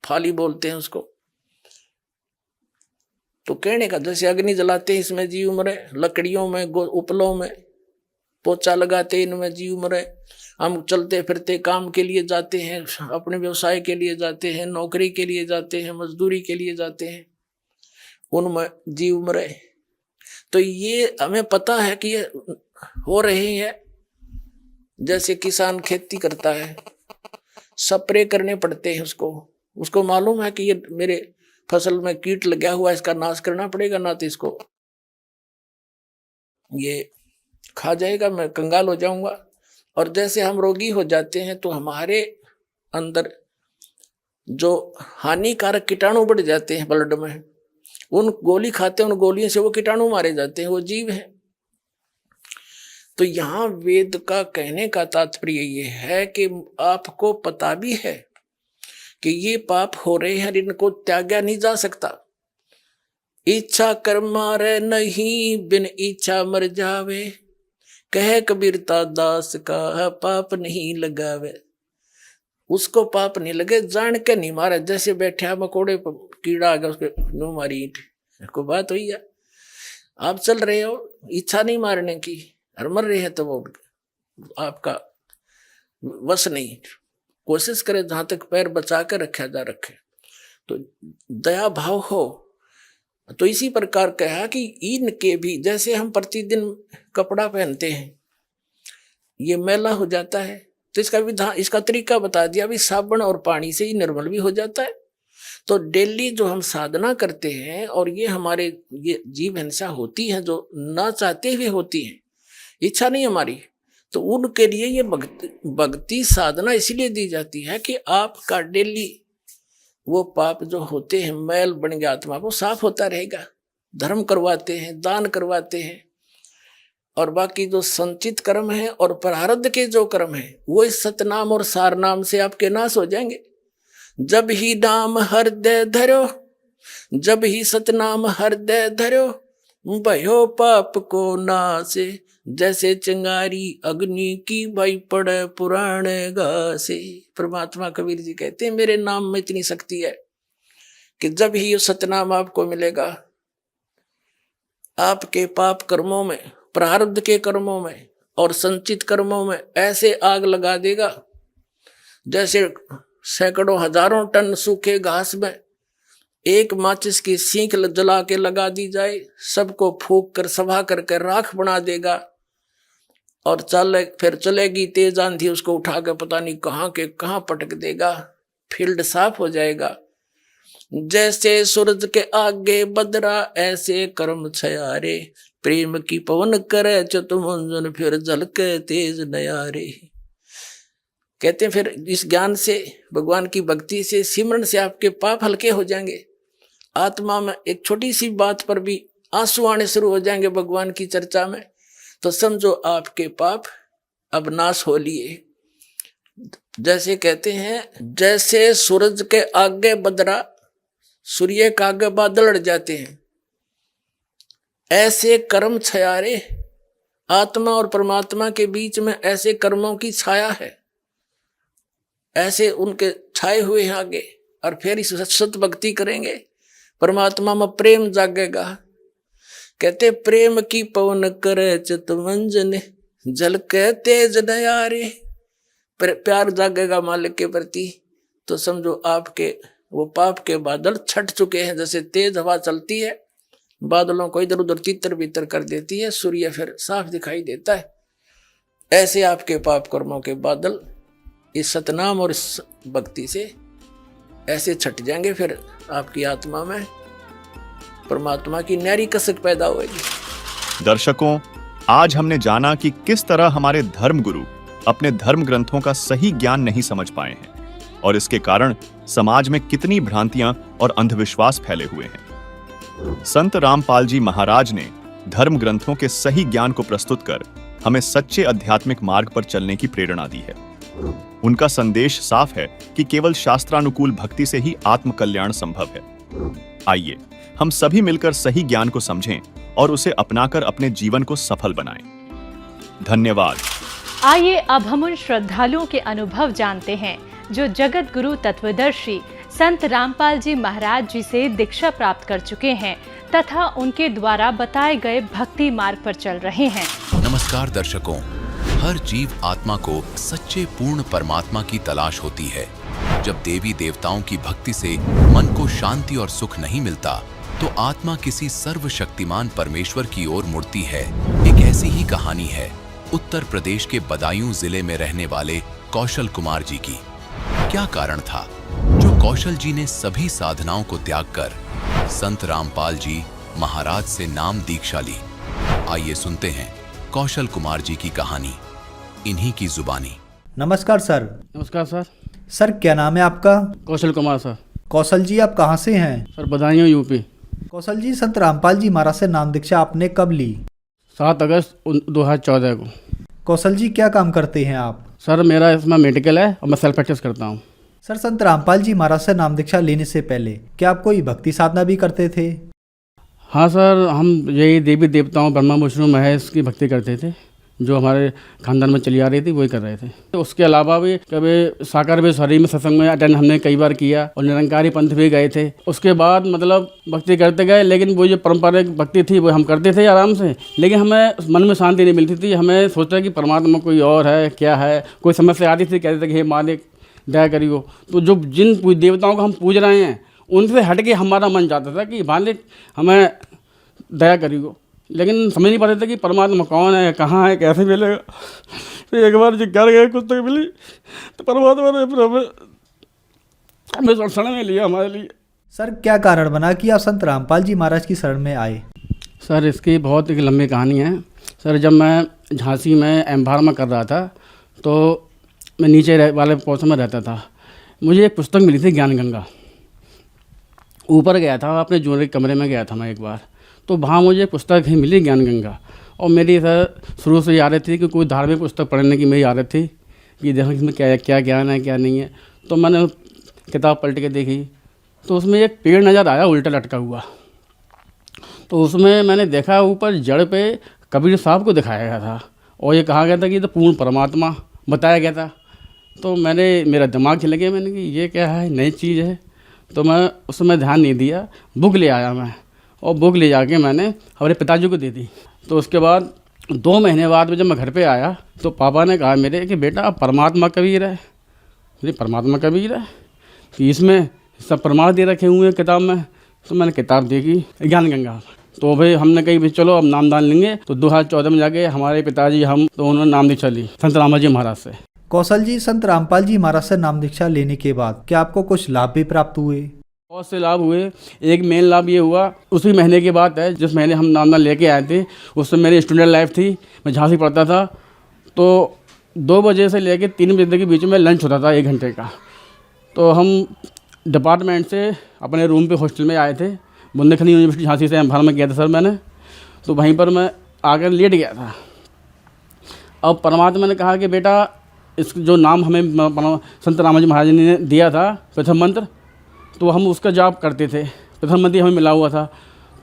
फाली बोलते हैं उसको। तो कहने का जैसे अग्नि जलाते हैं इसमें जीव मरे, लकड़ियों में उपलों में पोचा लगाते इनमें जीव मरे। हम चलते फिरते काम के लिए जाते हैं, अपने व्यवसाय के लिए जाते हैं, नौकरी के लिए जाते हैं, मजदूरी के लिए जाते हैं, उनमें जीव मरे। तो ये हमें पता है कि ये हो रही है। जैसे किसान खेती करता है, स्प्रे करने पड़ते हैं उसको मालूम है कि ये मेरे फसल में कीट लगा हुआ, इसका नाश करना पड़ेगा, ना तो इसको ये खा जाएगा, मैं कंगाल हो जाऊंगा। और जैसे हम रोगी हो जाते हैं तो हमारे अंदर जो हानिकारक कीटाणु बढ़ जाते हैं ब्लड में, उन गोली खाते हैं, उन गोलियों से वो कीटाणु मारे जाते हैं, वो जीव है। तो यहाँ वेद का कहने का तात्पर्य ये है कि आपको पता भी है कि ये पाप हो रहे हैं, इनको त्यागा नहीं जा सकता। इच्छा कर मारे नहीं, बिन इच्छा मर जावे, कहे कबीरता दास का पाप नहीं लगावे। उसको पाप नहीं लगे, जान के नहीं मारे। जैसे बैठा मकोड़े पर कीड़ा आ गया, उसके नो मारी ईंट, को बात हुई है। आप चल रहे हो, इच्छा नहीं मारने की, और मर रहे हैं तो वो आपका वश नहीं। कोशिश करे जहां तक पैर बचा कर रखा जा रखे, तो दया भाव हो। तो इसी प्रकार कहा कि इनके भी, जैसे हम प्रतिदिन कपड़ा पहनते हैं, ये मैला हो जाता है, तो इसका विधान, इसका तरीका बता दिया, भी साबुन और पानी से ही निर्मल भी हो जाता है। तो डेली जो हम साधना करते हैं और ये हमारे ये जीव हिंसा होती है, जो ना चाहते हुए होती है, इच्छा नहीं हमारी, तो उनके लिए ये भक्ति साधना इसलिए दी जाती है कि आपका डेली वो पाप जो होते हैं, मैल बन गया आत्मा, वो साफ होता रहेगा। धर्म करवाते हैं, दान करवाते हैं, और बाकी जो संचित कर्म है और प्रारब्ध के जो कर्म है, वो इस सतनाम और सार नाम से आपके नाश हो जाएंगे। जब ही नाम हृदय धरो, जब ही सतनाम हृदय धरो, भयो पाप को नासे, जैसे चिंगारी अग्नि की भई पड़े पुराण घासे। परमात्मा कबीर जी कहते हैं मेरे नाम में इतनी शक्ति है कि जब ही ये सतनाम आपको मिलेगा, आपके पाप कर्मों में, प्रारब्ध के कर्मों में और संचित कर्मों में ऐसे आग लगा देगा जैसे सैकड़ों हजारों टन सूखे घास में एक माचिस की सीख जला के लगा दी जाए, सबको फूंक कर सभा करके राख बना देगा। और फिर चलेगी तेज आंधी, उसको उठा के पता नहीं कहाँ के कहाँ पटक देगा, फील्ड साफ हो जाएगा। जैसे सूरज के आगे बदरा ऐसे कर्म छयारे, प्रेम की पवन करे चतुमंजन फिर झलके तेज नयारे। कहते हैं फिर इस ज्ञान से, भगवान की भक्ति से, सिमरन से आपके पाप हल्के हो जाएंगे। आत्मा में एक छोटी सी बात पर भी आंसू आने शुरू हो जाएंगे भगवान की चर्चा में, तो समझो आपके पाप अब नाश हो लिए। जैसे कहते हैं, जैसे सूरज के आगे बदरा, सूर्य के आगे बादल अड़ जाते हैं, ऐसे कर्म छयारे, आत्मा और परमात्मा के बीच में ऐसे कर्मों की छाया है, ऐसे उनके छाए हुए हैं आगे। और फिर इस सत भक्ति करेंगे, परमात्मा में प्रेम जागेगा। कहते प्रेम की पवन करे चितमंजन झलके तेज नयारे, प्यार जागेगा मालिक के प्रति, तो समझो आपके वो पाप के बादल छट चुके हैं। जैसे तेज हवा चलती है, बादलों को इधर उधर तितर बितर कर देती है, सूर्य फिर साफ दिखाई देता है, ऐसे आपके पाप कर्मों के बादल इस सतनाम और इस भक्ति से ऐसे छट जाएंगे। फिर आपकी आत्मा में परमात्मा की न्यारी कसक पैदा होगी। दर्शकों, आज हमने जाना कि किस तरह हमारे धर्म गुरु अपने धर्म ग्रंथों का सही ज्ञान नहीं समझ पाए हैं और इसके कारण समाज में कितनी भ्रांतियां और अंधविश्वास फैले हुए हैं। संत रामपाल जी महाराज ने धर्म ग्रंथों के सही ज्ञान को प्रस्तुत कर हमें सच्चे आध्यात्मिक मार्ग पर चलने की प्रेरणा दी है। उनका संदेश साफ है कि केवल शास्त्रानुकूल भक्ति से ही आत्म कल्याण संभव है। आइए हम सभी मिलकर सही ज्ञान को समझें और उसे अपनाकर अपने जीवन को सफल बनाएं। धन्यवाद। आइए अब हम उन श्रद्धालुओं के अनुभव जानते हैं जो जगत गुरु तत्वदर्शी संत रामपाल जी महाराज जी से दीक्षा प्राप्त कर चुके हैं तथा उनके द्वारा बताए गए भक्ति मार्ग पर चल रहे हैं। नमस्कार दर्शकों, हर जीव आत्मा को सच्चे पूर्ण परमात्मा की तलाश होती है। जब देवी देवताओं की भक्ति से मन को शांति और सुख नहीं मिलता तो आत्मा किसी सर्वशक्तिमान परमेश्वर की ओर मुड़ती है। एक ऐसी ही कहानी है उत्तर प्रदेश के बदायूं जिले में रहने वाले कौशल कुमार जी की। क्या कारण था जो कौशल जी ने सभी साधनाओं को त्याग कर संत रामपाल जी महाराज से नाम दीक्षा ली? आइए सुनते हैं कौशल कुमार जी की कहानी इन्हीं की जुबानी। नमस्कार सर। नमस्कार सर। सर क्या नाम है आपका? कौशल कुमार सर। कौशल जी आप कहाँ से हैं? Sir Badaun UP. कौशल जी, संत रामपाल जी महाराज से नाम दीक्षा आपने कब ली? 7 अगस्त 2014 को। कौशल जी क्या काम करते हैं आप? सर मेरा इसमें मेडिकल है और मैं सेल्फ प्रैक्टिस करता हूँ। सर संत रामपाल जी महाराज से नाम दीक्षा लेने से पहले क्या आप कोई भक्ति साधना भी करते थे? हाँ सर, हम यही देवी देवताओं ब्रह्मा विष्णु महेश की भक्ति करते थे, जो हमारे खानदान में चली आ रही थी वही कर रहे थे। उसके अलावा भी कभी साकार बेसवारी में सत्संग में अटेंड हमने कई बार किया और निरंकारी पंथ भी गए थे। उसके बाद मतलब भक्ति करते गए, लेकिन वो जो पारंपरिक भक्ति थी वो हम करते थे आराम से, लेकिन हमें मन में शांति नहीं मिलती थी। हमें सोचा कि परमात्मा कोई और है, क्या है। कोई समस्या आती थी, कहते थे कि हे मालिक दया करियो। तो जो जिन देवताओं को हम पूज रहे हैं उनसे हट के हमारा मन चाहता था कि मालिक हमें दया करियो, लेकिन समझ नहीं पाते थे कि परमात्मा कौन है, कहाँ है, कैसे मिलेगा। तो एक बार जो घर गए कुछ तक मिली तो परमात्मा ने फिर हमें शरण में लिया हमारे लिए। सर क्या कारण बना कि आप संत रामपाल जी महाराज की शरण में आए? सर इसकी बहुत एक लंबी कहानी है। सर जब मैं झांसी में एम्भार में कर रहा था तो मैं नीचे वाले पोर्शन में रहता था। मुझे एक पुस्तक मिली थी ज्ञान गंगा। ऊपर गया था, अपने जोड़े के कमरे में गया था मैं एक बार, तो वहाँ मुझे पुस्तक ही मिली ज्ञान गंगा। और मेरी सर शुरू से आदत थी कि कोई धार्मिक पुस्तक पढ़ने की मेरी आदत थी कि देखो इसमें क्या क्या ज्ञान है क्या नहीं है। तो मैंने किताब पलट के देखी तो उसमें एक पेड़ नज़र आया उल्टा लटका हुआ। तो उसमें मैंने देखा ऊपर जड़ पे कबीर साहब को दिखाया गया था और ये कहा गया था कि ये तो पूर्ण परमात्मा बताया गया था। तो मेरा दिमाग चल गया, मैंने कि ये क्या है, नई चीज़ है। तो मैं उस समय ध्यान नहीं दिया, बुक ले आया मैं, और बुक ले जाके मैंने हमारे पिताजी को दे दी। तो उसके बाद 2 महीने बाद में जब मैं घर पे आया तो पापा ने कहा मेरे कि बेटा अब परमात्मा कबीर है। मुझे परमात्मा कबीर है कि इसमें सब प्रमाण दे रखे हुए हैं किताब में। तो मैंने किताब देखी ज्ञान गंगा, तो भाई हमने कही भाई चलो अब नामदान लेंगे। तो 2014 में जाके हमारे पिताजी हम तो उन्होंने नाम दीक्षा ली संत रामाजी महाराज से। कौशल जी, संत रामपाल जी महाराज से नाम दीक्षा लेने के बाद क्या आपको कुछ लाभ भी प्राप्त हुए? बहुत से लाभ हुए। एक मेन लाभ ये हुआ, उसी महीने की बात है जिस महीने हम नामदान लेके आए थे, उस समय मेरी स्टूडेंट लाइफ थी, मैं झांसी पढ़ता था। तो 2 बजे से लेकर 3 बजे के बीच में लंच होता था 1 घंटे का। तो हम डिपार्टमेंट से अपने रूम पे हॉस्टल में आए थे, बुंदेलखंड यूनिवर्सिटी झांसी से एमफार्म में किया था सर मैंने। तो वहीं पर मैं आकर लेट गया था। अब परमात्मा ने कहा कि बेटा इस जो नाम हमें संत रामाजी महाराज ने दिया था प्रथम मंत्र, तो हम उसका जाप करते थे, प्रथम मंत्र हमें मिला हुआ था।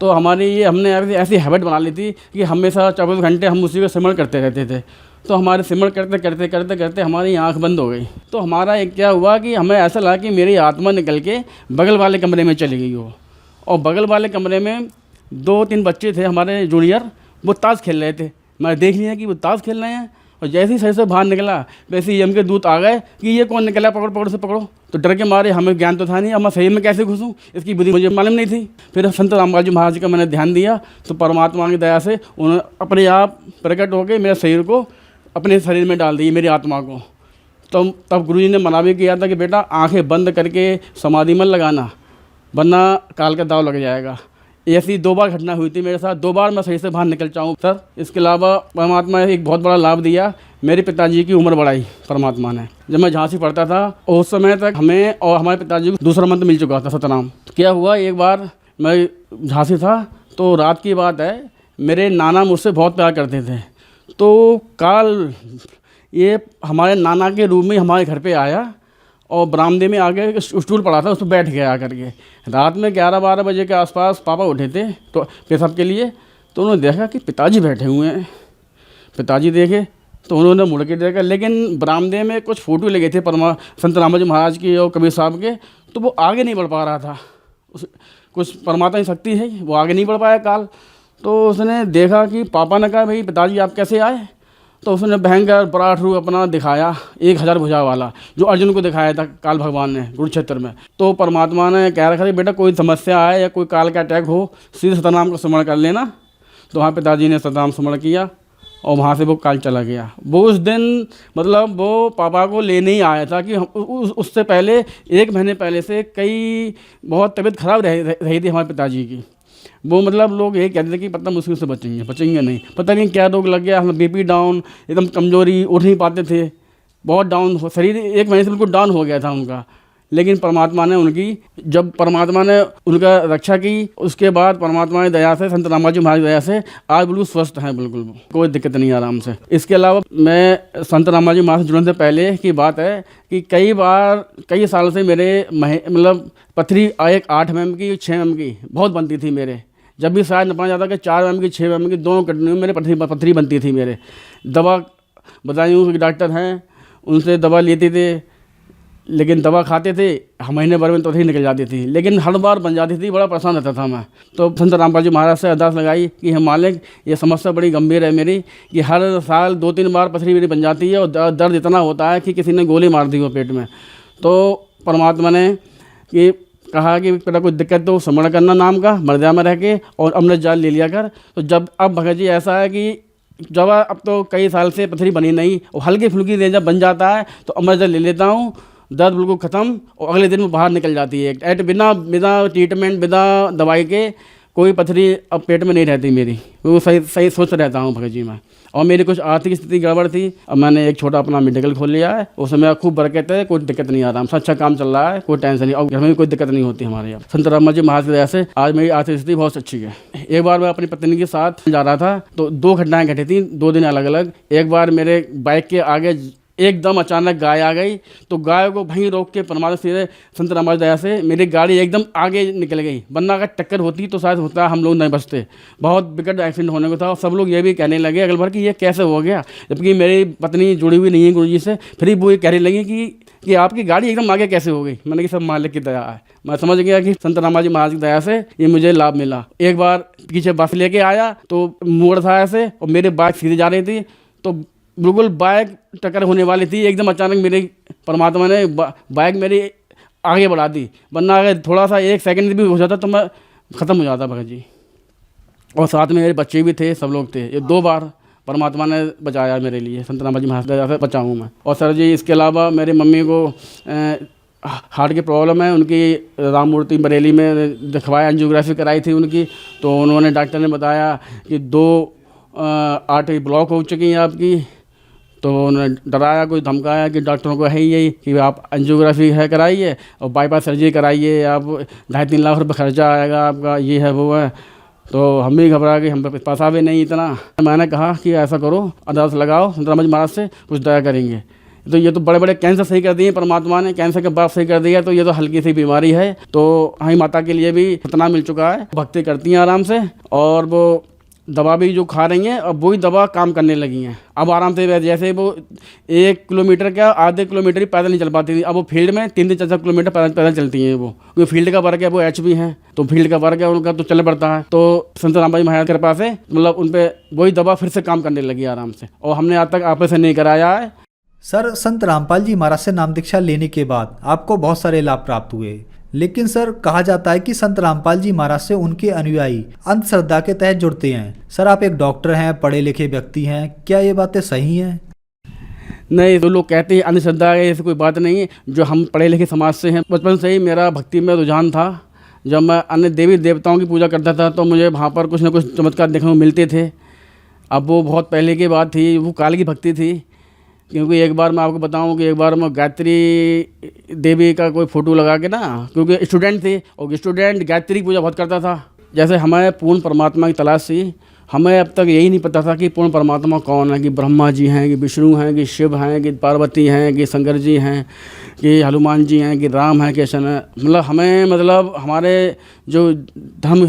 तो हमारी ये हमने ऐसी हैबिट बना ली थी कि हमेशा 24 घंटे हम उसी को सिमरण करते रहते थे। तो हमारे सिमरण करते करते करते करते हमारी आंख बंद हो गई। तो हमारा एक क्या हुआ कि हमें ऐसा लगा कि मेरी आत्मा निकल के बगल वाले कमरे में चली गई हो। और बगल वाले कमरे में 2-3 बच्चे थे हमारे जूनियर, वो ताश खेल रहे थे। मैं देख लिया कि वो ताश खेल रहे हैं, और जैसे ही सही से बाहर निकला वैसे ही यम के दूत आ गए कि ये कौन निकला, पकड़ पकड़ से पकड़ो। तो डर के मारे, हमें ज्ञान तो था नहीं, अब मैं सही में कैसे घुसूँ, इसकी बुद्धि मुझे मालूम नहीं थी। फिर संत रामपाल जी महाराज का मैंने ध्यान दिया, तो परमात्मा की दया से उन्होंने अपने आप प्रकट होकर मेरे शरीर को अपने शरीर में डाल दी, मेरी आत्मा को। तो तब गुरुजी ने मना भी किया था कि बेटा आंखें बंद करके समाधि मत लगाना, वरना काल का दाव लग जाएगा। ऐसी 2 बार घटना हुई थी मेरे साथ, 2 बार मैं सही से बाहर निकल जाऊँ सर। इसके अलावा परमात्मा ने एक बहुत बड़ा लाभ दिया, मेरे पिताजी की उम्र बढ़ाई परमात्मा ने। जब मैं झांसी पढ़ता था उस समय तक हमें और हमारे पिताजी को दूसरा मंत्र मिल चुका था, सतनाम। क्या हुआ, एक बार मैं झांसी था तो रात की बात है, मेरे नाना मुझसे बहुत प्यार करते थे। तो काल ये हमारे नाना के रूप में हमारे घर पे आया और बरामदे में आगे स्टूल पड़ा था, उस पर बैठ गया आकर के। रात में 11-12 बजे के आसपास पापा उठे थे तो पेशाब के लिए, तो उन्होंने देखा कि पिताजी बैठे हुए हैं। पिताजी देखे तो उन्होंने मुड़ के देखा, लेकिन बरामदे में कुछ फ़ोटो लगे थे संत रामाजी महाराज की और कबीर साहब के, तो वो आगे नहीं बढ़ पा रहा था। कुछ परमात्मा की शक्ति है, वो आगे नहीं बढ़ पाया काल। तो उसने देखा कि पापा ने कहा भाई पिताजी आप कैसे आए? तो उसने भयंकर पराठ रूप अपना दिखाया, 1000 भुजा वाला, जो अर्जुन को दिखाया था काल भगवान ने कुरुक्षेत्र में। तो परमात्मा ने कह रखा था बेटा कोई समस्या आए या कोई काल का अटैक हो, सीधे सतनाम को स्मरण कर लेना। तो वहाँ पिताजी ने सतनाम स्मरण किया और वहाँ से वो काल चला गया। वो उस दिन मतलब वो पापा को लेने ही आया था कि उससे पहले 1 महीने पहले से कई बहुत तबीयत खराब रही थी हमारे पिताजी की। वो मतलब लोग यही कहते थे कि पता मुश्किल से बचेंगे नहीं, पता नहीं क्या रोग लग गया, बीपी डाउन, एकदम कमजोरी, उठ नहीं पाते थे, बहुत डाउन शरीर 1 महीने से बिल्कुल डाउन हो गया था उनका। लेकिन परमात्मा ने जब परमात्मा ने उनका रक्षा की, उसके बाद परमात्मा की दया से, संत रामाजी महाराज की दया से आज बिल्कुल स्वस्थ हैं, बिल्कुल कोई दिक्कत नहीं, आराम से। इसके अलावा मैं संत रामाजी महाराज से जुड़ने से पहले की बात है कि कई साल से मेरे मतलब पथरी 8 mm की 6 mm की बहुत बनती थी मेरे। जब भी शायद नपा जाता कि 4 mm की 6 mm की दोनों किडनी में मेरे पथरी बनती थी मेरे। दवा बताई हूँ कि डॉक्टर हैं, उनसे दवा लेते थे, लेकिन दवा खाते थे, महीने भर में तो ही निकल जाती थी, लेकिन हर बार बन जाती थी, बड़ा परेशान रहता था मैं। तो संत रामपाल जी महाराज से अरदास लगाई कि हम मालिक ये समस्या बड़ी गंभीर है मेरी, कि हर साल 2-3 बार पथरी मेरी बन जाती है और दर्द इतना होता है कि किसी ने गोली मार दी हो पेट में। तो परमात्मा ने कि कहा कि बेटा कोई दिक्कत तो स्मरण करना नाम का, मर्यादा में रह के, और अमृत जाल ले लिया कर। तो जब अब भगत जी ऐसा है कि जब अब तो कई साल से पथरी बनी नहीं, और हल्की फुल्की दे जब बन जाता है तो अमृत जाल ले लेता हूँ, दर्द बिल्कुल ख़त्म, और अगले दिन वो बाहर निकल जाती है। बिना ट्रीटमेंट, बिना दवाई के कोई पथरी अब पेट में नहीं रहती मेरी, वो सही सोच रहता हूँ भगत जी मैं। और मेरी कुछ आर्थिक स्थिति गड़बड़ थी, अब मैंने एक छोटा अपना मेडिकल खोल लिया है, उसमें खूब बरकत है, कोई दिक्कत नहीं आ रहा, हमसे अच्छा काम चल रहा है, कोई टेंशन नहीं, और घर में भी कोई दिक्कत नहीं होती हमारे यहाँ। संत रामाजी महाराज की दया से आज मेरी आर्थिक स्थिति बहुत अच्छी है। एक बार मैं अपनी पत्नी के साथ जा रहा था तो 2 घटनाएं घटी थी, 2 दिन अलग अलग। एक बार मेरे बाइक के आगे एकदम अचानक गाय आ गई, तो गाय को वहीं रोक के परमात्मा से, संत रामाजी दया से मेरी गाड़ी एकदम आगे निकल गई, वरना अगर टक्कर होती तो शायद होता हम लोग नहीं बचते, बहुत विकट एक्सीडेंट होने को था। और सब लोग ये भी कहने लगे अगल भर कि ये कैसे हो गया, जबकि मेरी पत्नी जुड़ी हुई नहीं है गुरुजी से। फिर वो ये कहने लगी कि कि आपकी गाड़ी एकदम आगे कैसे हो गई। मैंने कहा सब मालिक की दया है। मैं समझ गया कि संत रामाजी महाराज की दया से ये मुझे लाभ मिला। एक बार पीछे बस लेके आया तो मोड़ था ऐसे और मेरे बाइक सीधे जा रही थी, तो बिल्कुल बाइक टक्कर होने वाली थी, एकदम अचानक मेरे परमात्मा ने बाइक मेरी आगे बढ़ा दी, वरना अगर थोड़ा सा 1 सेकंड भी हो जाता तो मैं ख़त्म हो जाता भगत जी। और साथ में मेरे बच्चे भी थे, सब लोग थे। ये 2 बार परमात्मा ने बचाया मेरे लिए, संत रामाजी महाराज से बचा हूँ मैं। और सर जी इसके अलावा मेरी मम्मी को हार्ट की प्रॉब्लम है, उनकी राम मूर्ति बरेली में दिखवाया, एंजियोग्राफी कराई थी उनकी, तो उन्होंने डॉक्टर ने बताया कि 2 आर्टरी ब्लॉक हो चुकी हैं आपकी। तो उन्होंने डराया, कोई धमकाया कि डॉक्टरों को है ही यही कि आप एंजियोग्राफी है कराइए और बाईपास सर्जरी कराइए, आप 2.5-3 लाख रुपये खर्चा आएगा आपका, ये है वो है। तो हम भी घबरा गए, हम पे पैसा भी नहीं इतना। मैंने कहा कि ऐसा करो, अरदास लगाओ, संत रामाजी महाराज से कुछ दया करेंगे। तो ये तो बड़े बड़े कैंसर सही कर दिए परमात्मा ने, कैंसर के बाप सही कर दिया, तो ये तो हल्की सी बीमारी है। तो हमारी माता के लिए भी इतना मिल चुका है, भक्ति करती हैं आराम से, और वो दवा भी जो खा रही हैं अब वही दवा काम करने लगी हैं। अब आराम से, जैसे वो 1 किलोमीटर क्या आधे किलोमीटर ही पैदल नहीं चल पाती थी, अब वो फील्ड में 3 से 4 किलोमीटर पैदल चलती हैं वो, क्योंकि फील्ड का वर्क है, वो HB हैं, तो फील्ड का वर्क है उनका, तो चलना पड़ता है। तो संत रामाजी महाराज के कृपा से मतलब उन पर वही दवा फिर से काम करने लगी आराम से, और हमने आज तक ऑपरेशन नहीं कराया है। सर, संत रामपाल जी महाराज से नाम दीक्षा लेने के बाद आपको बहुत सारे लाभ प्राप्त हुए, लेकिन सर कहा जाता है कि संत रामपाल जी महाराज से उनके अनुयायी अंधश्रद्धा के तहत जुड़ते हैं। सर, आप एक डॉक्टर हैं, पढ़े लिखे व्यक्ति हैं, क्या ये बातें सही हैं? नहीं, तो लोग कहते हैं अंधश्रद्धा है, ऐसी कोई बात नहीं है। जो हम पढ़े लिखे समाज से हैं, बचपन से ही मेरा भक्ति में रुझान था। जब मैं अन्य देवी देवताओं की पूजा करता था तो मुझे वहाँ पर कुछ ना कुछ चमत्कार देखने को मिलते थे। अब वो बहुत पहले की बात थी, वो काल की भक्ति थी। क्योंकि एक बार मैं आपको बताऊं कि एक बार मैं गायत्री देवी का कोई फ़ोटो लगा के ना, क्योंकि स्टूडेंट थे और स्टूडेंट गायत्री पूजा बहुत करता था। जैसे हमें पूर्ण परमात्मा की तलाश थी, हमें अब तक यही नहीं पता था कि पूर्ण परमात्मा कौन है, कि ब्रह्मा जी हैं, कि विष्णु हैं, कि शिव हैं, कि पार्वती हैं, कि शंकर जी हैं, कि हनुमान जी हैं, कि राम हैं, कृष्ण है। मतलब हमारे जो धर्म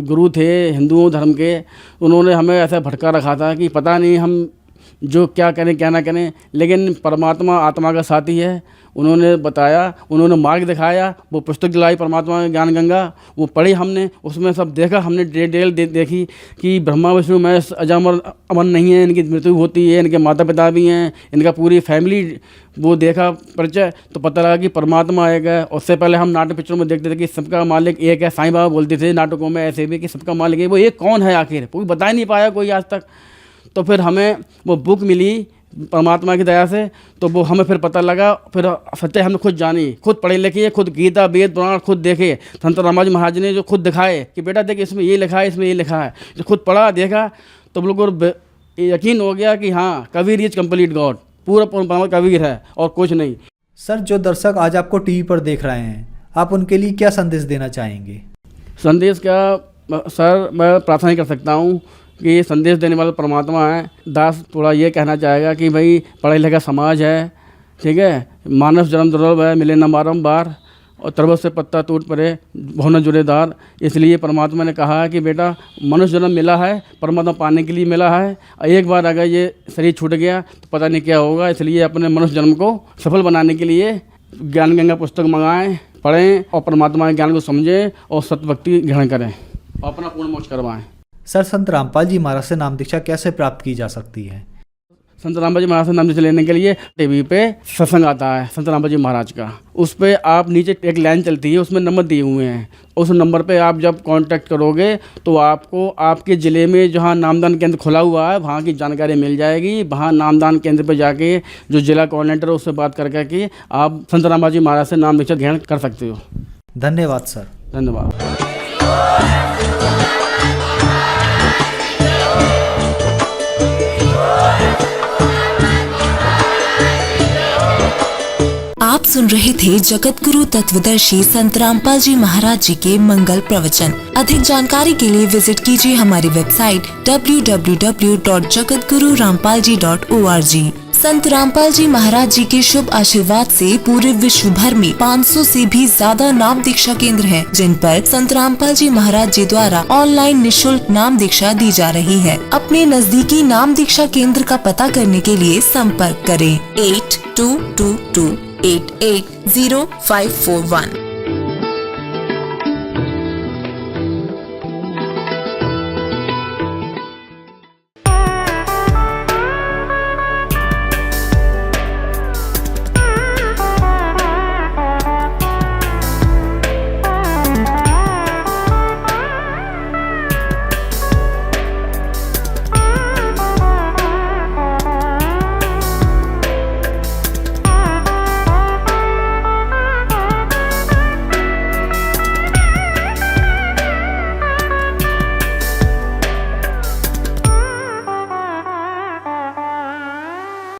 गुरु थे हिंदुओं धर्म के, उन्होंने हमें ऐसा भटका रखा था कि पता नहीं हम जो क्या करें क्या ना करें। लेकिन परमात्मा आत्मा का साथी है, उन्होंने बताया, उन्होंने मार्ग दिखाया। वो पुस्तक दिलाई परमात्मा ज्ञान गंगा, वो पढ़ी हमने, उसमें सब देखा हमने, डिटेल देखी कि ब्रह्मा विष्णु महेश अजर अमर नहीं है, इनकी मृत्यु होती है, इनके माता पिता भी हैं, इनका पूरी फैमिली वो देखा परिचय, तो पता लगा कि परमात्मा एक है। उससे पहले हम नाटक पिक्चरों में देखते थे कि सबका मालिक एक है, साईं बाबा बोलते थे नाटकों में ऐसे भी कि सबका मालिक है, वो एक कौन है आखिर, कोई बता ही नहीं पाया कोई आज तक। तो फिर हमें वो बुक मिली परमात्मा की दया से, तो वो हमें फिर पता लगा, फिर सच्चाई हमने खुद जानी, खुद पढ़े लिखे, खुद गीता वेद पुराण खुद देखे। संत रामाजी महाराज ने जो खुद दिखाए कि बेटा देख इसमें ये लिखा है, इसमें ये लिखा है, जो खुद पढ़ा देखा तो बिल्कुल यकीन हो गया कि हाँ, कबीर इज कंप्लीट गॉड, पूरा कबीर है और कुछ नहीं। सर, जो दर्शक आज आपको टीवी पर देख रहे हैं, आप उनके लिए क्या संदेश देना चाहेंगे? संदेश क्या सर, मैं प्रार्थना कर सकता हूँ कि संदेश देने वाला परमात्मा है। दास थोड़ा ये कहना चाहेगा कि भाई पढ़ा लिखा समाज है, ठीक है, मानव जन्म दुर्लभ है, मिले न बारंबार, और तरबत से पत्ता टूट पड़े भुवन जुड़ेदार। इसलिए परमात्मा ने कहा है कि बेटा मनुष्य जन्म मिला है, परमात्मा पाने के लिए मिला है। एक बार अगर ये शरीर छूट गया तो पता नहीं क्या होगा। इसलिए अपने मनुष्य जन्म को सफल बनाने के लिए ज्ञान गंगा पुस्तक मंगाएं, पढ़ें और परमात्मा के ज्ञान को समझें और सतभक्ति ग्रहण करें और अपना पूर्ण मोक्ष करवाएं। सर, संत रामपाल जी महाराज से नाम दीक्षा कैसे प्राप्त की जा सकती है? संत रामपाल जी महाराज से नाम दीक्षा लेने के लिए टीवी पे सत्संग आता है संत रामपाल जी महाराज का, उस पर आप नीचे एक लाइन चलती है, उसमें नंबर दिए हुए हैं। उस नंबर पे आप जब कांटेक्ट करोगे तो आपको आपके ज़िले में जहाँ नामदान केंद्र खुला हुआ है वहाँ की जानकारी मिल जाएगी। वहाँ नामदान केंद्र पे जाके जो जिला कोऑर्डिनेटर है उससे बात करके आप संत रामपाल जी महाराज से नाम दीक्षा ग्रहण कर सकते हो। धन्यवाद सर। धन्यवाद। आप सुन रहे थे जगत गुरु तत्वदर्शी संत रामपाल जी महाराज जी के मंगल प्रवचन। अधिक जानकारी के लिए विजिट कीजिए हमारी वेबसाइट www.jagatgururampalji.org। संत रामपाल जी महाराज जी के शुभ आशीर्वाद से पूरे विश्व भर में 500 से भी ज्यादा नाम दीक्षा केंद्र हैं, जिन पर संत रामपाल जी महाराज जी द्वारा ऑनलाइन निशुल्क नाम दीक्षा दी जा रही है। अपने नजदीकी नाम दीक्षा केंद्र का पता करने के लिए संपर्क करें 8222 880541।